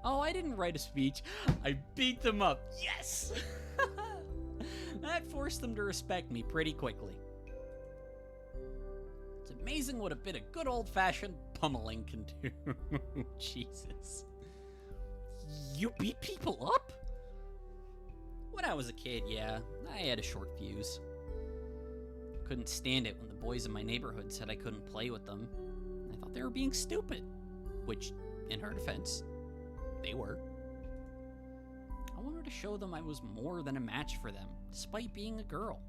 Oh, I didn't write a speech. I beat them up. Yes! That forced them to respect me pretty quickly. Amazing what a bit of good old-fashioned pummeling can do. Jesus. You beat people up? When I was a kid, yeah, I had a short fuse. Couldn't stand it when the boys in my neighborhood said I couldn't play with them. I thought they were being stupid, which, in her defense, they were. I wanted to show them I was more than a match for them, despite being a girl.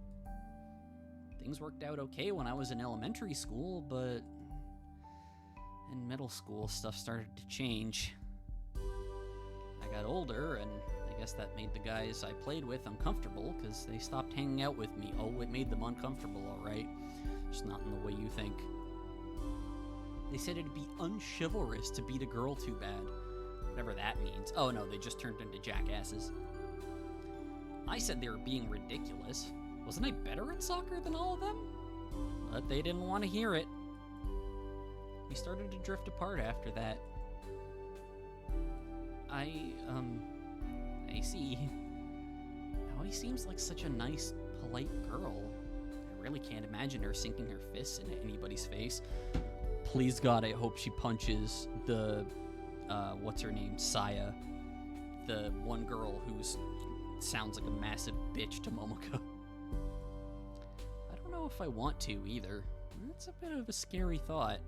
Things worked out okay when I was in elementary school, but in middle school, stuff started to change. I got older, and I guess that made the guys I played with uncomfortable, because they stopped hanging out with me. Oh, it made them uncomfortable, alright. Just not in the way you think. They said it'd be unchivalrous to beat a girl too bad. Whatever that means. Oh no, they just turned into jackasses. I said they were being ridiculous. Wasn't I better at soccer than all of them? But they didn't want to hear it. We started to drift apart after that. I see. Aoi seems like such a nice, polite girl. I really can't imagine her sinking her fists into anybody's face. Please God, I hope she punches the, what's her name, Saya. The one girl who sounds like a massive bitch to Momoko. I don't know if I want to either. That's a bit of a scary thought.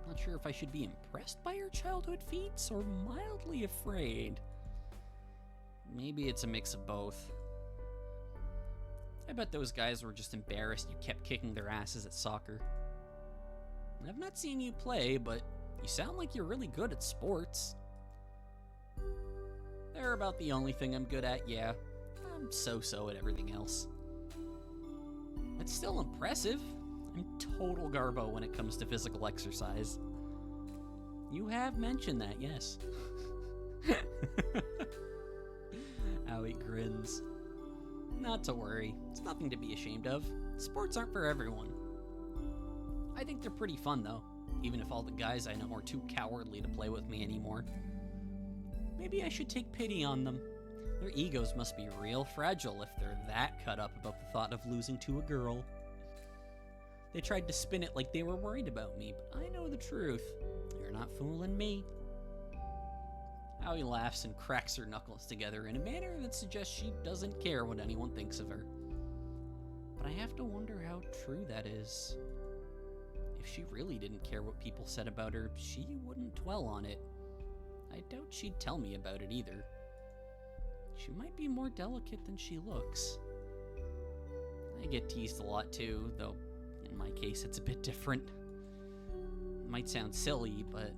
Not sure if I should be impressed by her childhood feats or mildly afraid. Maybe it's a mix of both. I bet those guys were just embarrassed you kept kicking their asses at soccer. I've not seen you play, but you sound like you're really good at sports. They're about the only thing I'm good at, yeah. I'm so-so at everything else. It's still impressive. I'm total garbo when it comes to physical exercise. You have mentioned that, yes. Aoi grins. Not to worry. It's nothing to be ashamed of. Sports aren't for everyone. I think they're pretty fun, though, even if all the guys I know are too cowardly to play with me anymore. Maybe I should take pity on them. Their egos must be real fragile if they're that cut up about the thought of losing to a girl. They tried to spin it like they were worried about me, but I know the truth. You're not fooling me. Aoi laughs and cracks her knuckles together in a manner that suggests she doesn't care what anyone thinks of her. But I have to wonder how true that is. If she really didn't care what people said about her, she wouldn't dwell on it. I doubt she'd tell me about it either. She might be more delicate than she looks. I get teased a lot too, though in my case it's a bit different. It might sound silly, but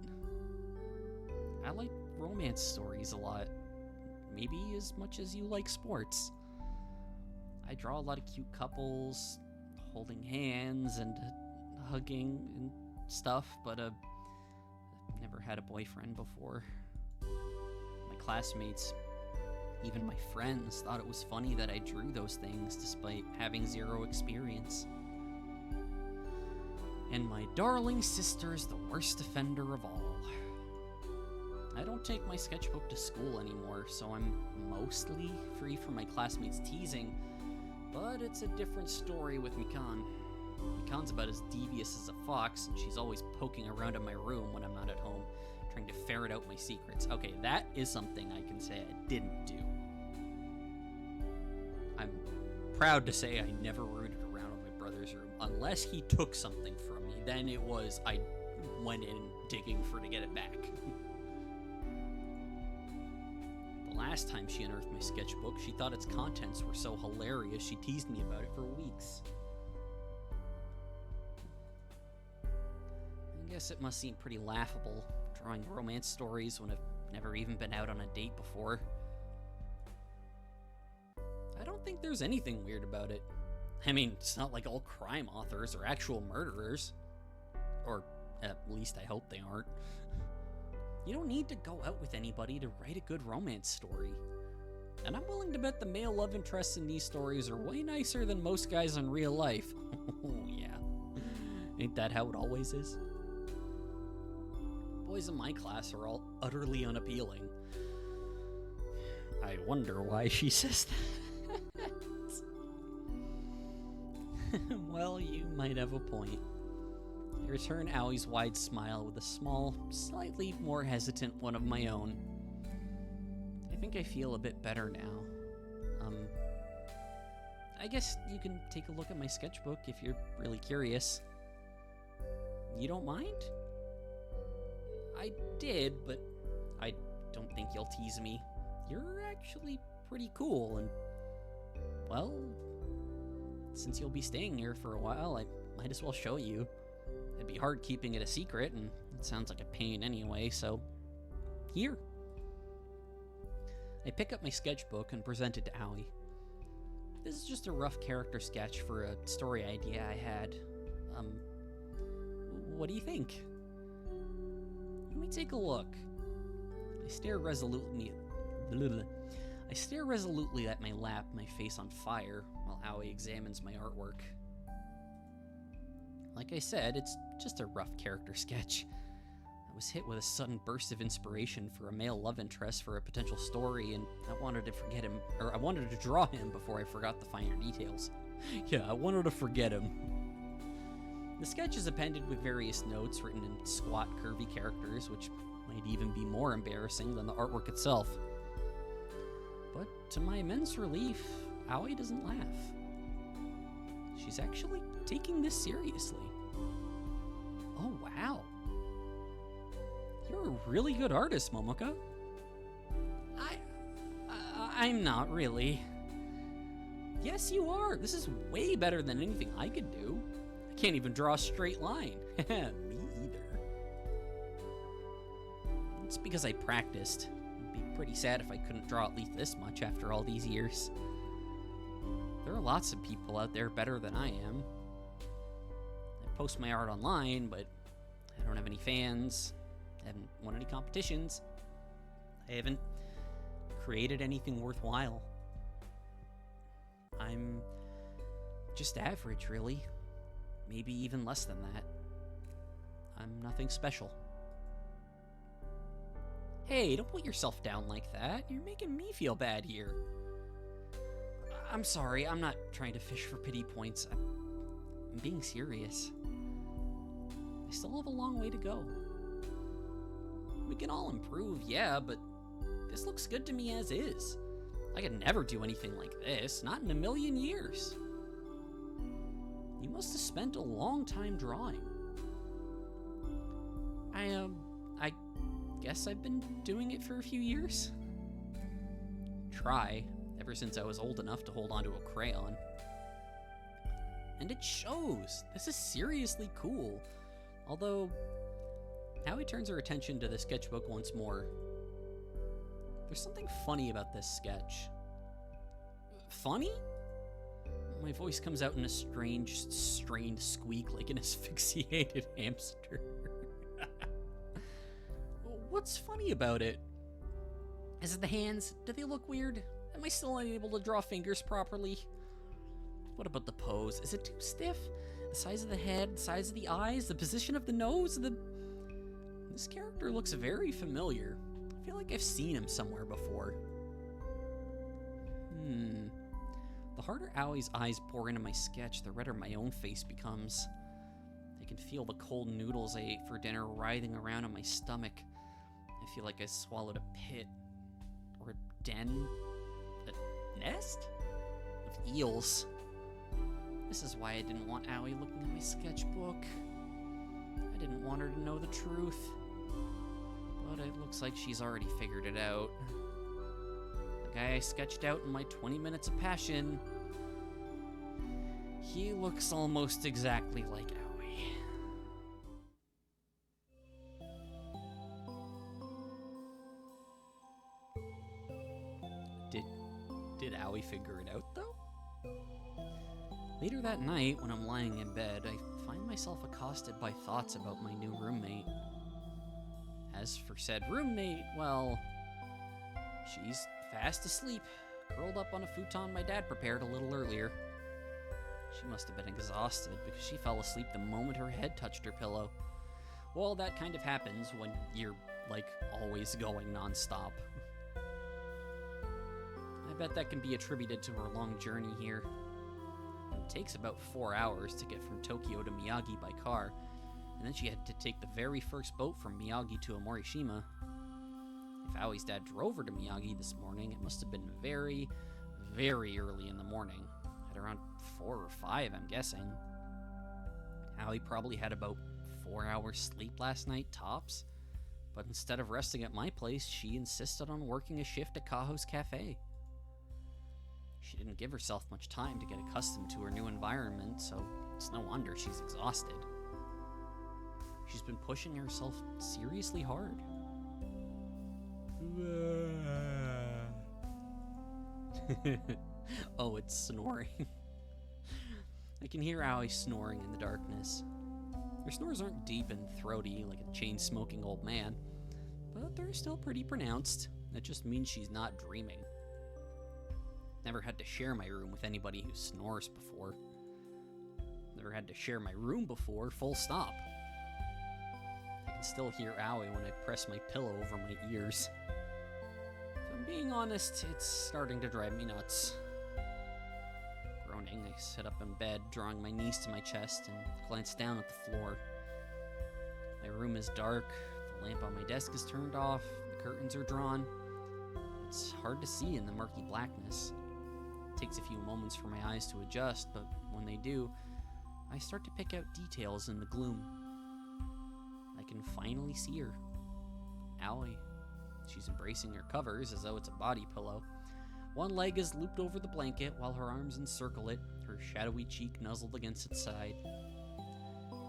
I like romance stories a lot. Maybe as much as you like sports. I draw a lot of cute couples, holding hands and hugging and stuff, but I've never had a boyfriend before. My classmates, even my friends, thought it was funny that I drew those things despite having zero experience. And my darling sister is the worst offender of all. I don't take my sketchbook to school anymore, so I'm mostly free from my classmates' teasing, but it's a different story with Mikan. Mikan's about as devious as a fox, and she's always poking around in my room when I'm not at home, trying to ferret out my secrets. Okay, that is something I can say I didn't do. I'm proud to say I never rooted around in my brother's room, unless he took something from me. Then it was I went in digging to get it back. The last time she unearthed my sketchbook, she thought its contents were so hilarious she teased me about it for weeks. I guess it must seem pretty laughable, drawing romance stories when I've never even been out on a date before. I don't think there's anything weird about it. I mean, it's not like all crime authors are actual murderers. Or, at least I hope they aren't. You don't need to go out with anybody to write a good romance story. And I'm willing to bet the male love interests in these stories are way nicer than most guys in real life. Oh, yeah. Ain't that how it always is? Boys in my class are all utterly unappealing. I wonder why she says that. Well, you might have a point. I return Owie's wide smile with a small, slightly more hesitant one of my own. I think I feel a bit better now. I guess you can take a look at my sketchbook if you're really curious. You don't mind? I did, but I don't think you'll tease me. You're actually pretty cool, and, well, since you'll be staying here for a while, I might as well show you. It'd be hard keeping it a secret, and it sounds like a pain anyway, so here. I pick up my sketchbook and present it to Owie. This is just a rough character sketch for a story idea I had. What do you think? Let me take a look. I stare resolutely at my lap, my face on fire, while Owie examines my artwork. Like I said, it's just a rough character sketch. I was hit with a sudden burst of inspiration for a male love interest for a potential story, and I wanted to draw him before I forgot the finer details. Yeah, I wanted to forget him. The sketch is appended with various notes written in squat, curvy characters, which might even be more embarrassing than the artwork itself. But to my immense relief, Owie doesn't laugh. She's actually taking this seriously. Oh, wow. You're a really good artist, Momoka. I'm not really. Yes, you are. This is way better than anything I could do. I can't even draw a straight line. Me either. It's because I practiced. It'd be pretty sad if I couldn't draw at least this much after all these years. There are lots of people out there better than I am. I post my art online, but I don't have any fans. I haven't won any competitions. I haven't created anything worthwhile. I'm just average, really. Maybe even less than that. I'm nothing special. Hey, don't put yourself down like that. You're making me feel bad here. I'm sorry, I'm not trying to fish for pity points. I'm being serious. I still have a long way to go. We can all improve, yeah, but this looks good to me as is. I could never do anything like this, not in a million years. You must have spent a long time drawing. I guess I've been doing it for a few years. Ever since I was old enough to hold onto a crayon. And it shows. This is seriously cool. Although, Howie turns her attention to the sketchbook once more. There's something funny about this sketch. Funny? My voice comes out in a strange, strained squeak like an asphyxiated hamster. What's funny about it? Is it the hands? Do they look weird? Am I still unable to draw fingers properly? What about the pose? Is it too stiff? The size of the head, the size of the eyes, the position of the nose, This character looks very familiar. I feel like I've seen him somewhere before. The harder Owie's eyes pour into my sketch, the redder my own face becomes. I can feel the cold noodles I ate for dinner writhing around in my stomach. I feel like I swallowed a pit. Or a den. A nest? Of eels. This is why I didn't want Owie looking at my sketchbook. I didn't want her to know the truth. But it looks like she's already figured it out. The guy I sketched out in my 20 minutes of passion, he looks almost exactly like Owie. Did Owie figure it out, though? Later that night, when I'm lying in bed, I find myself accosted by thoughts about my new roommate. As for said roommate, well, she's fast asleep, curled up on a futon my dad prepared a little earlier. She must have been exhausted because she fell asleep the moment her head touched her pillow. Well, that kind of happens when you're, always going nonstop. I bet that can be attributed to her long journey here. It takes about 4 hours to get from Tokyo to Miyagi by car, and then she had to take the very first boat from Miyagi to Omorishima. If Aoi's dad drove her to Miyagi this morning, it must have been very, very early in the morning, at around 4 or 5, I'm guessing. Aoi probably had about 4 hours sleep last night, tops, but instead of resting at my place, she insisted on working a shift at Kaho's Cafe. She didn't give herself much time to get accustomed to her new environment, so it's no wonder she's exhausted. She's been pushing herself seriously hard. Oh, it's snoring. I can hear Aoi snoring in the darkness. Her snores aren't deep and throaty like a chain-smoking old man, but they're still pretty pronounced. That just means she's not dreaming. Never had to share my room with anybody who snores before. Never had to share my room before, full stop. I can still hear Aoi when I press my pillow over my ears. If I'm being honest, it's starting to drive me nuts. Groaning, I sit up in bed, drawing my knees to my chest, and glance down at the floor. My room is dark, the lamp on my desk is turned off, the curtains are drawn. It's hard to see in the murky blackness. It takes a few moments for my eyes to adjust, but when they do, I start to pick out details in the gloom. I can finally see her. Aoi. She's embracing her covers as though it's a body pillow. One leg is looped over the blanket while her arms encircle it, her shadowy cheek nuzzled against its side.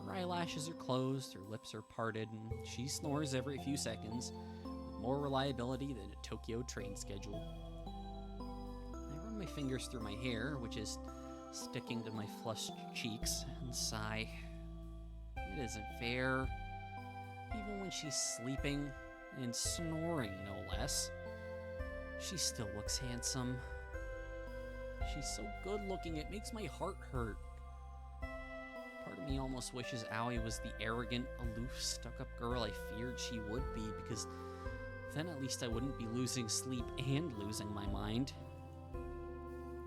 Her eyelashes are closed, her lips are parted, and she snores every few seconds, with more reliability than a Tokyo train schedule. I run my fingers through my hair, which is sticking to my flushed cheeks, and sigh. It isn't fair. Even when she's sleeping, and snoring no less, she still looks handsome. She's so good looking, it makes my heart hurt. Part of me almost wishes Aoi was the arrogant, aloof, stuck-up girl I feared she would be, because then at least I wouldn't be losing sleep and losing my mind.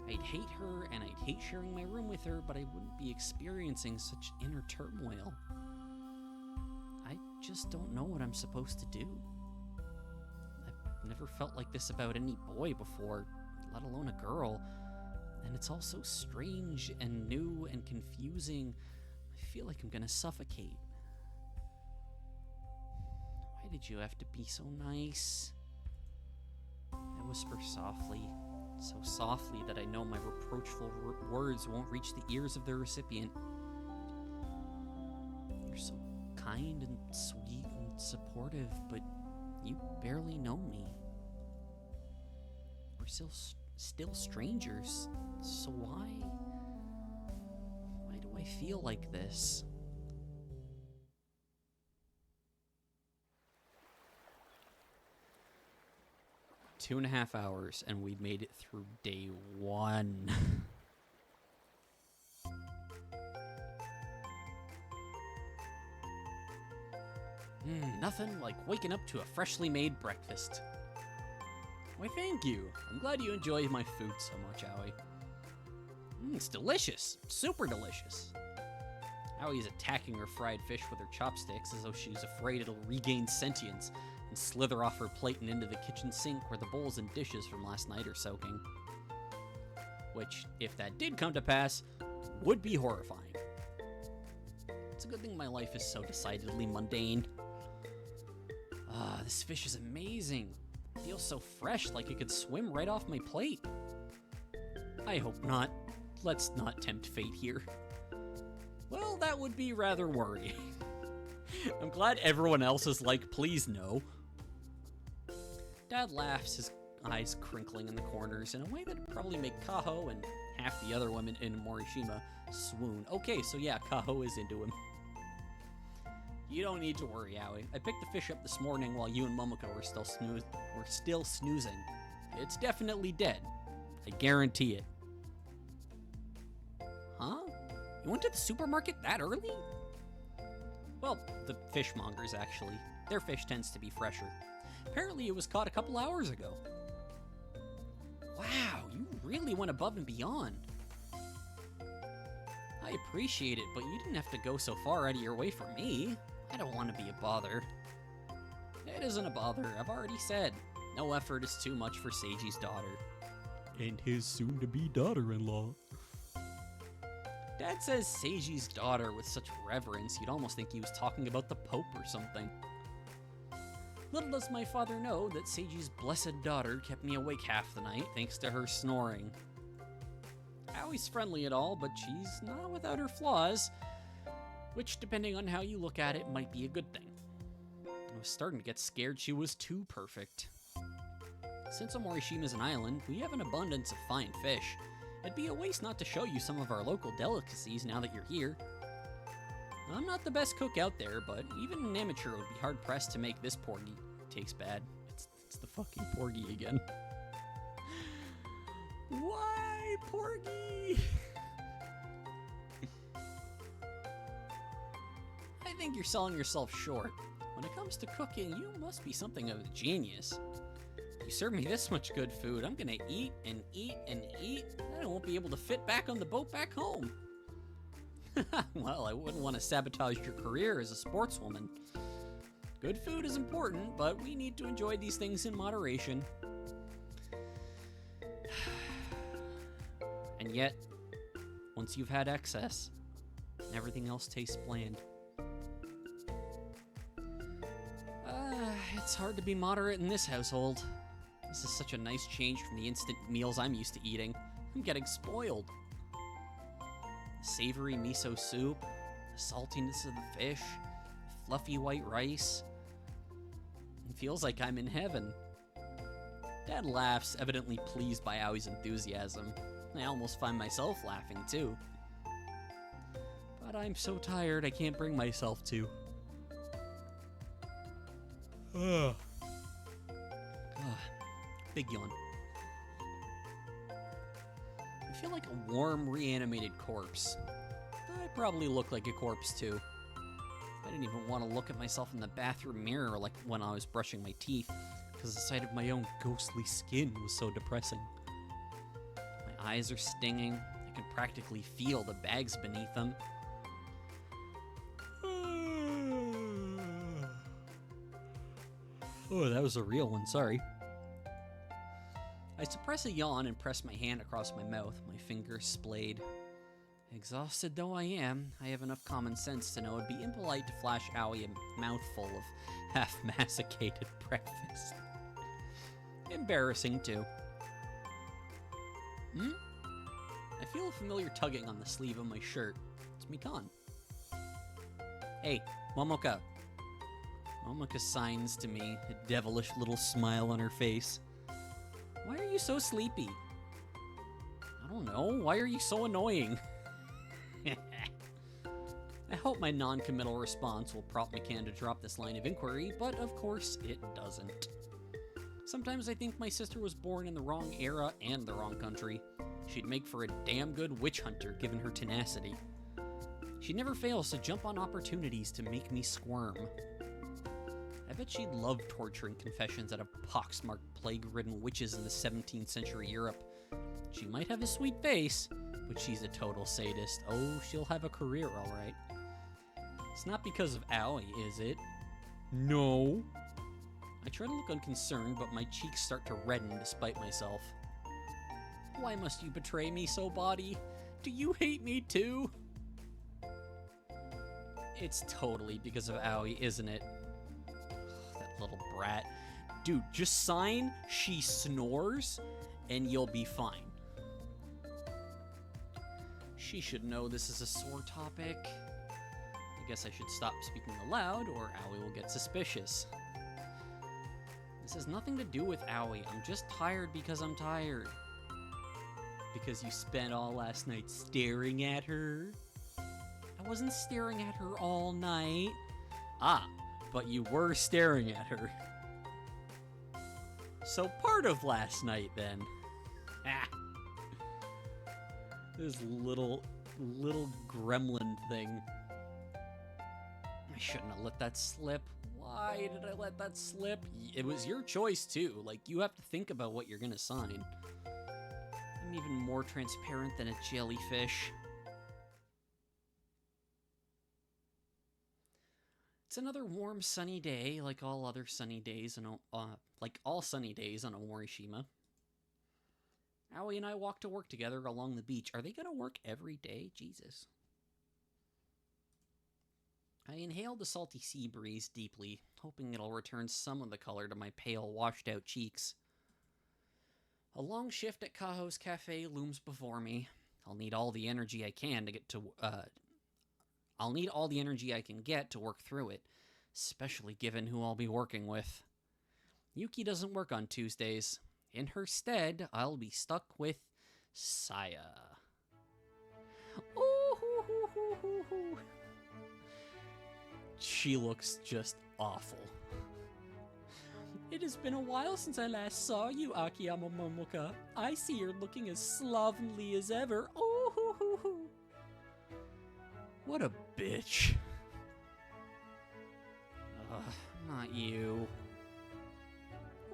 I'd hate her, and I'd hate sharing my room with her, but I wouldn't be experiencing such inner turmoil. I just don't know what I'm supposed to do. I've never felt like this about any boy before, let alone a girl, and it's all so strange and new and confusing. I feel like I'm gonna suffocate. Why did you have to be so nice? I whisper softly, so softly that I know my reproachful words won't reach the ears of the recipient. You're so kind and sweet and supportive, but you barely know me. We're still strangers, so why do I feel like this? Two and a half hours, and we'd made it through day 1. Nothing like waking up to a freshly made breakfast. Why, thank you. I'm glad you enjoy my food so much, Aoi. It's delicious. Super delicious. Aoi's attacking her fried fish with her chopsticks as though she's afraid it'll regain sentience and slither off her plate and into the kitchen sink where the bowls and dishes from last night are soaking. Which, if that did come to pass, would be horrifying. It's a good thing my life is so decidedly mundane. This fish is amazing. It feels so fresh, like it could swim right off my plate. I hope not. Let's not tempt fate here. Well, that would be rather worrying. I'm glad everyone else is like, please no. Dad laughs, his eyes crinkling in the corners in a way that would probably make Kaho and half the other women in Morishima swoon. Okay, so yeah, Kaho is into him. You don't need to worry, Aoi. I picked the fish up this morning while you and Momoko were still snoozing. It's definitely dead. I guarantee it. Huh? You went to the supermarket that early? Well, the fishmongers, actually. Their fish tends to be fresher. Apparently it was caught a couple hours ago. Wow, you really went above and beyond. I appreciate it, but you didn't have to go so far out of your way for me. I don't want to be a bother. It isn't a bother, I've already said. No effort is too much for Seiji's daughter. And his soon-to-be daughter-in-law. Dad says Seiji's daughter with such reverence, you'd almost think he was talking about the Pope or something. Little does my father know that Seiji's blessed daughter kept me awake half the night thanks to her snoring. Aoi's friendly and all, but she's not without her flaws, which, depending on how you look at it, might be a good thing. I was starting to get scared she was too perfect. Since Omorishima is an island, we have an abundance of fine fish. It'd be a waste not to show you some of our local delicacies now that you're here. I'm not the best cook out there, but even an amateur would be hard-pressed to make this porgy taste bad. It's the fucking porgy again. Why, porgy? I think you're selling yourself short. When it comes to cooking, you must be something of a genius. You serve me this much good food, I'm gonna eat and eat and eat, and I won't be able to fit back on the boat back home. Well, I wouldn't want to sabotage your career as a sportswoman. Good food is important, but we need to enjoy these things in moderation. And yet, once you've had excess, everything else tastes bland. It's hard to be moderate in this household. This is such a nice change from the instant meals I'm used to eating. I'm getting spoiled. The savory miso soup, the saltiness of the fish, fluffy white rice. It feels like I'm in heaven. Dad laughs, evidently pleased by Aoi's enthusiasm. I almost find myself laughing too. But I'm so tired I can't bring myself to. Ugh. Big yawn. I feel like a warm, reanimated corpse. I probably look like a corpse too. I didn't even want to look at myself in the bathroom mirror like when I was brushing my teeth, because the sight of my own ghostly skin was so depressing. My eyes are stinging. I can practically feel the bags beneath them. Oh, that was a real one, sorry. I suppress a yawn and press my hand across my mouth, my fingers splayed. Exhausted though I am, I have enough common sense to know it'd be impolite to flash Aoi a mouthful of half-masticated breakfast. Embarrassing, too. I feel a familiar tugging on the sleeve of my shirt. It's Mikan. Hey, Momoka. Momoka signs to me, a devilish little smile on her face. Why are you so sleepy? I don't know. Why are you so annoying? I hope my non-committal response will prompt McCann to drop this line of inquiry, but of course it doesn't. Sometimes I think my sister was born in the wrong era and the wrong country. She'd make for a damn good witch hunter given her tenacity. She never fails to jump on opportunities to make me squirm. I bet she'd love torturing confessions out of poxmarked, plague-ridden witches in the 17th century Europe. She might have a sweet face, but she's a total sadist. Oh, she'll have a career, all right. It's not because of Aoi, is it? No. I try to look unconcerned, but my cheeks start to redden despite myself. Why must you betray me so, body? Do you hate me too? It's totally because of Aoi, isn't it? That little brat. Dude, just sign she snores, and you'll be fine. She should know this is a sore topic. I guess I should stop speaking aloud, or Aoi will get suspicious. This has nothing to do with Aoi. I'm just tired because I'm tired. Because you spent all last night staring at her? I wasn't staring at her all night. Ah, but you were staring at her. So part of last night, then. Ah. This little gremlin thing. I shouldn't have let that slip. Why did I let that slip? It was your choice, too. Like, you have to think about what you're gonna sign. I'm even more transparent than a jellyfish. It's another warm, sunny day, like all other sunny days, and like all sunny days on Omorishima. Aoi and I walk to work together along the beach. Are they gonna work every day? Jesus. I inhale the salty sea breeze deeply, hoping it'll return some of the color to my pale, washed-out cheeks. A long shift at Kaho's Cafe looms before me. I'll need all the energy I can to get to. I'll need all the energy I can get to work through it, especially given who I'll be working with. Yuki doesn't work on Tuesdays. In her stead, I'll be stuck with Saya. Ooh, she looks just awful. It has been a while since I last saw you, Akiyama Momoka. I see you're looking as slovenly as ever. Ooh. What a bitch. Not you.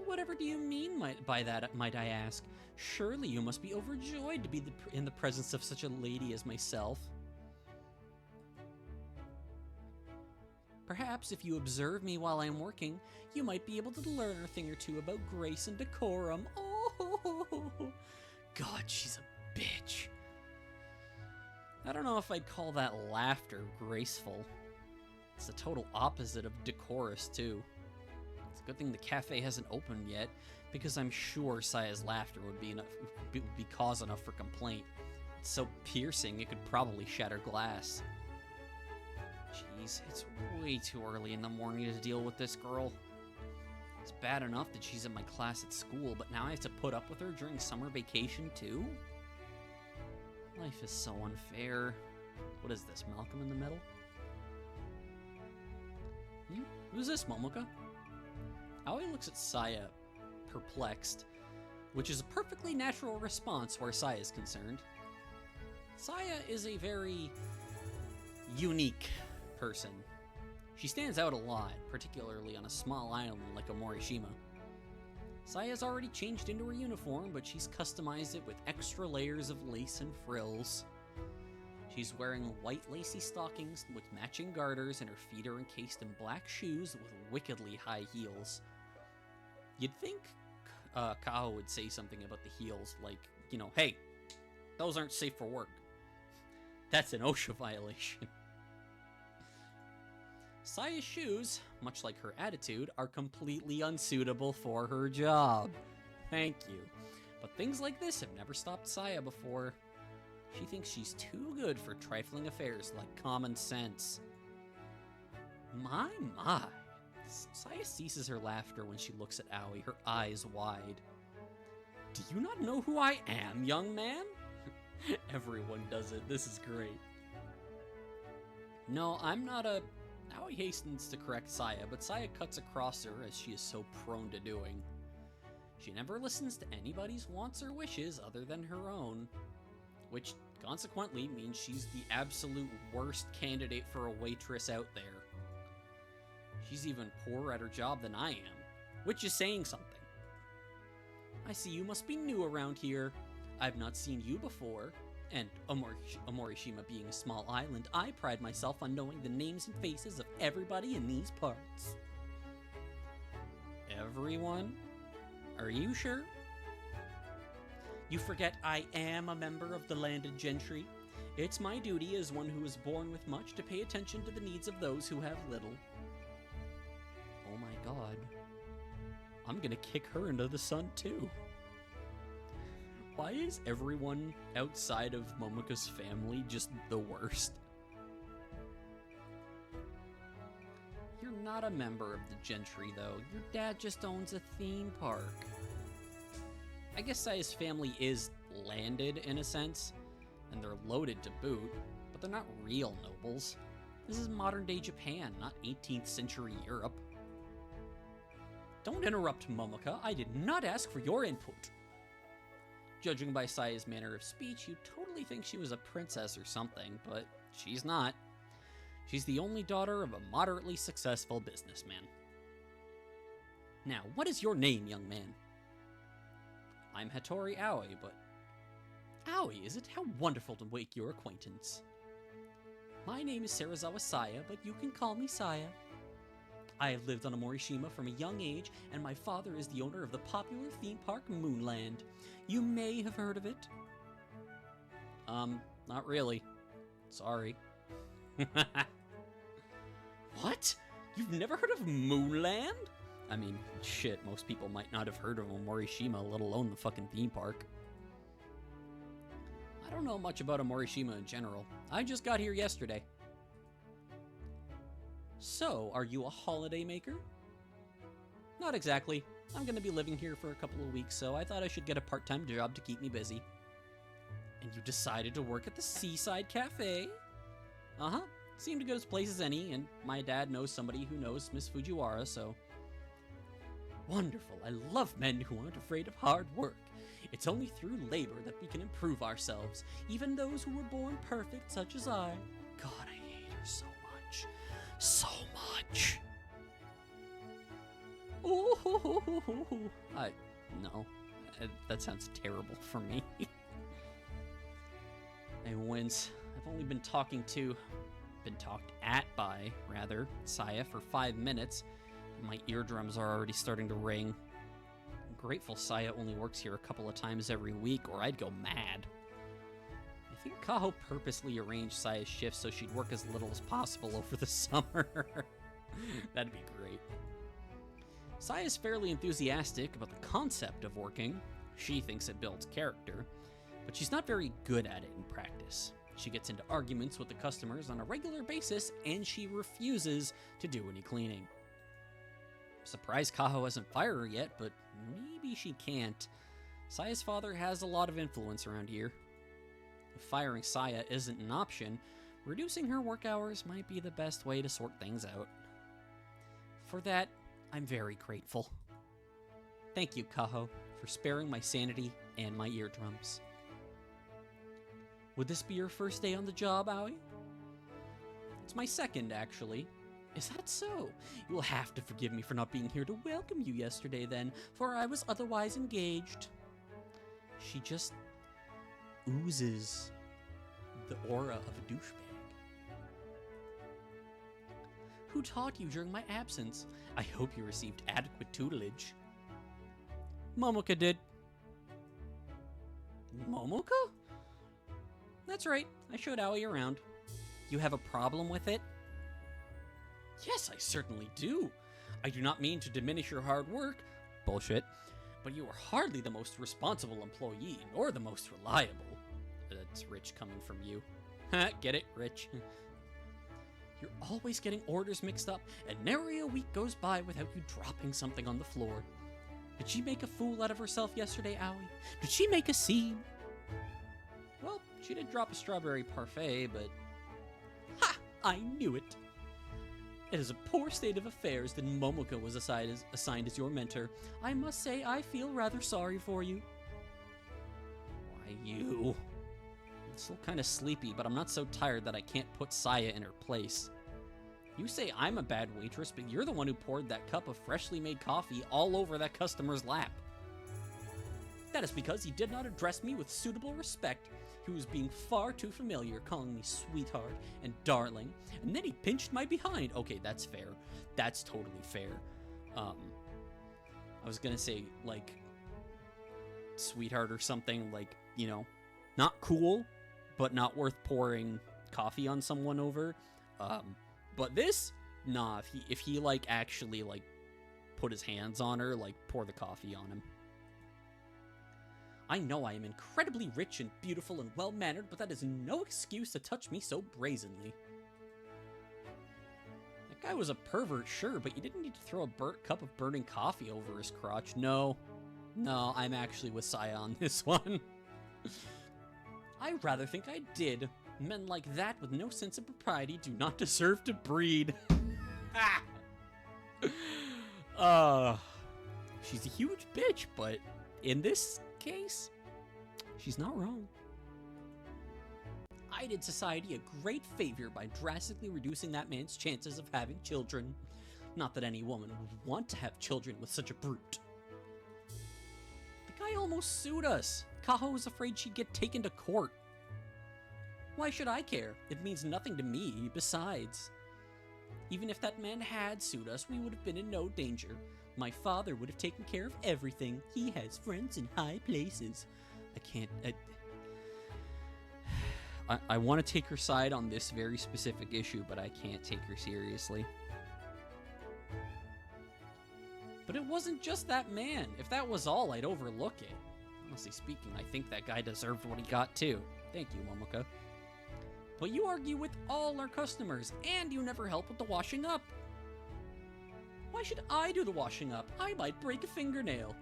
Whatever do you mean by that, might I ask? Surely you must be overjoyed to be in the presence of such a lady as myself. Perhaps if you observe me while I'm working, you might be able to learn a thing or two about grace and decorum. Oh, God, she's a bitch. I don't know if I'd call that laughter graceful. It's the total opposite of decorous, too. It's a good thing the cafe hasn't opened yet, because I'm sure Saya's laughter would be cause enough for complaint. It's so piercing it could probably shatter glass. Jeez, it's way too early in the morning to deal with this girl. It's bad enough that she's in my class at school, but now I have to put up with her during summer vacation too? Life is so unfair. What is this, Malcolm in the Middle? Who's this, Momoka? Aoi looks at Saya, perplexed, which is a perfectly natural response where Saya is concerned. Saya is a very unique person. She stands out a lot, particularly on a small island like Omorishima. Saya's already changed into her uniform, but she's customized it with extra layers of lace and frills. She's wearing white lacy stockings with matching garters, and her feet are encased in black shoes with wickedly high heels. You'd think Kaho would say something about the heels, like, you know, hey, those aren't safe for work. That's an OSHA violation. Saya's shoes, much like her attitude, are completely unsuitable for her job. Thank you. But things like this have never stopped Saya before. She thinks she's too good for trifling affairs like common sense. My. Saya ceases her laughter when she looks at Aoi, her eyes wide. Do you not know who I am, young man? Everyone does it. This is great. No, I'm not a... Aoi hastens to correct Saya, but Saya cuts across her as she is so prone to doing. She never listens to anybody's wants or wishes other than her own, which consequently means she's the absolute worst candidate for a waitress out there. She's even poorer at her job than I am, which is saying something. I see you must be new around here. I've not seen you before. And Omorishima being a small island, I pride myself on knowing the names and faces of everybody in these parts. Everyone? Are you sure? You forget I am a member of the landed gentry. It's my duty as one who is born with much to pay attention to the needs of those who have little. Oh my god. I'm gonna kick her into the sun too. Why is everyone outside of Momoka's family just the worst? You're not a member of the gentry, though. Your dad just owns a theme park. I guess Saya's family is landed, in a sense, and they're loaded to boot, but they're not real nobles. This is modern-day Japan, not 18th century Europe. Don't interrupt, Momoka. I did not ask for your input. Judging by Saya's manner of speech, you'd totally think she was a princess or something, but she's not. She's the only daughter of a moderately successful businessman. Now, what is your name, young man? I'm Hattori Aoi, but... Aoi, is it? How wonderful to make your acquaintance. My name is Serizawa Saya, but you can call me Saya. I have lived on a Morishima from a young age, and my father is the owner of the popular theme park Moonland. You may have heard of it. Not really. Sorry. What? You've never heard of Moonland? I mean, shit, most people might not have heard of a Morishima, let alone the fucking theme park. I don't know much about a Morishima in general. I just got here yesterday. So, are you a holiday maker? Not exactly. I'm gonna be living here for a couple of weeks, so I thought I should get a part-time job to keep me busy. And you decided to work at the Seaside Cafe? Uh-huh. Seemed a good as place as any, and my dad knows somebody who knows Miss Fujiwara, so... Wonderful. I love men who aren't afraid of hard work. It's only through labor that we can improve ourselves, even those who were born perfect, such as I. God, I hate her so much. So much. Ooh, no. That sounds terrible for me. I wince. I've only been talked at by, Saya for 5 minutes. My eardrums are already starting to ring. I'm grateful Saya only works here a couple of times every week, or I'd go mad. I think Kaho purposely arranged Saya's shifts so she'd work as little as possible over the summer. That'd be great. Saya's fairly enthusiastic about the concept of working. She thinks it builds character, but she's not very good at it in practice. She gets into arguments with the customers on a regular basis, and she refuses to do any cleaning. Surprised Kaho hasn't fired her yet, but maybe she can't. Saya's father has a lot of influence around here. If firing Saya isn't an option, reducing her work hours might be the best way to sort things out. For that, I'm very grateful. Thank you, Kaho, for sparing my sanity and my eardrums. Would this be your first day on the job, Aoi? It's my second, actually. Is that so? You will have to forgive me for not being here to welcome you yesterday then, for I was otherwise engaged. She just oozes the aura of a douchebag. Who taught you during my absence? I hope you received adequate tutelage. Momoka did. Momoka? That's right, I showed Aoi around. You have a problem with it? Yes, I certainly do. I do not mean to diminish your hard work. Bullshit. But you are hardly the most responsible employee, nor the most reliable. That's rich coming from you. Get it, Rich? You're always getting orders mixed up, and nary a week goes by without you dropping something on the floor. Did she make a fool out of herself yesterday, Aoi? Did she make a scene? Well, she did drop a strawberry parfait, but... Ha! I knew it! It is a poor state of affairs that Momoka was assigned as your mentor. I must say I feel rather sorry for you. Why you? I'm still kind of sleepy, but I'm not so tired that I can't put Saya in her place. You say I'm a bad waitress, but you're the one who poured that cup of freshly made coffee all over that customer's lap. That is because he did not address me with suitable respect. He was being far too familiar, calling me sweetheart and darling, and then he pinched my behind. Okay, that's fair. That's totally fair. I was gonna say, like, sweetheart or something, like, you know, not cool, but not worth pouring coffee on someone over. But this, nah, if he like actually like put his hands on her, like pour the coffee on him. I know I am incredibly rich and beautiful and well-mannered, but that is no excuse to touch me so brazenly. That guy was a pervert, sure, but you didn't need to throw a burnt cup of burning coffee over his crotch. No, I'm actually with Saya on this one. I rather think I did. Men like that with no sense of propriety do not deserve to breed. She's a huge bitch, but in this case, she's not wrong. I did society a great favor by drastically reducing that man's chances of having children. Not that any woman would want to have children with such a brute. The guy almost sued us. Kaho was afraid she'd get taken to court. Why should I care? It means nothing to me, besides. Even if that man had sued us, we would have been in no danger. My father would have taken care of everything. He has friends in high places. I can't... I want to take her side on this very specific issue, but I can't take her seriously. But it wasn't just that man. If that was all, I'd overlook it. Honestly speaking, I think that guy deserved what he got too. Thank you, Momoka. But you argue with all our customers, and you never help with the washing up. Why should I do the washing up? I might break a fingernail.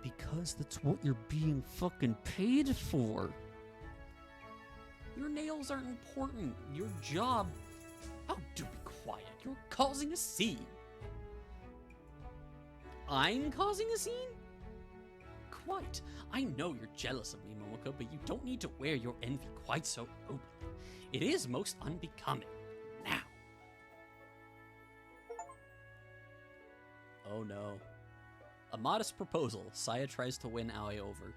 Because that's what you're being fucking paid for. Your nails aren't important. Your job... Oh, do be quiet. You're causing a scene. I'm causing a scene? Quite. I know you're jealous of me, Momoka, but you don't need to wear your envy quite so openly. It is most unbecoming. Now. Oh no. A modest proposal. Saya tries to win Aoi over.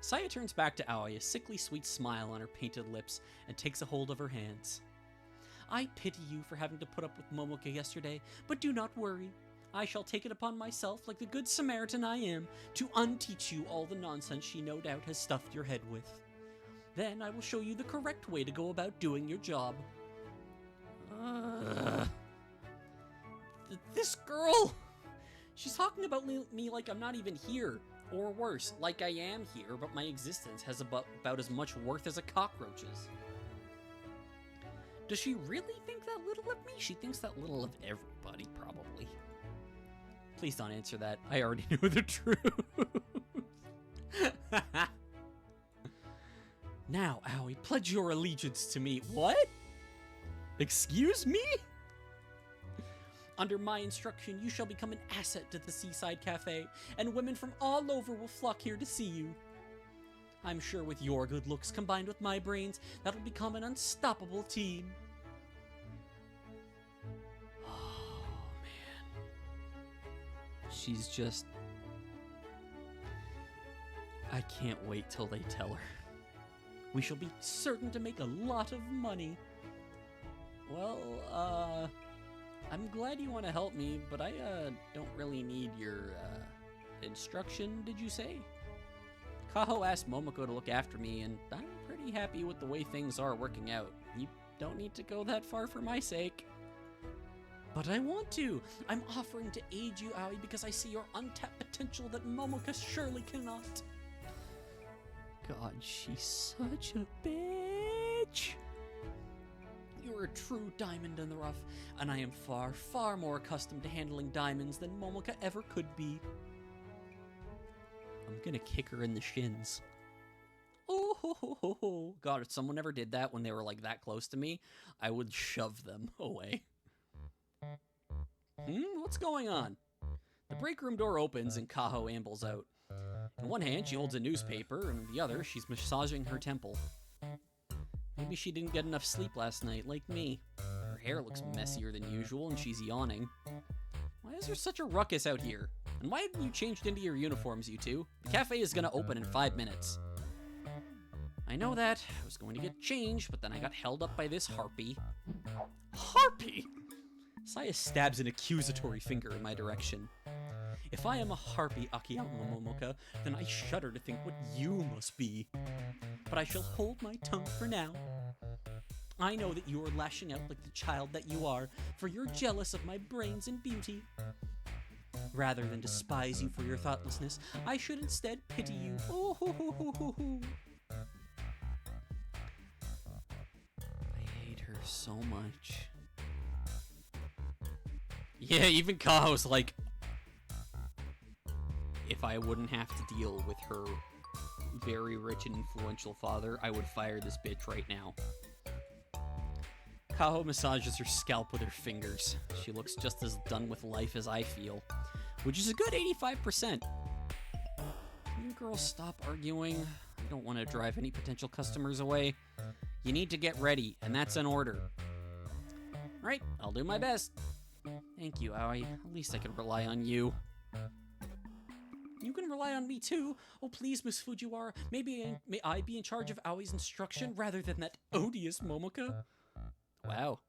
Saya turns back to Aoi, a sickly sweet smile on her painted lips, and takes a hold of her hands. I pity you for having to put up with Momoka yesterday, but do not worry. I shall take it upon myself, like the good Samaritan I am, to unteach you all the nonsense she no doubt has stuffed your head with. Then I will show you the correct way to go about doing your job. This girl! She's talking about me like I'm not even here. Or worse, like I am here, but my existence has about as much worth as a cockroach's. Does she really think that little of me? She thinks that little of everybody, probably. Please don't answer that. I already know the truth. Now, Aoi, pledge your allegiance to me. What? Excuse me? Under my instruction, you shall become an asset to the Seaside Cafe, and women from all over will flock here to see you. I'm sure with your good looks combined with my brains, that'll become an unstoppable team. Oh, man. She's just... I can't wait till they tell her. We shall be certain to make a lot of money. Well, I'm glad you want to help me, but I, don't really need your, instruction, did you say? Kaho asked Momoko to look after me, and I'm pretty happy with the way things are working out. You don't need to go that far for my sake. But I want to! I'm offering to aid you, Aoi, because I see your untapped potential that Momoka surely cannot. God, she's such a bitch! You're a true diamond in the rough, and I am far, far more accustomed to handling diamonds than Momoka ever could be. I'm gonna kick her in the shins. Oh, ho, ho, ho, ho. God, if someone ever did that when they were, like, that close to me, I would shove them away. What's going on? The break room door opens and Kaho ambles out. In one hand, she holds a newspaper, and in the other, she's massaging her temple. Maybe she didn't get enough sleep last night, like me. Her hair looks messier than usual, and she's yawning. Why is there such a ruckus out here? And why haven't you changed into your uniforms, you two? The cafe is gonna open in 5 minutes. I know that. I was going to get changed, but then I got held up by this harpy. Harpy? Saya stabs an accusatory finger in my direction. If I am a harpy, Akiyama Momoka, then I shudder to think what you must be. But I shall hold my tongue for now. I know that you are lashing out like the child that you are, for you're jealous of my brains and beauty. Rather than despise you for your thoughtlessness, I should instead pity you. Oh, ho, ho, ho, ho, ho. I hate her so much. Yeah, even Kaho's like, if I wouldn't have to deal with her very rich and influential father, I would fire this bitch right now. Kaho massages her scalp with her fingers. She looks just as done with life as I feel, which is a good 85%. You girls stop arguing. I don't want to drive any potential customers away. You need to get ready, and that's an order. Right, I'll do my best. Thank you, Aoi. At least I can rely on you. You can rely on me too. Oh, please, Miss Fujiwara. May I be in charge of Aoi's instruction rather than that odious Momoka? Wow.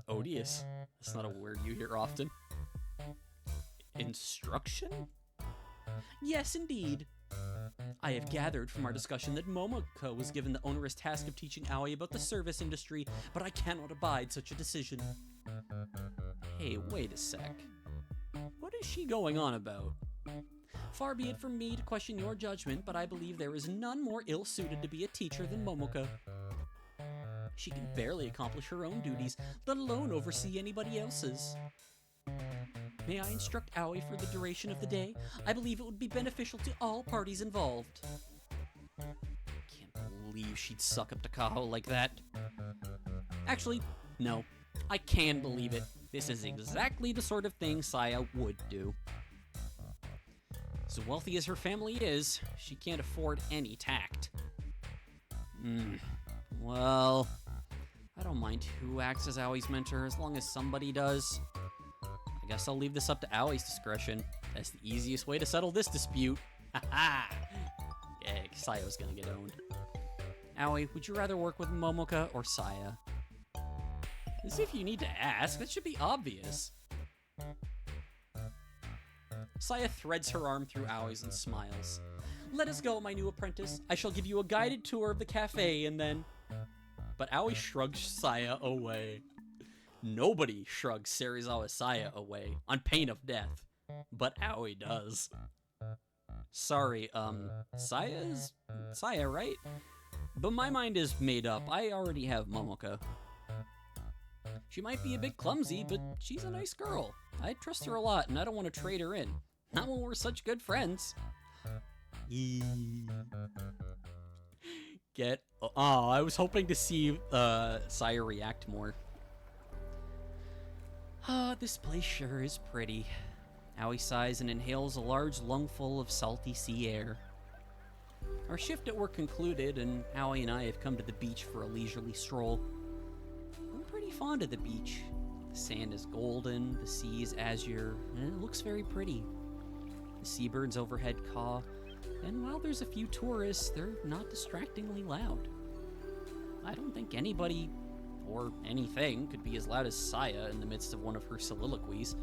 Odious. That's not a word you hear often. Instruction? Yes, indeed. I have gathered from our discussion that Momoko was given the onerous task of teaching Aoi about the service industry, but I cannot abide such a decision. Hey, wait a sec. What is she going on about? Far be it from me to question your judgment, but I believe there is none more ill-suited to be a teacher than Momoko. She can barely accomplish her own duties, let alone oversee anybody else's. May I instruct Aoi for the duration of the day? I believe it would be beneficial to all parties involved. Can't believe she'd suck up to Kaho like that. Actually, no. I can believe it. This is exactly the sort of thing Saya would do. So wealthy as her family is, she can't afford any tact. Well, I don't mind who acts as Aoi's mentor as long as somebody does. I guess I'll leave this up to Aoi's discretion. That's the easiest way to settle this dispute. Haha! Yeah, Saya's gonna get owned. Aoi, would you rather work with Momoka or Saya? As if you need to ask, that should be obvious. Saya threads her arm through Aoi's and smiles. Let us go, my new apprentice. I shall give you a guided tour of the cafe and then... But Aoi shrugs Saya away. Nobody shrugs Serizawa Saya away, on pain of death. But Aoi does. Sorry, Saya, right? But my mind is made up. I already have Momoka. She might be a bit clumsy, but she's a nice girl. I trust her a lot, and I don't want to trade her in. Not when we're such good friends. I was hoping to see Saya react more. This place sure is pretty. Aoi sighs and inhales a large lungful of salty sea air. Our shift at work concluded, and Aoi and I have come to the beach for a leisurely stroll. I'm pretty fond of the beach. The sand is golden, the sea is azure, and it looks very pretty. The seabirds overhead caw, and while there's a few tourists, they're not distractingly loud. I don't think anybody, or anything, could be as loud as Saya in the midst of one of her soliloquies,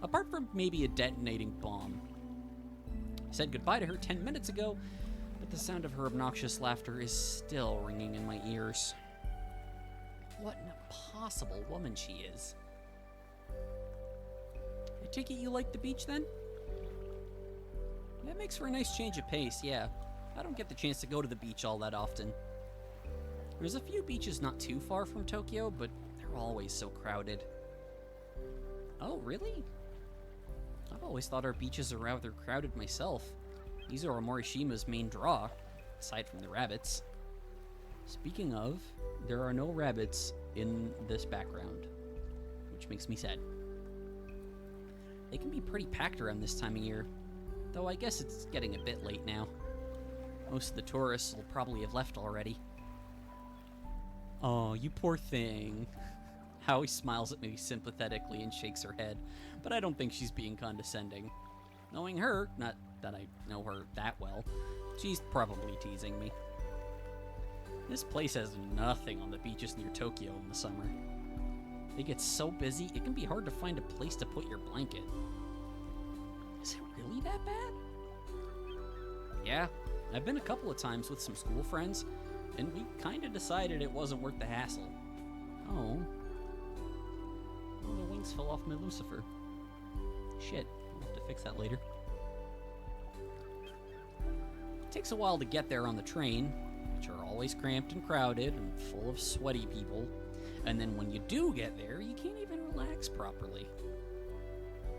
apart from maybe a detonating bomb. I said goodbye to her 10 minutes ago, but the sound of her obnoxious laughter is still ringing in my ears. What an impossible woman she is. I take it you like the beach, then? That makes for a nice change of pace, yeah. I don't get the chance to go to the beach all that often. There's a few beaches not too far from Tokyo, but they're always so crowded. Oh, really? I've always thought our beaches are rather crowded myself. These are Morishima's main draw, aside from the rabbits. Speaking of, there are no rabbits in this background, which makes me sad. They can be pretty packed around this time of year, though I guess it's getting a bit late now. Most of the tourists will probably have left already. Oh, you poor thing. Howie smiles at me sympathetically and shakes her head, but I don't think she's being condescending. Knowing her, not that I know her that well, she's probably teasing me. This place has nothing on the beaches near Tokyo in the summer. They get so busy, it can be hard to find a place to put your blanket. Is it really that bad? Yeah, I've been a couple of times with some school friends, and we kind of decided it wasn't worth the hassle. Oh, the wings fell off my Lucifer. Shit, I'll have to fix that later. It takes a while to get there on the train, which are always cramped and crowded and full of sweaty people. And then when you do get there, you can't even relax properly.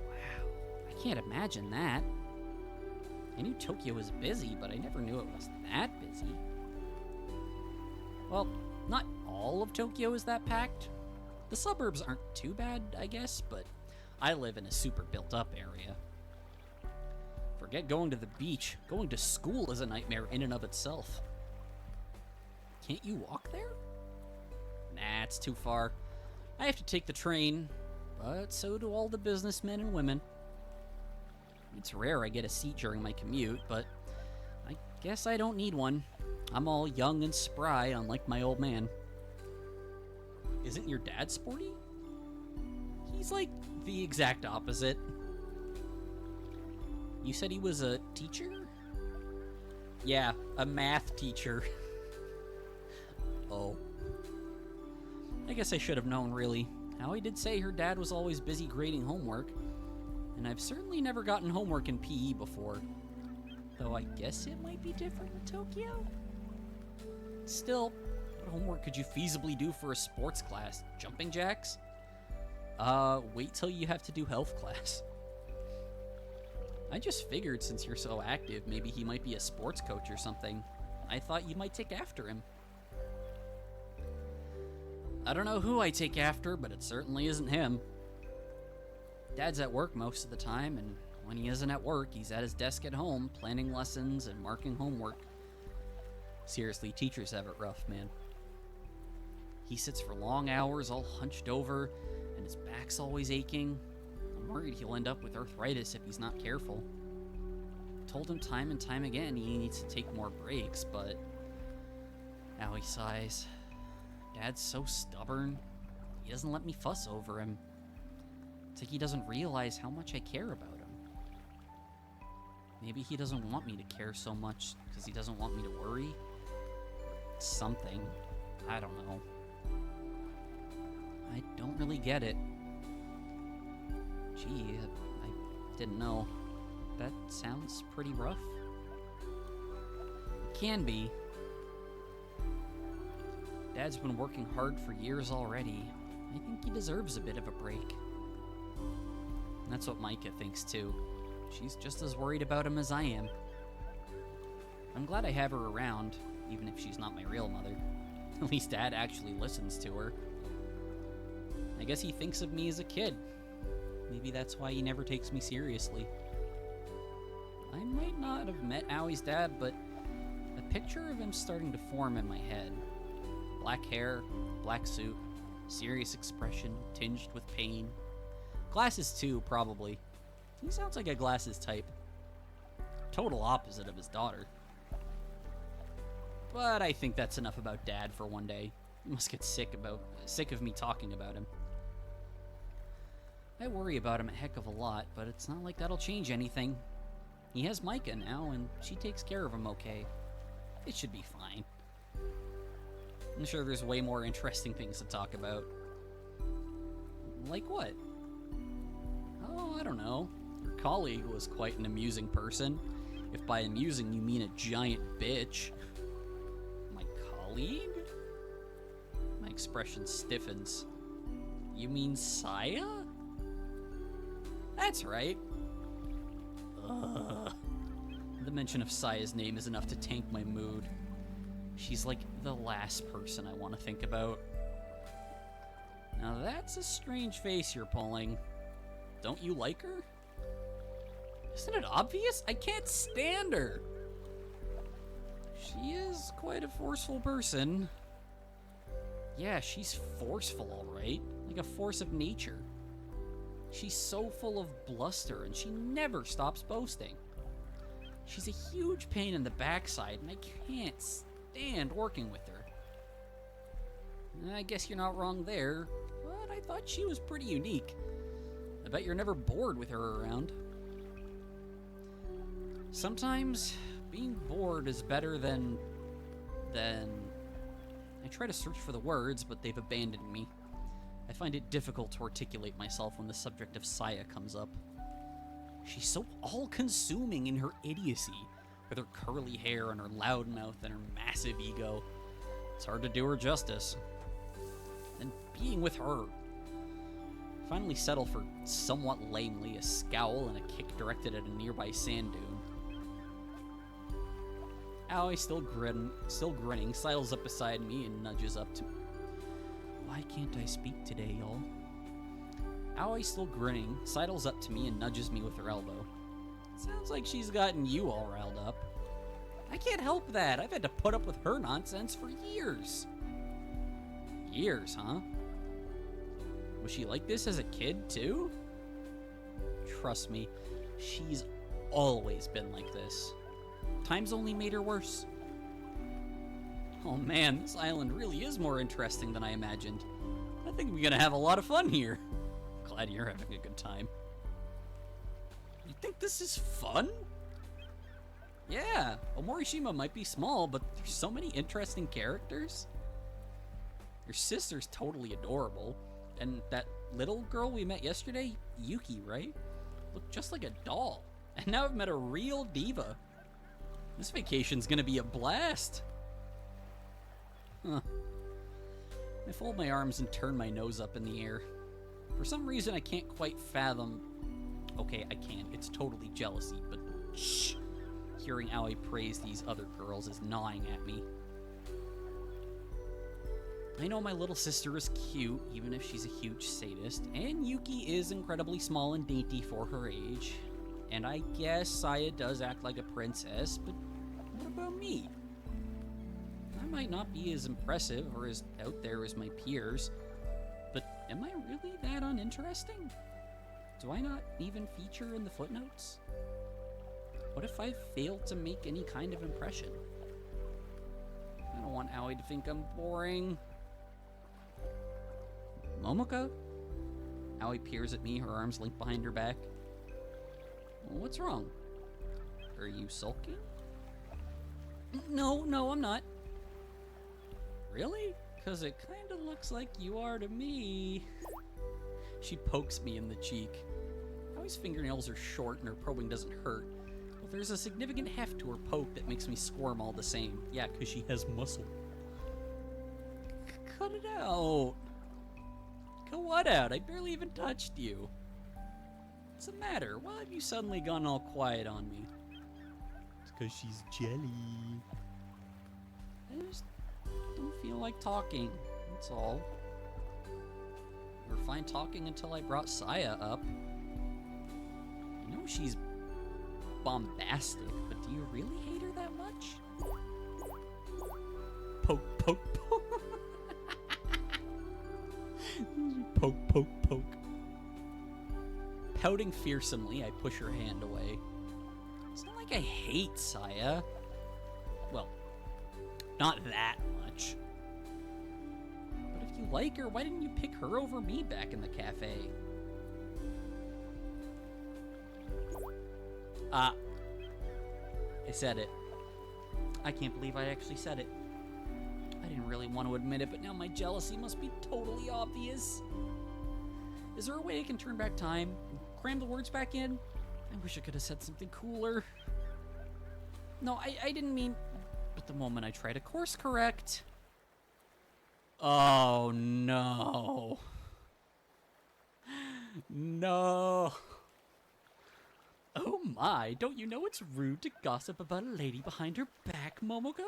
Wow, I can't imagine that. I knew Tokyo was busy, but I never knew it was that busy. Well, not all of Tokyo is that packed. The suburbs aren't too bad, I guess, but I live in a super built-up area. Forget going to the beach. Going to school is a nightmare in and of itself. Can't you walk there? Nah, it's too far. I have to take the train, but so do all the businessmen and women. It's rare I get a seat during my commute, but I guess I don't need one. I'm all young and spry, unlike my old man. Isn't your dad sporty? He's like the exact opposite. You said he was a teacher? Yeah, a math teacher. Oh. I guess I should have known, really. Howie did say her dad was always busy grading homework, and I've certainly never gotten homework in PE before. Though I guess it might be different in Tokyo? Still, what homework could you feasibly do for a sports class? Jumping jacks? Wait till you have to do health class. I just figured since you're so active, maybe he might be a sports coach or something. I thought you might take after him. I don't know who I take after, but it certainly isn't him. Dad's at work most of the time, and when he isn't at work, he's at his desk at home, planning lessons and marking homework. Seriously, teachers have it rough, man. He sits for long hours, all hunched over, and his back's always aching. I'm worried he'll end up with arthritis if he's not careful. I told him time and time again he needs to take more breaks, but now he sighs. Dad's so stubborn. He doesn't let me fuss over him. It's like he doesn't realize how much I care about him. Maybe he doesn't want me to care so much because he doesn't want me to worry. Something. I don't know. I don't really get it. Gee, I didn't know. That sounds pretty rough. It can be. Dad's been working hard for years already. I think he deserves a bit of a break. And that's what Micah thinks too. She's just as worried about him as I am. I'm glad I have her around, even if she's not my real mother. At least Dad actually listens to her. I guess he thinks of me as a kid. Maybe that's why he never takes me seriously. I might not have met Awie's dad, but a picture of him starting to form in my head. Black hair, black suit, serious expression, tinged with pain. Glasses too, probably. He sounds like a glasses type. Total opposite of his daughter. But I think that's enough about Dad for one day. He must get sick of me talking about him. I worry about him a heck of a lot, but it's not like that'll change anything. He has Micah now, and she takes care of him okay. It should be fine. I'm sure there's way more interesting things to talk about. Like what? Oh, I don't know. Your colleague was quite an amusing person. If by amusing you mean a giant bitch. My colleague? My expression stiffens. You mean Saya? That's right. Ugh. The mention of Saya's name is enough to tank my mood. She's like the last person I want to think about. Now that's a strange face you're pulling. Don't you like her? Isn't it obvious? I can't stand her. She is quite a forceful person. Yeah, she's forceful, all right. Like a force of nature. She's so full of bluster, and she never stops boasting. She's a huge pain in the backside, and I can't stand working with her. I guess you're not wrong there, but I thought she was pretty unique. I bet you're never bored with her around. Sometimes being bored is better than... I try to search for the words, but they've abandoned me. I find it difficult to articulate myself when the subject of Saya comes up. She's so all-consuming in her idiocy, with her curly hair and her loud mouth and her massive ego. It's hard to do her justice. And being with her. Finally settle for, somewhat lamely, a scowl and a kick directed at a nearby sand dune. Aoi, still grinning, sidles up beside me and nudges up to me. Why can't I speak today, y'all? Aoi, still grinning, sidles up to me and nudges me with her elbow. Sounds like she's gotten you all riled up. I can't help that. I've had to put up with her nonsense for years. Years, huh? Was she like this as a kid, too? Trust me, she's always been like this. Time's only made her worse. Oh man, this island really is more interesting than I imagined. think we're gonna have a lot of fun here. Glad you're having a good time. You think this is fun? Yeah, Omorishima might be small, but there's so many interesting characters. Your sister's totally adorable. And that little girl we met yesterday, Yuki, right? Looked just like a doll. And now I've met a real diva. This vacation's gonna be a blast. Huh. I fold my arms and turn my nose up in the air. For some reason, I can't quite fathom... Okay, I can. It's totally jealousy, but shh. Hearing Aoi praise these other girls is gnawing at me. I know my little sister is cute, even if she's a huge sadist, and Yuki is incredibly small and dainty for her age. And I guess Saya does act like a princess, but what about me? I might not be as impressive or as out there as my peers, but am I really that uninteresting? Do I not even feature in the footnotes? What if I've failed to make any kind of impression? I don't want Aoi to think I'm boring. Momoka? Aoi peers at me, her arms linked behind her back. What's wrong? Are you sulking? No, I'm not. Really? Because it kind of looks like you are to me. She pokes me in the cheek. Aoi's fingernails are short and her probing doesn't hurt. But there's a significant heft to her poke that makes me squirm all the same. Yeah, because she has muscle. Cut it out. Cut what out? I barely even touched you. What's the matter? Why have you suddenly gone all quiet on me? It's because she's jelly. I just don't feel like talking. That's all. We were fine talking until I brought Saya up. I know she's bombastic, but do you really hate her that much? Poke, poke, poke. Poke, poke, poke. Pouting fearsomely, I push her hand away. It's not like I hate Saya. Well, not that much. But if you like her, why didn't you pick her over me back in the cafe? I said it. I can't believe I actually said it. I didn't really want to admit it, but now my jealousy must be totally obvious. Is there a way I can turn back time? Cram the words back in? I wish I could have said something cooler. No, I didn't mean... But the moment I try to course correct... Oh, no. No. Oh my, don't you know it's rude to gossip about a lady behind her back, Momoka?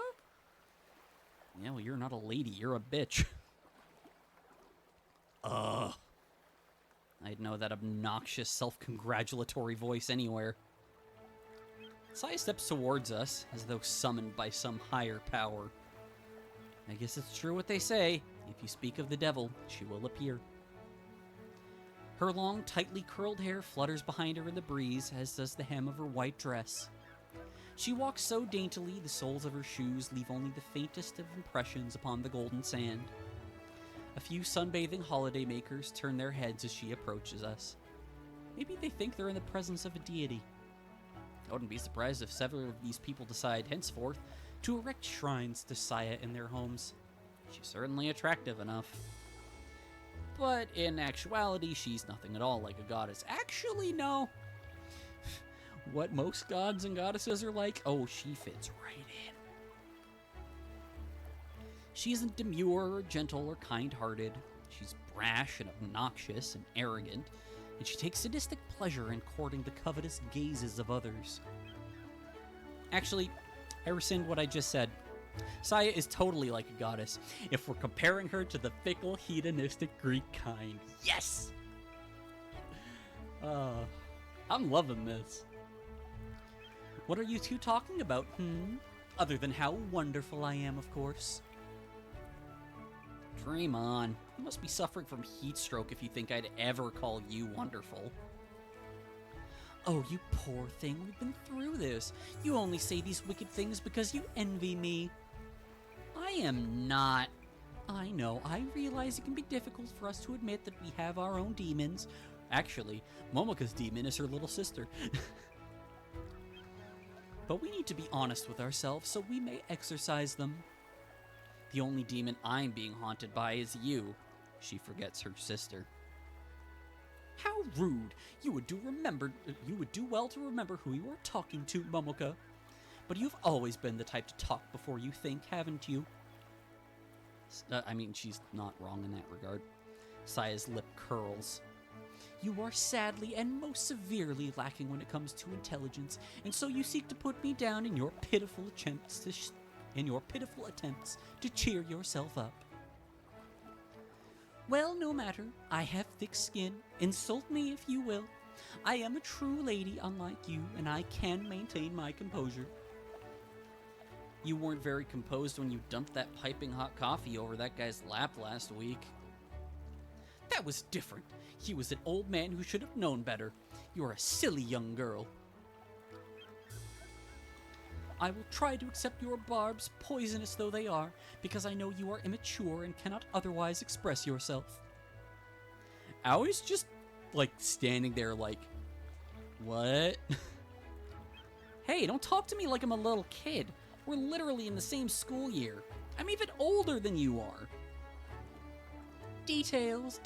Yeah, well, you're not a lady, you're a bitch. Ugh. I'd know that obnoxious, self-congratulatory voice anywhere. Saya steps towards us, as though summoned by some higher power. I guess it's true what they say. If you speak of the devil, she will appear. Her long, tightly curled hair flutters behind her in the breeze, as does the hem of her white dress. She walks so daintily, the soles of her shoes leave only the faintest of impressions upon the golden sand. A few sunbathing holidaymakers turn their heads as she approaches us. Maybe they think they're in the presence of a deity. I wouldn't be surprised if several of these people decide henceforth to erect shrines to Saya in their homes. She's certainly attractive enough. But in actuality, she's nothing at all like a goddess. Actually, no. What most gods and goddesses are like, oh, she fits right in. She isn't demure or gentle or kind-hearted. She's brash and obnoxious and arrogant, and she takes sadistic pleasure in courting the covetous gazes of others. Actually, I rescind what I just said. Saya is totally like a goddess, if we're comparing her to the fickle, hedonistic Greek kind. Yes! I'm loving this. What are you two talking about, Other than how wonderful I am, of course. Dream on. You must be suffering from heat stroke if you think I'd ever call you wonderful. Oh, you poor thing, we've been through this. You only say these wicked things because you envy me. I am not. I realize it can be difficult for us to admit that we have our own demons. Actually, Momoka's demon is her little sister. But we need to be honest with ourselves so we may exorcise them. The only demon I'm being haunted by is you. She forgets her sister. How rude! You would do well to remember who you are talking to, Momoka. But you've always been the type to talk before you think, haven't you? I mean, she's not wrong in that regard. Saya's lip curls. You are sadly and most severely lacking when it comes to intelligence, and so you seek to put me down in your pitiful attempts to cheer yourself up. Well, no matter. I have thick skin. Insult me if you will. I am a true lady unlike you, and I can maintain my composure. You weren't very composed when you dumped that piping hot coffee over that guy's lap last week. That was different. He was an old man who should have known better. You're a silly young girl. I will try to accept your barbs, poisonous though they are, because I know you are immature and cannot otherwise express yourself. Aoi's just, standing there what? Hey, don't talk to me like I'm a little kid. We're literally in the same school year. I'm even older than you are. Details.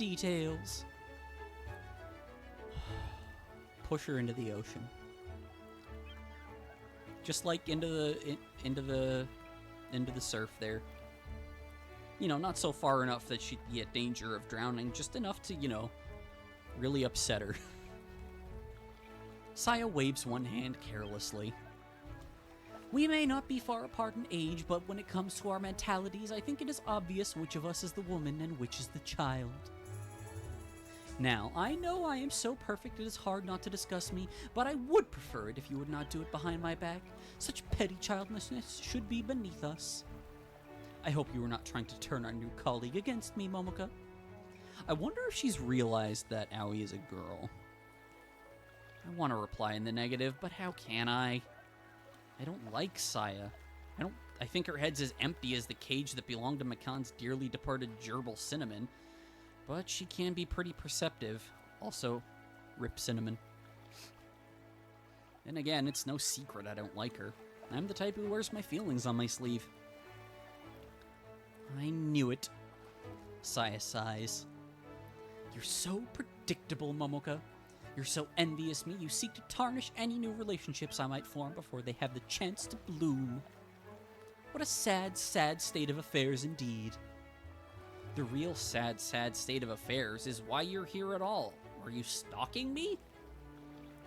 Push her into the ocean. Just into the surf there. Not so far enough that she'd be at danger of drowning, just enough to, really upset her. Saya waves one hand carelessly. We may not be far apart in age, but when it comes to our mentalities, I think it is obvious which of us is the woman and which is the child. Now, I know I am so perfect it is hard not to discuss me, but I would prefer it if you would not do it behind my back. Such petty childishness should be beneath us. I hope you are not trying to turn our new colleague against me, Momoka. I wonder if she's realized that Aoi is a girl. I want to reply in the negative, but how can I? I don't like Saya. I think her head's as empty as the cage that belonged to Makan's dearly departed gerbil Cinnamon. But she can be pretty perceptive. Also, rip Cinnamon. And again, it's no secret I don't like her. I'm the type who wears my feelings on my sleeve. I knew it. Saya sighs. You're so predictable, Momoka. You're so envious me, you seek to tarnish any new relationships I might form before they have the chance to bloom. What a sad, sad state of affairs indeed. The real sad, sad state of affairs is why you're here at all. Are you stalking me?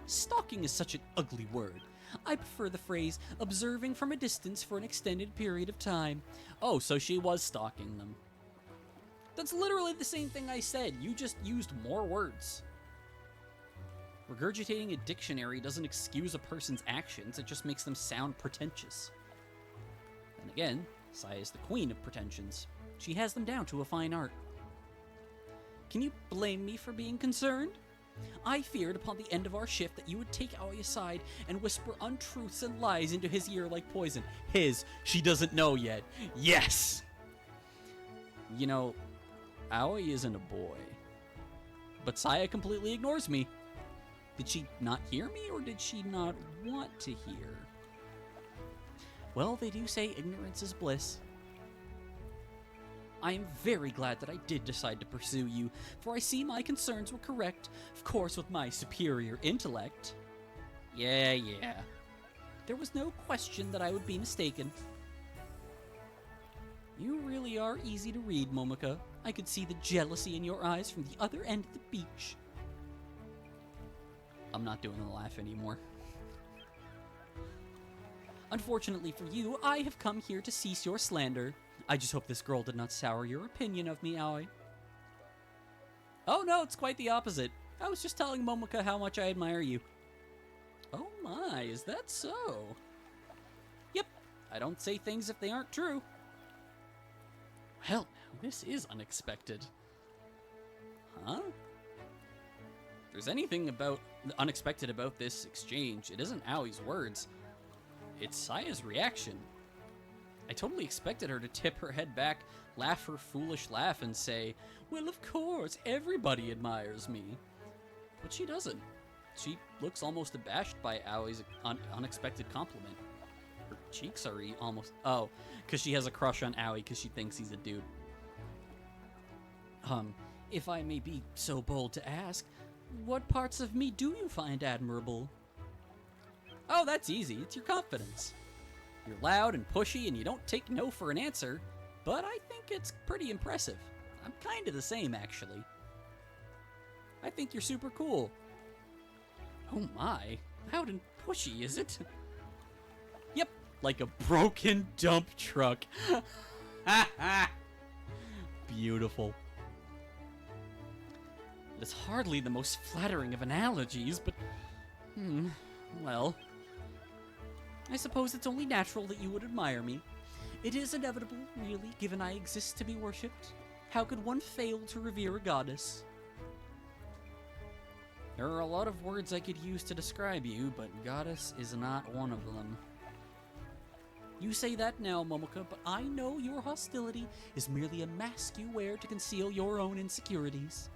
Stalking is such an ugly word. I prefer the phrase, observing from a distance for an extended period of time. Oh, so she was stalking them. That's literally the same thing I said, you just used more words. Regurgitating a dictionary doesn't excuse a person's actions, it just makes them sound pretentious. Then again, Saya is the queen of pretensions. She has them down to a fine art. Can you blame me for being concerned? I feared upon the end of our shift that you would take Aoi aside and whisper untruths and lies into his ear like poison. She doesn't know yet. Yes! Aoi isn't a boy. But Saya completely ignores me. Did she not hear me, or did she not want to hear? Well, they do say ignorance is bliss. I am very glad that I did decide to pursue you, for I see my concerns were correct, of course with my superior intellect. Yeah. There was no question that I would be mistaken. You really are easy to read, Momoka. I could see the jealousy in your eyes from the other end of the beach. I'm not doing the laugh anymore. Unfortunately for you, I have come here to cease your slander. I just hope this girl did not sour your opinion of me, Aoi. Oh no, it's quite the opposite. I was just telling Momoka how much I admire you. Oh my, is that so? Yep, I don't say things if they aren't true. Well, now this is unexpected. Huh? If there's anything unexpected about this exchange, it isn't Aoi's words. It's Saya's reaction. I totally expected her to tip her head back, laugh her foolish laugh, and say, "Well, of course, everybody admires me." But she doesn't. She looks almost abashed by Aoi's unexpected compliment. Her cheeks are almost... Oh, because she has a crush on Aoi because she thinks he's a dude. If I may be so bold to ask, what parts of me do you find admirable? Oh, that's easy. It's your confidence. You're loud and pushy and you don't take no for an answer, but I think it's pretty impressive. I'm kind of the same, actually. I think you're super cool. Oh my, loud and pushy, is it? Yep, like a broken dump truck. Beautiful. It's hardly the most flattering of analogies, but... well... I suppose it's only natural that you would admire me. It is inevitable, really, given I exist to be worshipped. How could one fail to revere a goddess? There are a lot of words I could use to describe you, but goddess is not one of them. You say that now, Momoka, but I know your hostility is merely a mask you wear to conceal your own insecurities.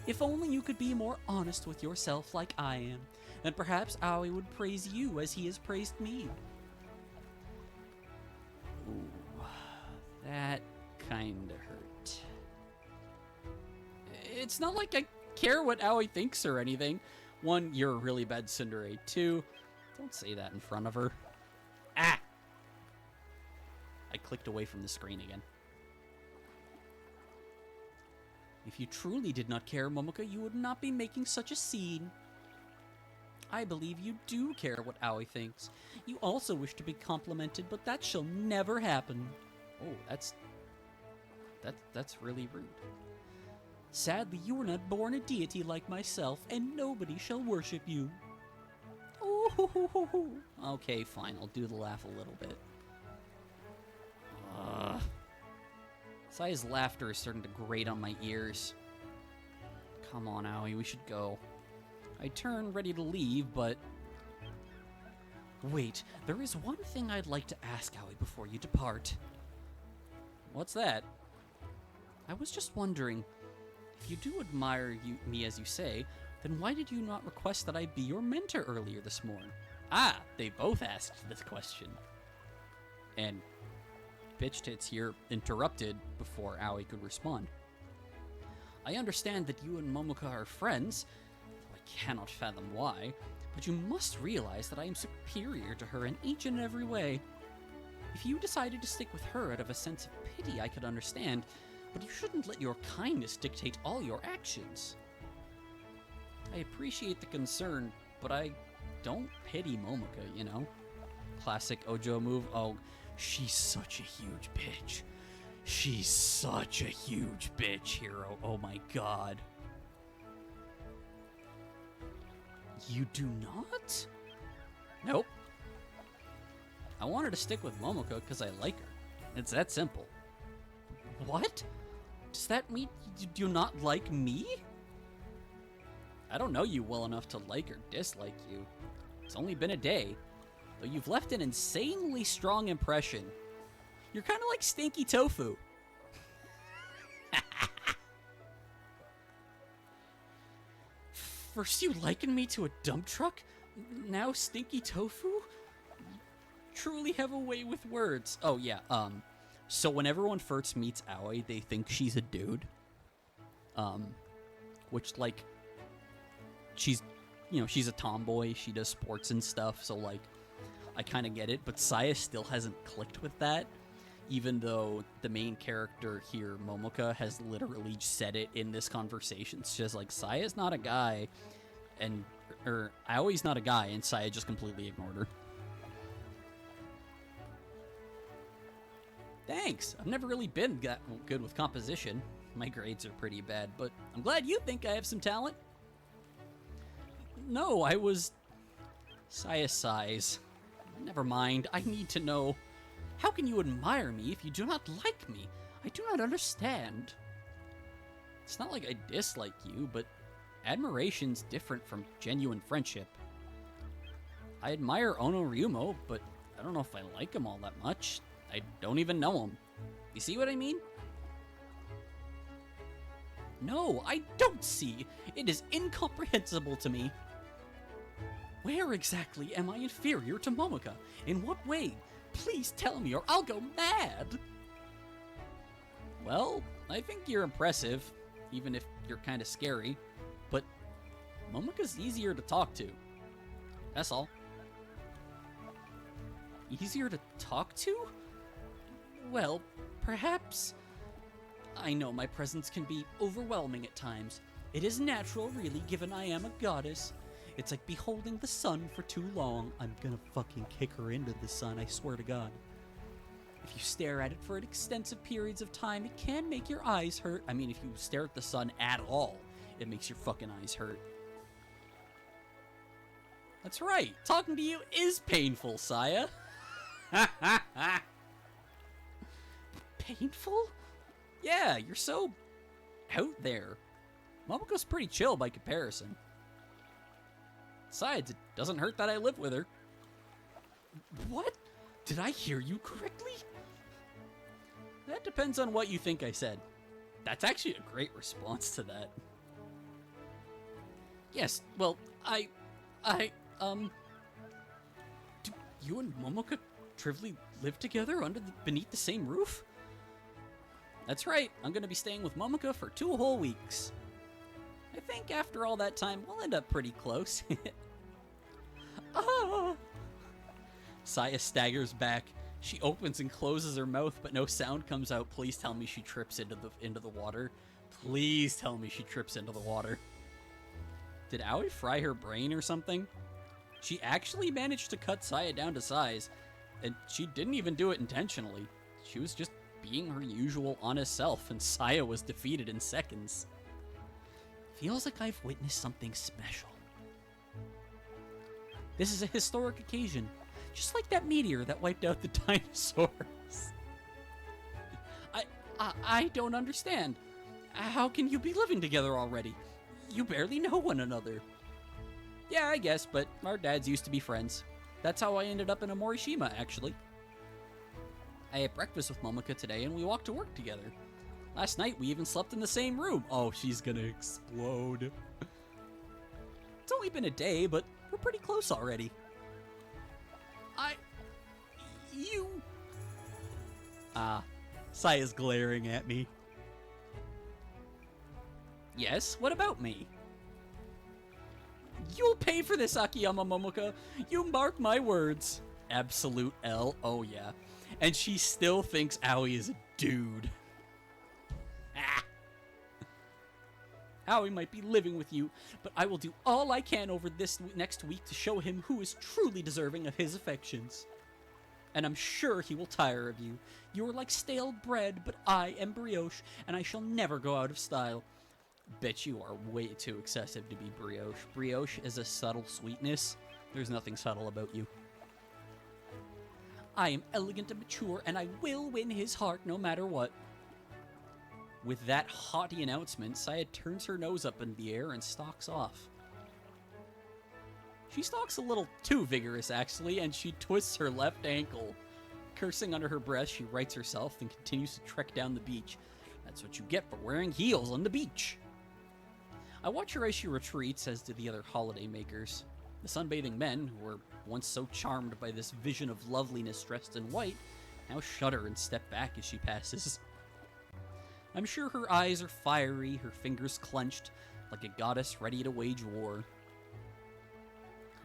If only you could be more honest with yourself like I am, then perhaps Aoi would praise you as he has praised me. Ooh, that kinda hurt. It's not like I care what Aoi thinks or anything. One, you're a really bad tsundere. Two, don't say that in front of her. Ah! I clicked away from the screen again. If you truly did not care, Momoka, you would not be making such a scene. I believe you do care what Aoi thinks. You also wish to be complimented, but that shall never happen. Oh, that's really rude. Sadly, you were not born a deity like myself, and nobody shall worship you. Ooh, okay, fine, I'll do the laugh a little bit. Saya's laughter is starting to grate on my ears. Come on, Aoi, we should go. I turn, ready to leave, but... Wait, there is one thing I'd like to ask Aoi before you depart. What's that? I was just wondering, if you do admire me as you say, then why did you not request that I be your mentor earlier this morning? Ah, they both asked this question. And Bitch Tits here interrupted before Aoi could respond. I understand that you and Momoka are friends, though I cannot fathom why, but you must realize that I am superior to her in each and every way. If you decided to stick with her out of a sense of pity, I could understand, but you shouldn't let your kindness dictate all your actions. I appreciate the concern, but I don't pity Momoka, you know? Classic Ojo move. Oh, she's such a huge bitch. She's such a huge bitch, Hiro. Oh my god. You do not? Nope. I wanted to stick with Momoka because I like her. It's that simple. What? Does that mean you do not like me? I don't know you well enough to like or dislike you. It's only been a day, though you've left an insanely strong impression. You're kind of like Stinky Tofu. First you liken me to a dump truck, now Stinky Tofu? You truly have a way with words. Oh yeah, so when everyone first meets Aoi, they think she's a dude. Which, like, she's, you know, she's a tomboy, she does sports and stuff, so, like, I kind of get it, but Saya still hasn't clicked with that, even though the main character here, Momoka, has literally said it in this conversation. It's just like, Saya's not a guy, and, or, Aoi's not a guy, and Saya just completely ignored her. Thanks! I've never really been that good with composition. My grades are pretty bad, but I'm glad you think I have some talent. No, I was... Saya sighs. Never mind, I need to know. How can you admire me if you do not like me? I do not understand. It's not like I dislike you, but admiration's different from genuine friendship. I admire Ono Ryumo, but I don't know if I like him all that much. I don't even know him. You see what I mean? No, I don't see. It is incomprehensible to me. Where exactly am I inferior to Momoka? In what way? Please tell me or I'll go mad. Well, I think you're impressive, even if you're kind of scary. But Momoka's easier to talk to. That's all. Easier to talk to? Well, perhaps. I know my presence can be overwhelming at times. It is natural, really, given I am a goddess. It's like beholding the sun for too long. I'm gonna fucking kick her into the sun, I swear to God. If you stare at it for extensive periods of time, it can make your eyes hurt. I mean, if you stare at the sun at all, it makes your fucking eyes hurt. That's right. Talking to you is painful, Saya. Painful? Yeah, you're so out there. Momoko's pretty chill by comparison. Besides, it doesn't hurt that I live with her. What? Did I hear you correctly? That depends on what you think I said. That's actually a great response to that. Yes, well, do you and Momoka trivially live together beneath the same roof? That's right, I'm gonna be staying with Momoka for 2 whole weeks. I think after all that time, we'll end up pretty close. Ah! Saya staggers back. She opens and closes her mouth, but no sound comes out. Please tell me she trips into the water. Please tell me she trips into the water. Did Aoi fry her brain or something? She actually managed to cut Saya down to size, and she didn't even do it intentionally. She was just being her usual honest self, and Saya was defeated in seconds. Feels like I've witnessed something special. This is a historic occasion, just like that meteor that wiped out the dinosaurs. I don't understand. How can you be living together already? You barely know one another. Yeah, I guess, but our dads used to be friends. That's how I ended up in a Morishima, actually. I ate breakfast with Momoka today, and we walked to work together. Last night, we even slept in the same room. Oh, she's gonna explode. It's only been a day, but we're pretty close already. Saya's glaring at me. Yes, what about me? You'll pay for this, Akiyama Momoka. You mark my words. Absolute L. Oh, yeah. And she still thinks Aoi is a dude. Ah. Aoi might be living with you, but I will do all I can over this next week to show him who is truly deserving of his affections. And I'm sure he will tire of you. You are like stale bread, but I am brioche, and I shall never go out of style. Bet you are way too excessive to be brioche. Brioche is a subtle sweetness. There's nothing subtle about you. I am elegant and mature, and I will win his heart no matter what. With that haughty announcement, Saya turns her nose up in the air and stalks off. She stalks a little too vigorous, actually, and she twists her left ankle. Cursing under her breath, she rights herself and continues to trek down the beach. That's what you get for wearing heels on the beach. I watch her as she retreats, as do the other holiday makers. The sunbathing men, who were once so charmed by this vision of loveliness dressed in white, now shudder and step back as she passes. I'm sure her eyes are fiery, her fingers clenched, like a goddess ready to wage war.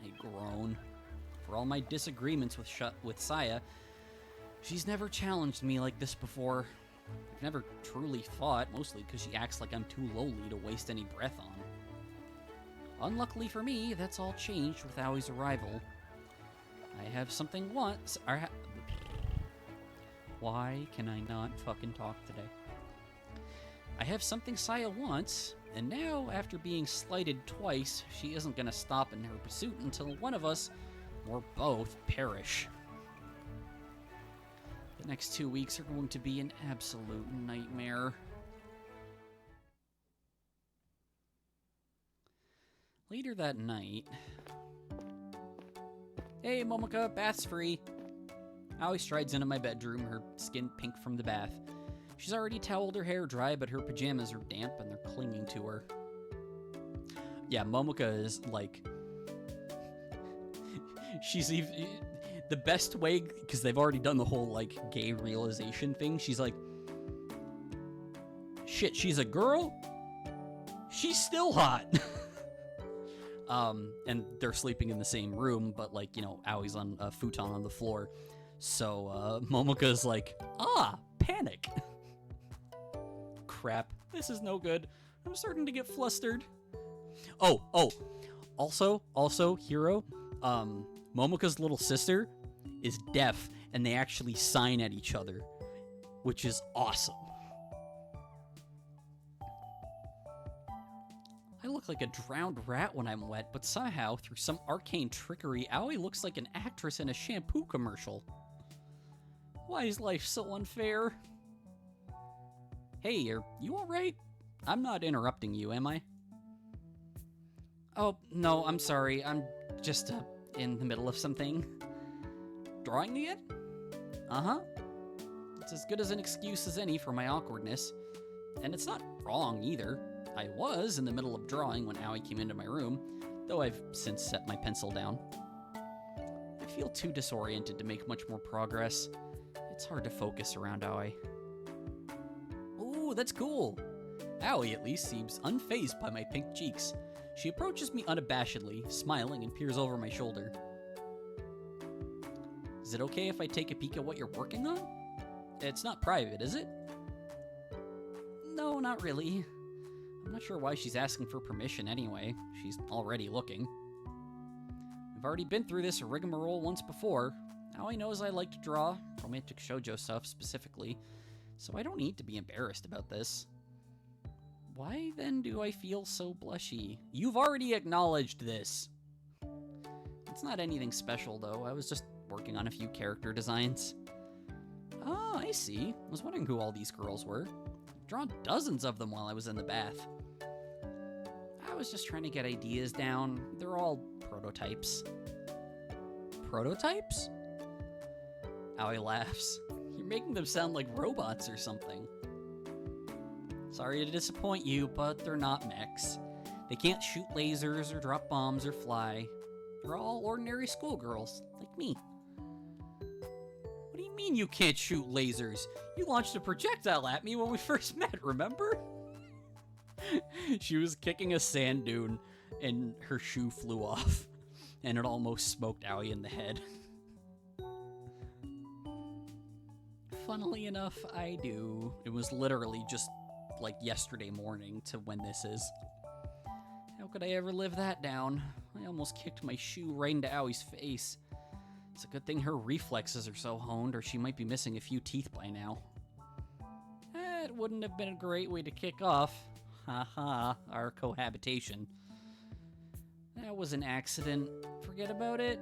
I groan. For all my disagreements with Saya, she's never challenged me like this before. I've never truly fought, mostly because she acts like I'm too lowly to waste any breath on. Unluckily for me, that's all changed with Aoi's arrival. I have something once. Why can I not fucking talk today? I have something Saya wants, and now, after being slighted twice, she isn't gonna stop in her pursuit until one of us, or both, perish. The next 2 weeks are going to be an absolute nightmare. Later that night... Hey, Momoka, bath's free. Aoi strides into my bedroom, her skin pink from the bath. She's already toweled her hair dry, but her pajamas are damp and they're clinging to her. Yeah, Momoka is like... she's even... the best way, because they've already done the whole, like, gay realization thing, she's like... shit, she's a girl? She's still hot! And they're sleeping in the same room, but, like, you know, Aoi's on a futon on the floor. So, Momoka's like, panic! Crap, this is no good. I'm starting to get flustered. Oh, also, Hiro, Momoka's little sister is deaf, and they actually sign at each other, which is awesome. I look like a drowned rat when I'm wet, but somehow, through some arcane trickery, Aoi looks like an actress in a shampoo commercial. Why is life so unfair? Hey, are you alright? I'm not interrupting you, am I? Oh, no, I'm sorry. I'm just, in the middle of something. Drawing again? Uh-huh. It's as good as an excuse as any for my awkwardness. And it's not wrong, either. I was in the middle of drawing when Aoi came into my room, though I've since set my pencil down. I feel too disoriented to make much more progress. It's hard to focus around Aoi. Ooh, that's cool! Aoi, at least, seems unfazed by my pink cheeks. She approaches me unabashedly, smiling, and peers over my shoulder. Is it okay if I take a peek at what you're working on? It's not private, is it? No, not really. I'm not sure why she's asking for permission anyway. She's already looking. We've already been through this rigmarole once before. Aoi knows I like to draw, romantic shoujo stuff specifically, so I don't need to be embarrassed about this. Why then do I feel so blushy? You've already acknowledged this. It's not anything special though, I was just working on a few character designs. Oh, I see. I was wondering who all these girls were. I've drawn dozens of them while I was in the bath. I was just trying to get ideas down. They're all prototypes. Prototypes? Aoi laughs. You're making them sound like robots or something. Sorry to disappoint you, but they're not mechs. They can't shoot lasers or drop bombs or fly. They're all ordinary schoolgirls, like me. What do you mean you can't shoot lasers? You launched a projectile at me when we first met, remember? She was kicking a sand dune, and her shoe flew off, and it almost smoked Aoi in the head. Funnily enough, I do. It was literally just like yesterday morning to when this is. How could I ever live that down? I almost kicked my shoe right into Aoi's face. It's a good thing her reflexes are so honed, or she might be missing a few teeth by now. It wouldn't have been a great way to kick off. Haha, our cohabitation. That was an accident. Forget about it.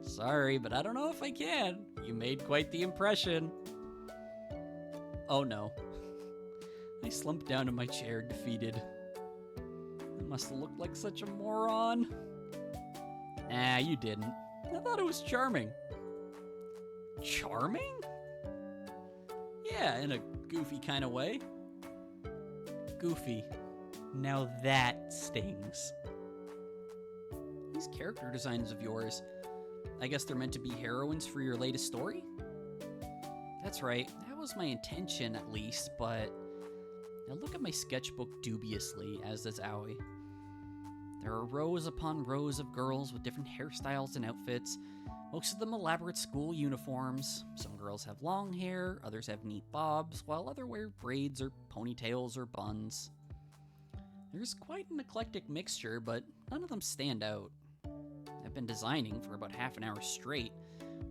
Sorry, but I don't know if I can. You made quite the impression. Oh no. I slumped down in my chair, defeated. I must have looked like such a moron. Nah, you didn't. I thought it was charming. Charming? Yeah, in a goofy kind of way. Goofy. Now that stings. These character designs of yours, I guess they're meant to be heroines for your latest story? That's right, that was my intention at least, but I look at my sketchbook dubiously, as does Aoi. There are rows upon rows of girls with different hairstyles and outfits, most of them elaborate school uniforms. Some girls have long hair, others have neat bobs, while others wear braids or ponytails or buns. There's quite an eclectic mixture, but none of them stand out. I've been designing for about half an hour straight.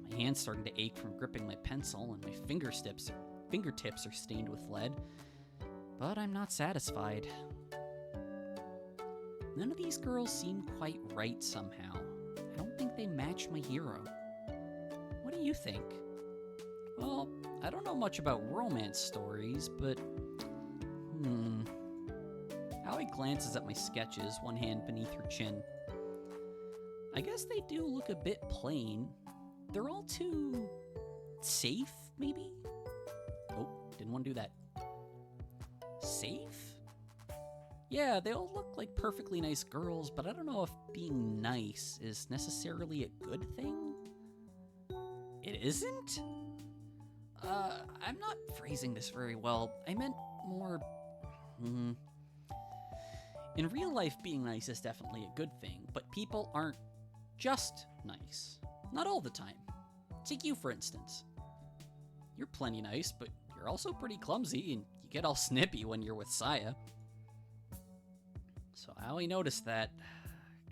My hand's starting to ache from gripping my pencil, and my fingertips are stained with lead. But I'm not satisfied. None of these girls seem quite right somehow. I don't think they match my hero. What do you think? Well, I don't know much about romance stories, but... Aoi glances at my sketches, one hand beneath her chin. I guess they do look a bit plain. they're all too safe, maybe? Oh, didn't want to do that. Safe? Yeah, they all look like perfectly nice girls, but I don't know if being nice is necessarily a good thing. It isn't? I'm not phrasing this very well. I meant more... In real life, being nice is definitely a good thing, but people aren't just nice. Not all the time. Take you, for instance. You're plenty nice, but you're also pretty clumsy, and you get all snippy when you're with Saya. So Aoi noticed that.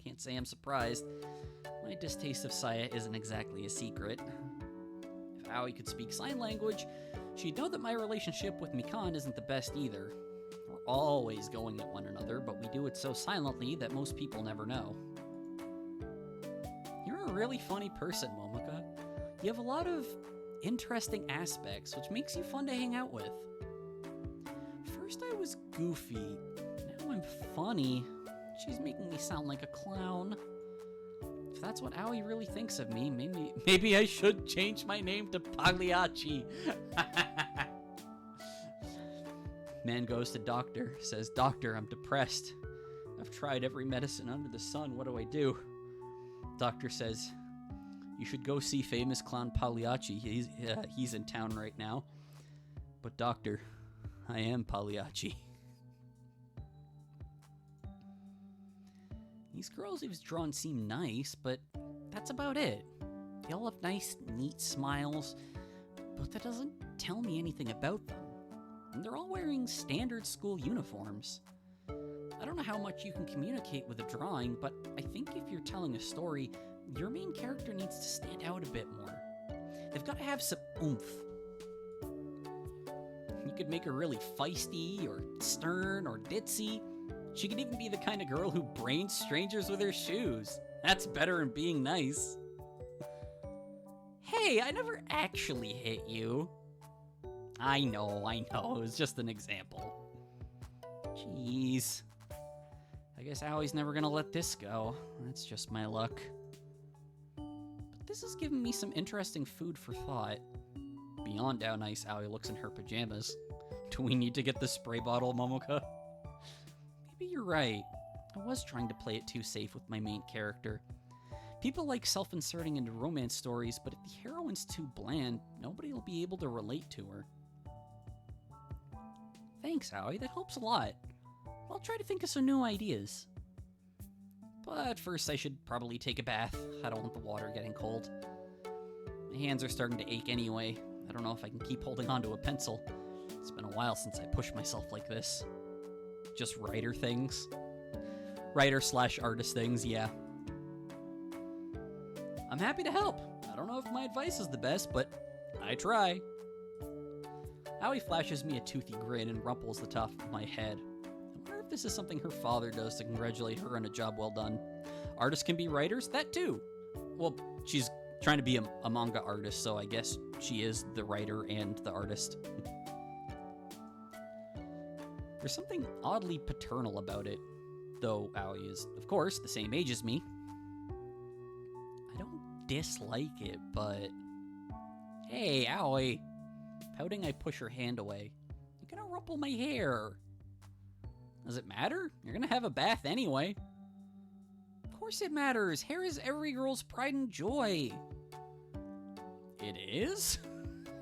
Can't say I'm surprised. My distaste of Saya isn't exactly a secret. If Aoi could speak sign language, she'd know that my relationship with Mikan isn't the best either. We're always going at one another, but we do it so silently that most people never know. You're a really funny person, Momoka. You have a lot of interesting aspects, which makes you fun to hang out with. First I was goofy, now I'm funny. She's making me sound like a clown. If that's what Aoi really thinks of me, maybe I should change my name to Pagliacci. Man goes to doctor, says, "Doctor, I'm depressed. I've tried every medicine under the sun. What do I do?" Doctor says, "You should go see famous clown Pagliacci. He's in town right now." But doctor, I am Pagliacci. These girls he was drawn seem nice, but that's about it. They all have nice, neat smiles, but that doesn't tell me anything about them. And they're all wearing standard school uniforms. I don't know how much you can communicate with a drawing, but I think if you're telling a story, your main character needs to stand out a bit more. They've got to have some oomph. You could make her really feisty, or stern, or ditzy. She could even be the kind of girl who brains strangers with her shoes. That's better than being nice. Hey, I never actually hit you. I know, it was just an example. Jeez. I guess Aoi's never gonna let this go. That's just my luck. But this has given me some interesting food for thought. Beyond how nice Aoi looks in her pajamas. Do we need to get the spray bottle, Momoka? Maybe you're right. I was trying to play it too safe with my main character. People like self-inserting into romance stories, but if the heroine's too bland, nobody will be able to relate to her. Thanks, Aoi, that helps a lot. I'll try to think of some new ideas. But first I should probably take a bath. I don't want the water getting cold. My hands are starting to ache anyway. I don't know if I can keep holding onto a pencil. It's been a while since I pushed myself like this. Just writer things. Writer/artist things, yeah. I'm happy to help. I don't know if my advice is the best, but I try. Aoi flashes me a toothy grin and rumples the top of my head. I wonder if this is something her father does to congratulate her on a job well done. Artists can be writers? That too. Well, she's trying to be a manga artist, so I guess she is the writer and the artist. There's something oddly paternal about it, though Aoi is, of course, the same age as me. I don't dislike it, but... Hey, Aoi! Pouting, I push her hand away. You're gonna rumple my hair. Does it matter? You're gonna have a bath anyway. Of course it matters. Hair is every girl's pride and joy. It is?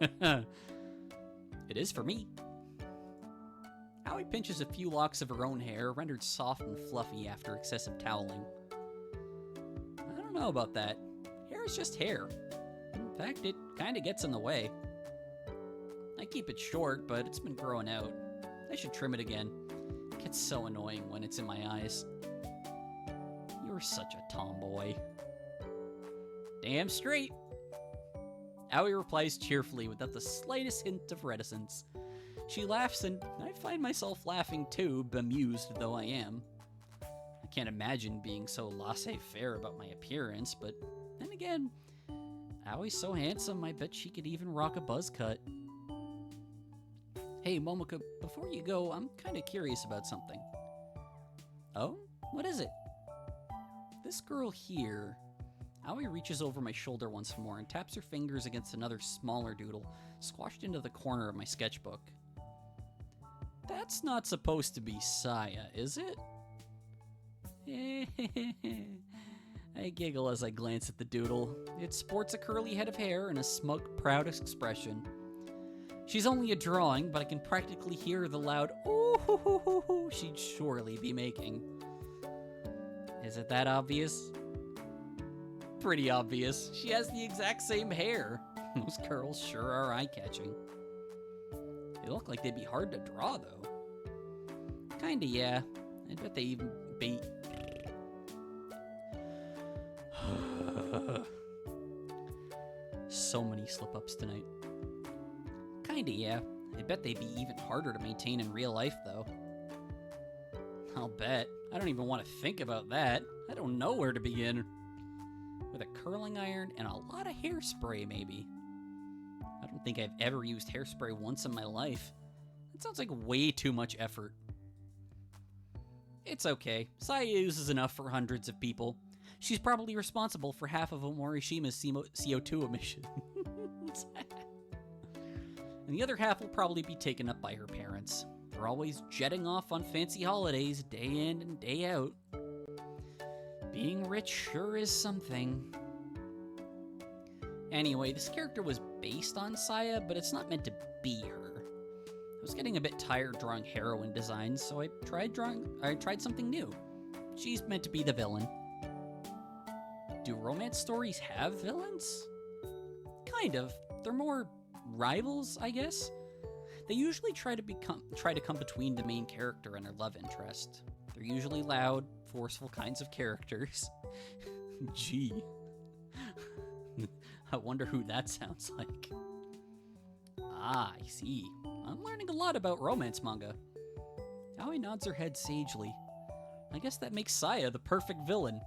It is for me. Aoi pinches a few locks of her own hair, rendered soft and fluffy after excessive toweling. I don't know about that. Hair is just hair. In fact, it kinda gets in the way. I keep it short, but it's been growing out. I should trim it again. It gets so annoying when it's in my eyes. You're such a tomboy. Damn straight. Aoi replies cheerfully without the slightest hint of reticence. She laughs, and I find myself laughing too, bemused though I am. I can't imagine being so laissez-faire about my appearance, but then again, Aoi's so handsome, I bet she could even rock a buzz cut. Hey, Momoka, before you go, I'm kinda curious about something. Oh? What is it? This girl here, Aoi reaches over my shoulder once more and taps her fingers against another smaller doodle, squashed into the corner of my sketchbook. That's not supposed to be Saya, is it? I giggle as I glance at the doodle. It sports a curly head of hair and a smug, proud expression. She's only a drawing, but I can practically hear the loud ooh she'd surely be making. Is it that obvious? Pretty obvious. She has the exact same hair. Those curls sure are eye-catching. They look like they'd be hard to draw, though. Kinda, yeah. I bet they even be... So many slip-ups tonight. Kinda, yeah. I bet they'd be even harder to maintain in real life, though. I'll bet. I don't even want to think about that. I don't know where to begin. With a curling iron and a lot of hairspray, maybe. I don't think I've ever used hairspray once in my life. That sounds like way too much effort. It's okay. Saya uses enough for hundreds of people. She's probably responsible for half of Morishima's CO2 emissions. And the other half will probably be taken up by her parents. They're always jetting off on fancy holidays day in and day out. Being rich sure is something. Anyway, this character was based on Saya, but it's not meant to be her. I was getting a bit tired drawing heroine designs, so I tried something new. She's meant to be the villain. Do romance stories have villains? Kind of. They're more rivals, I guess. They usually try to come between the main character and her love interest. They're usually loud, forceful kinds of characters. Gee. I wonder who that sounds like. Ah, I see. I'm learning a lot about romance manga. Aoi nods her head sagely. I guess that makes Saya the perfect villain.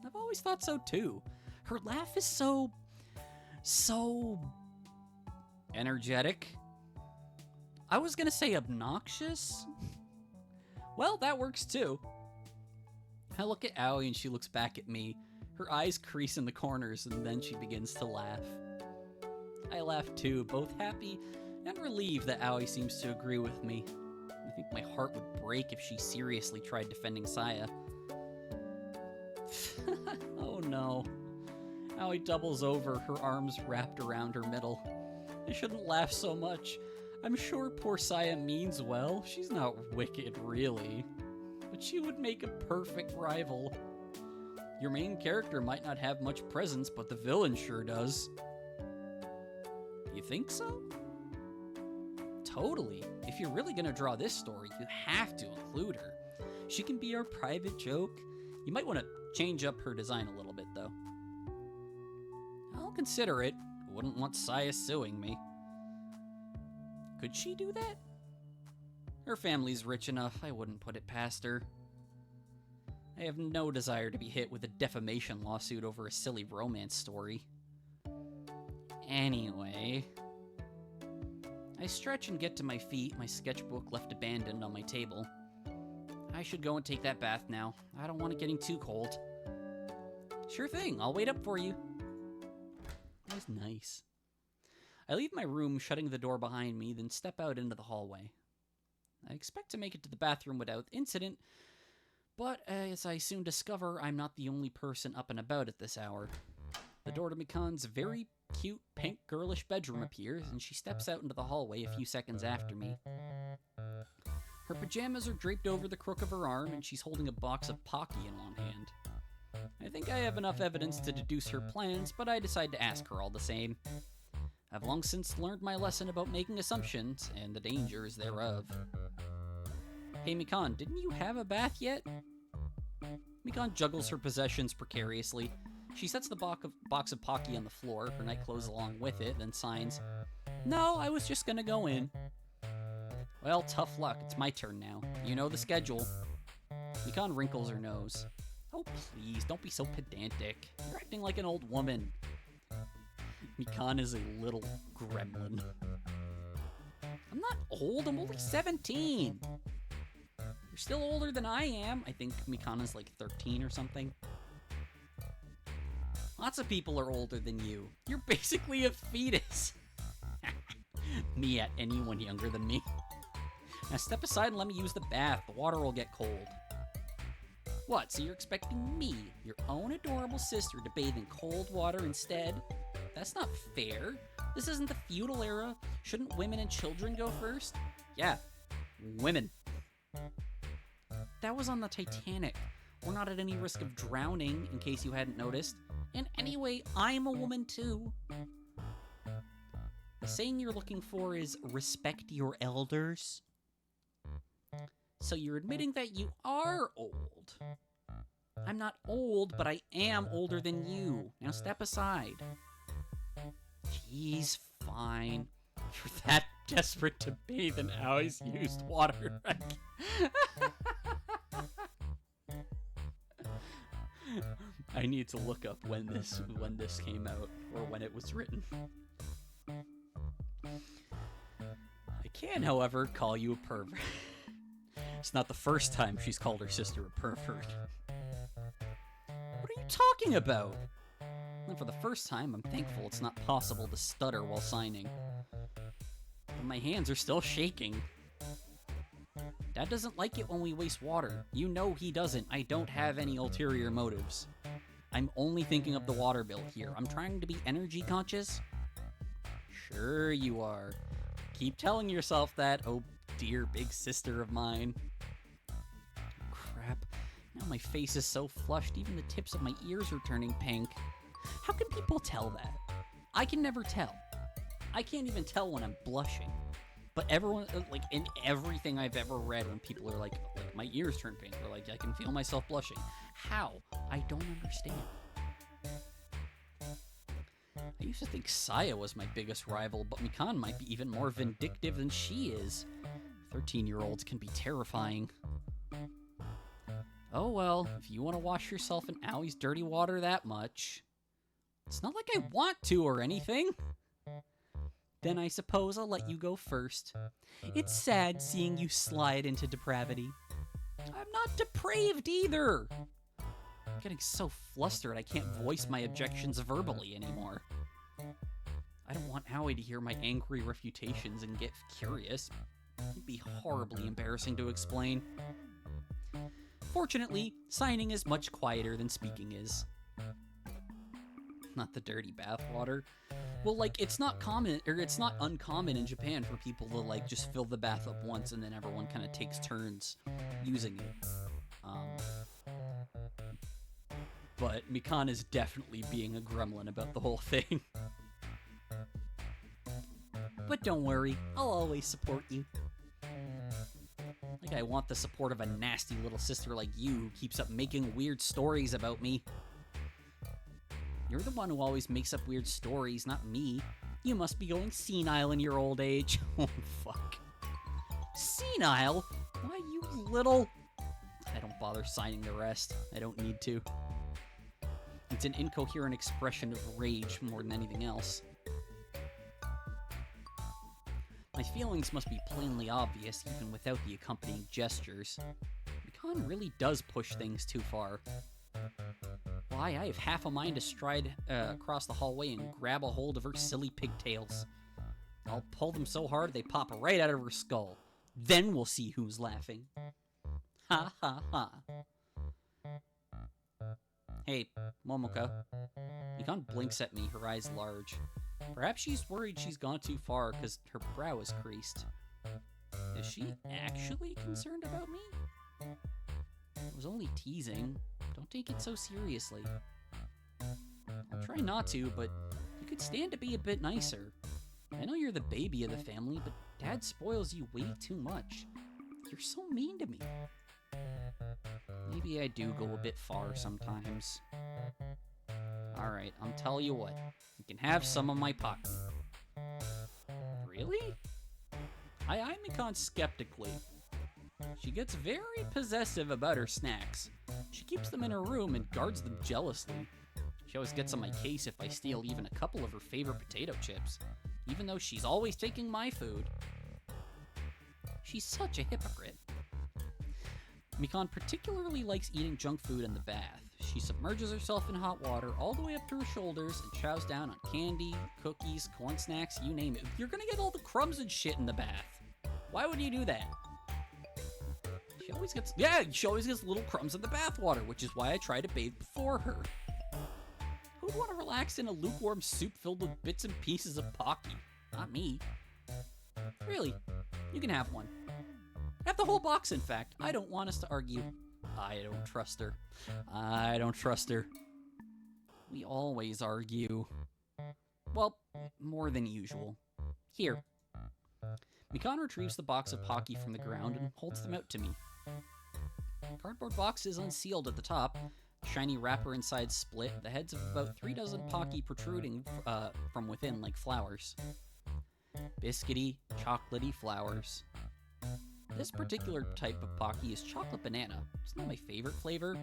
I've always thought so too. Her laugh is so energetic. I was gonna say obnoxious. Well, that works too. I look at Aoi and she looks back at me. Her eyes crease in the corners and then she begins to laugh. I laugh too, both happy and relieved that Aoi seems to agree with me. I think my heart would break if she seriously tried defending Saya. Oh no. Aoi doubles over, her arms wrapped around her middle. I shouldn't laugh so much. I'm sure poor Saya means well. She's not wicked, really. But she would make a perfect rival. Your main character might not have much presence, but the villain sure does. You think so? Totally. If you're really gonna draw this story, you have to include her. She can be our private joke. You might want to change up her design a little bit, though. I'll consider it. Wouldn't want Saya suing me. Could she do that? Her family's rich enough, I wouldn't put it past her. I have no desire to be hit with a defamation lawsuit over a silly romance story. Anyway... I stretch and get to my feet, my sketchbook left abandoned on my table. I should go and take that bath now. I don't want it getting too cold. Sure thing, I'll wait up for you. That was nice. I leave my room, shutting the door behind me, then step out into the hallway. I expect to make it to the bathroom without incident, but as I soon discover, I'm not the only person up and about at this hour. The door to Mikan's very cute, pink, girlish bedroom appears, and she steps out into the hallway a few seconds after me. Her pajamas are draped over the crook of her arm, and she's holding a box of Pocky in one hand. I think I have enough evidence to deduce her plans, but I decide to ask her all the same. I've long since learned my lesson about making assumptions, and the dangers thereof. Hey Mikan, didn't you have a bath yet? Mikan juggles her possessions precariously. She sets the box of Pocky on the floor, her nightclothes along with it, then signs, "No, I was just gonna go in." Well, tough luck. It's my turn now. You know the schedule. Mikan wrinkles her nose. Oh, please, don't be so pedantic. You're acting like an old woman. Mikan is a little gremlin. I'm not old, I'm only 17. You're still older than I am. I think Mikan is like 13 or something. Lots of people are older than you. You're basically a fetus. Me at anyone younger than me. Now step aside and let me use the bath. The water will get cold. What, so you're expecting me, your own adorable sister, to bathe in cold water instead? That's not fair. This isn't the feudal era. Shouldn't women and children go first? Yeah, women. That was on the Titanic. We're not at any risk of drowning, in case you hadn't noticed. And anyway, I'm a woman too. The saying you're looking for is respect your elders. So you're admitting that you are old. I'm not old, but I am older than you. Now step aside. He's fine. You're that desperate to bathe in Aui's used water. I need to look up when this came out, or when it was written. I can, however, call you a pervert. It's not the first time she's called her sister a pervert. What are you talking about? And for the first time, I'm thankful it's not possible to stutter while signing. But my hands are still shaking. Dad doesn't like it when we waste water. You know he doesn't. I don't have any ulterior motives. I'm only thinking of the water bill here. I'm trying to be energy conscious. Sure you are. Keep telling yourself that, oh dear big sister of mine. Crap. Now my face is so flushed, even the tips of my ears are turning pink. How can people tell that? I can never tell. I can't even tell when I'm blushing. But everyone, like, in everything I've ever read, when people are like my ears turn pink, or like, I can feel myself blushing. How? I don't understand. I used to think Saya was my biggest rival, but Mikan might be even more vindictive than she is. 13-year-olds can be terrifying. Oh well, if you want to wash yourself in Aui's dirty water that much. It's not like I want to or anything. Then I suppose I'll let you go first. It's sad seeing you slide into depravity. I'm not depraved either. I'm getting so flustered I can't voice my objections verbally anymore. I don't want Aoi to hear my angry refutations and get curious. It'd be horribly embarrassing to explain. Fortunately, signing is much quieter than speaking is. Not the dirty bathwater. Well, like, it's not uncommon in Japan for people to, like, just fill the bath up once and then everyone kind of takes turns using it. But Mikan is definitely being a gremlin about the whole thing. But don't worry, I'll always support you. Like I want the support of a nasty little sister like you who keeps up making weird stories about me. You're the one who always makes up weird stories, not me. You must be going senile in your old age. Oh, fuck. Senile? Why, you little... I don't bother signing the rest. I don't need to. It's an incoherent expression of rage more than anything else. My feelings must be plainly obvious, even without the accompanying gestures. Mikan really does push things too far. Why, I have half a mind to stride across the hallway and grab a hold of her silly pigtails. I'll pull them so hard they pop right out of her skull. Then we'll see who's laughing. Ha ha ha. Hey, Momoka. Mikan blinks at me, her eyes large. Perhaps she's worried she's gone too far because her brow is creased. Is she actually concerned about me? I was only teasing. Don't take it so seriously. I'll try not to, but you could stand to be a bit nicer. I know you're the baby of the family, but Dad spoils you way too much. You're so mean to me. Maybe I do go a bit far sometimes. Alright, I'll tell you what. You can have some of my pocket. Really? I eye Mikan skeptically. She gets very possessive about her snacks. She keeps them in her room and guards them jealously. She always gets on my case if I steal even a couple of her favorite potato chips, even though she's always taking my food. She's such a hypocrite. Mikan particularly likes eating junk food in the bath. She submerges herself in hot water all the way up to her shoulders and chows down on candy, cookies, corn snacks, you name it. You're gonna get all the crumbs and shit in the bath. Why would you do that? She always gets little crumbs in the bath water, which is why I try to bathe before her. Who'd want to relax in a lukewarm soup filled with bits and pieces of Pocky? Not me. Really, you can have one. Have the whole box, in fact. I don't want us to argue. I don't trust her. I don't trust her. We always argue. Well, more than usual. Here. Mikan retrieves the box of Pocky from the ground and holds them out to me. The cardboard box is unsealed at the top. The shiny wrapper inside split. The heads of about 3 dozen Pocky protruding from within like flowers. Biscuity, chocolatey flowers. This particular type of Pocky is chocolate banana. It's not my favorite flavor.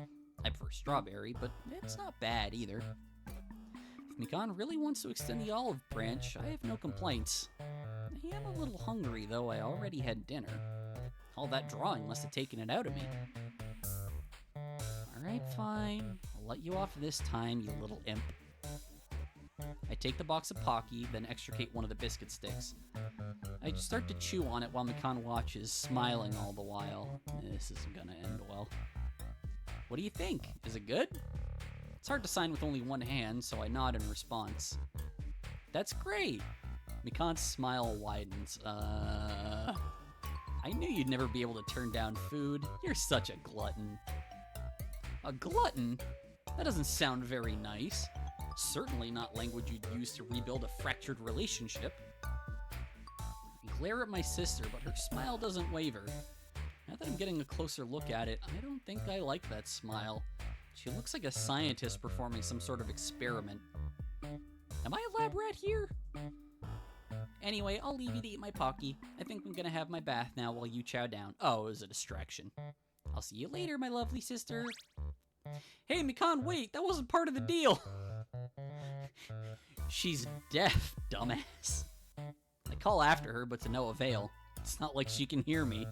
I prefer strawberry, but it's not bad either. If Mikan really wants to extend the olive branch, I have no complaints. I am a little hungry, though I already had dinner. All that drawing must have taken it out of me. Alright, fine. I'll let you off this time, you little imp. I take the box of Pocky, then extricate one of the biscuit sticks. I start to chew on it while Mikan watches, smiling all the while. This isn't gonna end well. What do you think? Is it good? It's hard to sign with only one hand, so I nod in response. That's great! Mikan's smile widens. I knew you'd never be able to turn down food. You're such a glutton. A glutton? That doesn't sound very nice. Certainly not language you'd use to rebuild a fractured relationship. I glare at my sister, but her smile doesn't waver. Now that I'm getting a closer look at it, I don't think I like that smile. She looks like a scientist performing some sort of experiment. Am I a lab rat here? Anyway, I'll leave you to eat my Pocky. I think I'm gonna have my bath now while you chow down. Oh, it was a distraction. I'll see you later, my lovely sister. Hey, Mikan, wait, that wasn't part of the deal. She's deaf, dumbass. I call after her, but to no avail. It's not like she can hear me.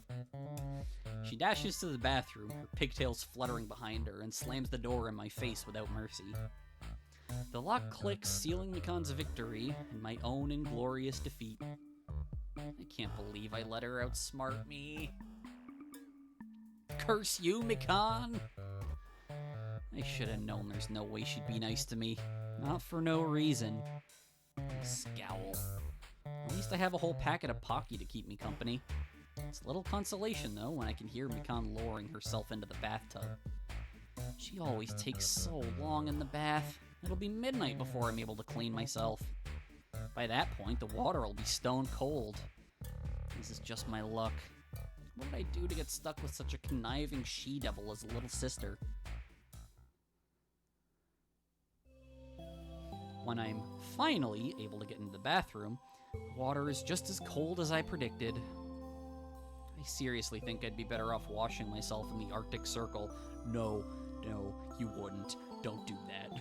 She dashes to the bathroom, her pigtails fluttering behind her, and slams the door in my face without mercy. The lock clicks, sealing Mikan's victory and my own inglorious defeat. I can't believe I let her outsmart me. Curse you, Mikan! I should have known there's no way she'd be nice to me. Not for no reason. I scowl. At least I have a whole packet of Pocky to keep me company. It's a little consolation, though, when I can hear Mikan lowering herself into the bathtub. She always takes so long in the bath. It'll be midnight before I'm able to clean myself. By that point, the water will be stone cold. This is just my luck. What did I do to get stuck with such a conniving she-devil as a little sister? When I'm finally able to get into the bathroom, the water is just as cold as I predicted. I seriously think I'd be better off washing myself in the Arctic Circle. No, you wouldn't. Don't do that.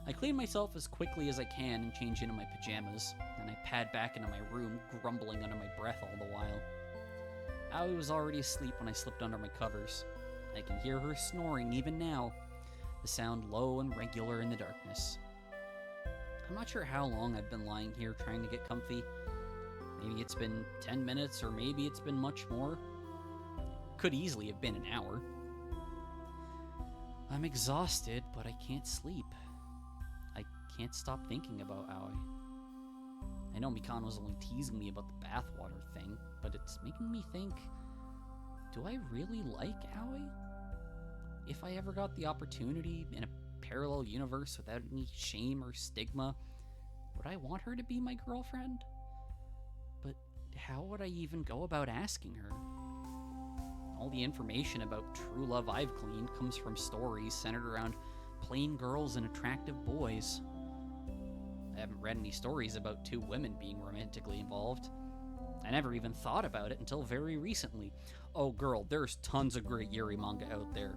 I clean myself as quickly as I can and change into my pajamas, and I pad back into my room, grumbling under my breath all the while. Aoi was already asleep when I slipped under my covers. I can hear her snoring even now, the sound low and regular in the darkness. I'm not sure how long I've been lying here trying to get comfy. Maybe it's been 10 minutes, or maybe it's been much more. Could easily have been an hour. I'm exhausted, but I can't sleep. I can't stop thinking about Aoi. I know Mikan was only teasing me about the bathwater thing, but it's making me think, do I really like Aoi? If I ever got the opportunity in a parallel universe without any shame or stigma, would I want her to be my girlfriend? But how would I even go about asking her? All the information about true love I've gleaned comes from stories centered around plain girls and attractive boys. I haven't read any stories about two women being romantically involved. I never even thought about it until very recently. Oh girl, there's tons of great Yuri manga out there.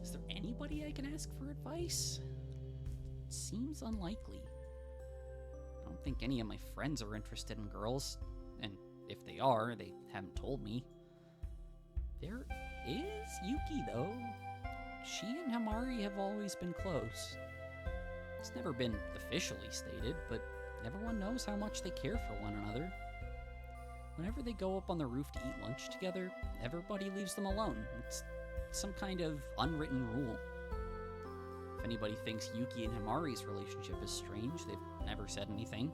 Is there anybody I can ask for advice? It seems unlikely. I don't think any of my friends are interested in girls, and if they are, they haven't told me. There is Yuki, though. She and Hamari have always been close. It's never been officially stated, but everyone knows how much they care for one another. Whenever they go up on the roof to eat lunch together, everybody leaves them alone. It's some kind of unwritten rule. If anybody thinks Yuki and Himari's relationship is strange, they've never said anything.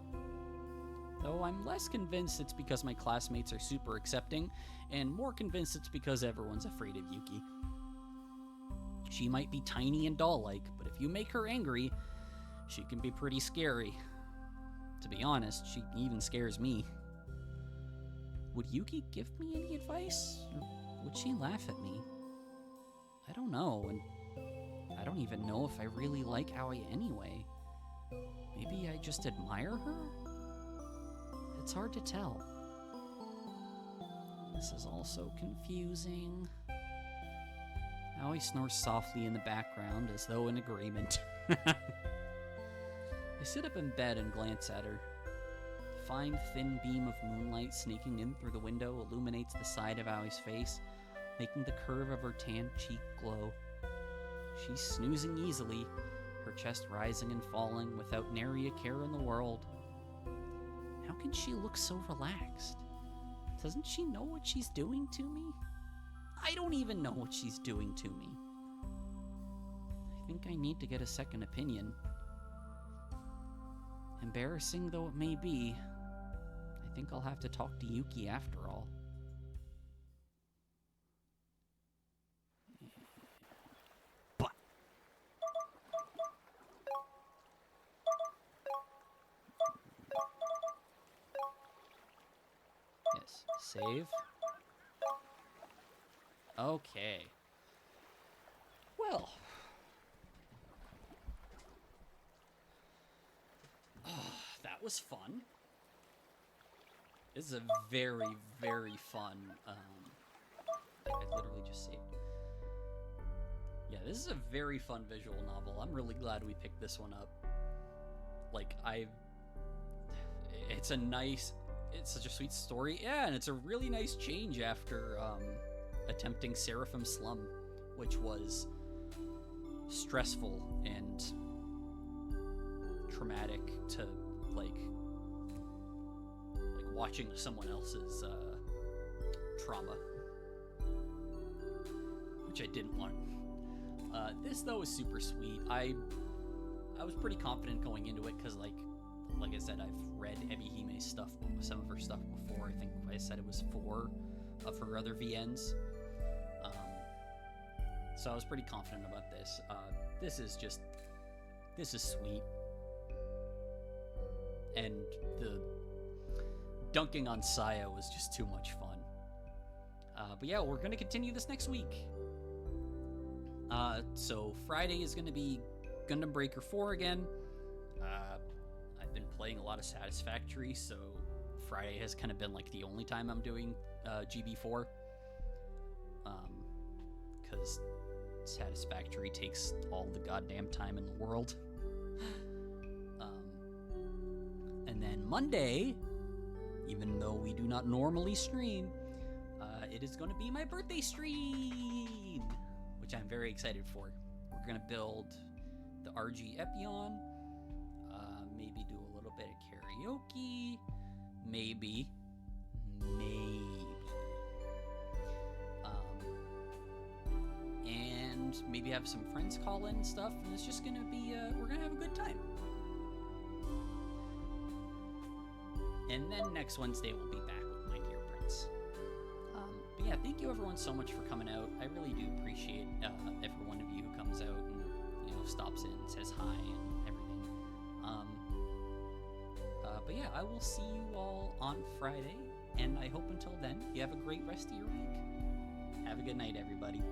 Though I'm less convinced it's because my classmates are super accepting, and more convinced it's because everyone's afraid of Yuki. She might be tiny and doll-like, but if you make her angry, she can be pretty scary. To be honest, she even scares me. Would Yuki give me any advice? Or would she laugh at me? I don't know, and I don't even know if I really like Aoi anyway. Maybe I just admire her? It's hard to tell. This is all so confusing. Aoi snores softly in the background as though in agreement. I sit up in bed and glance at her. The fine, thin beam of moonlight sneaking in through the window illuminates the side of Aoi's face, making the curve of her tan cheek glow. She's snoozing easily, her chest rising and falling without nary a care in the world. How can she look so relaxed? Doesn't she know what she's doing to me? I don't even know what she's doing to me. I think I need to get a second opinion. Embarrassing though it may be, I think I'll have to talk to Yuki after all. But yes, save. Okay. Well. That was fun. This is a very, very fun, I literally just saved. Yeah, this is a very fun visual novel. I'm really glad we picked this one up. Like, it's such a sweet story. Yeah, and it's a really nice change after, attempting Seraphim Slum, which was stressful and traumatic to like watching someone else's trauma, which I didn't want. This though is super sweet. I was pretty confident going into it because like I said, I've read Ebihime's stuff, some of her stuff before. I think I said it was 4 of her other VNs. So I was pretty confident about this. This is sweet. And the dunking on Saya was just too much fun. But yeah, we're going to continue this next week. So Friday is going to be Gundam Breaker 4 again. I've been playing a lot of Satisfactory, so Friday has kind of been like the only time I'm doing GB4. Because Satisfactory takes all the goddamn time in the world. And then Monday, even though we do not normally stream, it is going to be my birthday stream, which I'm very excited for. We're going to build the RG Epion, maybe do a little bit of karaoke, maybe, and maybe have some friends call in and stuff, and it's just going to be, we're going to have a good time. And then next Wednesday we'll be back with my dear Prince. But yeah, thank you everyone so much for coming out. I really do appreciate every one of you who comes out and stops in, says hi and everything. But yeah, I will see you all on Friday, and I hope until then you have a great rest of your week. Have a good night, everybody.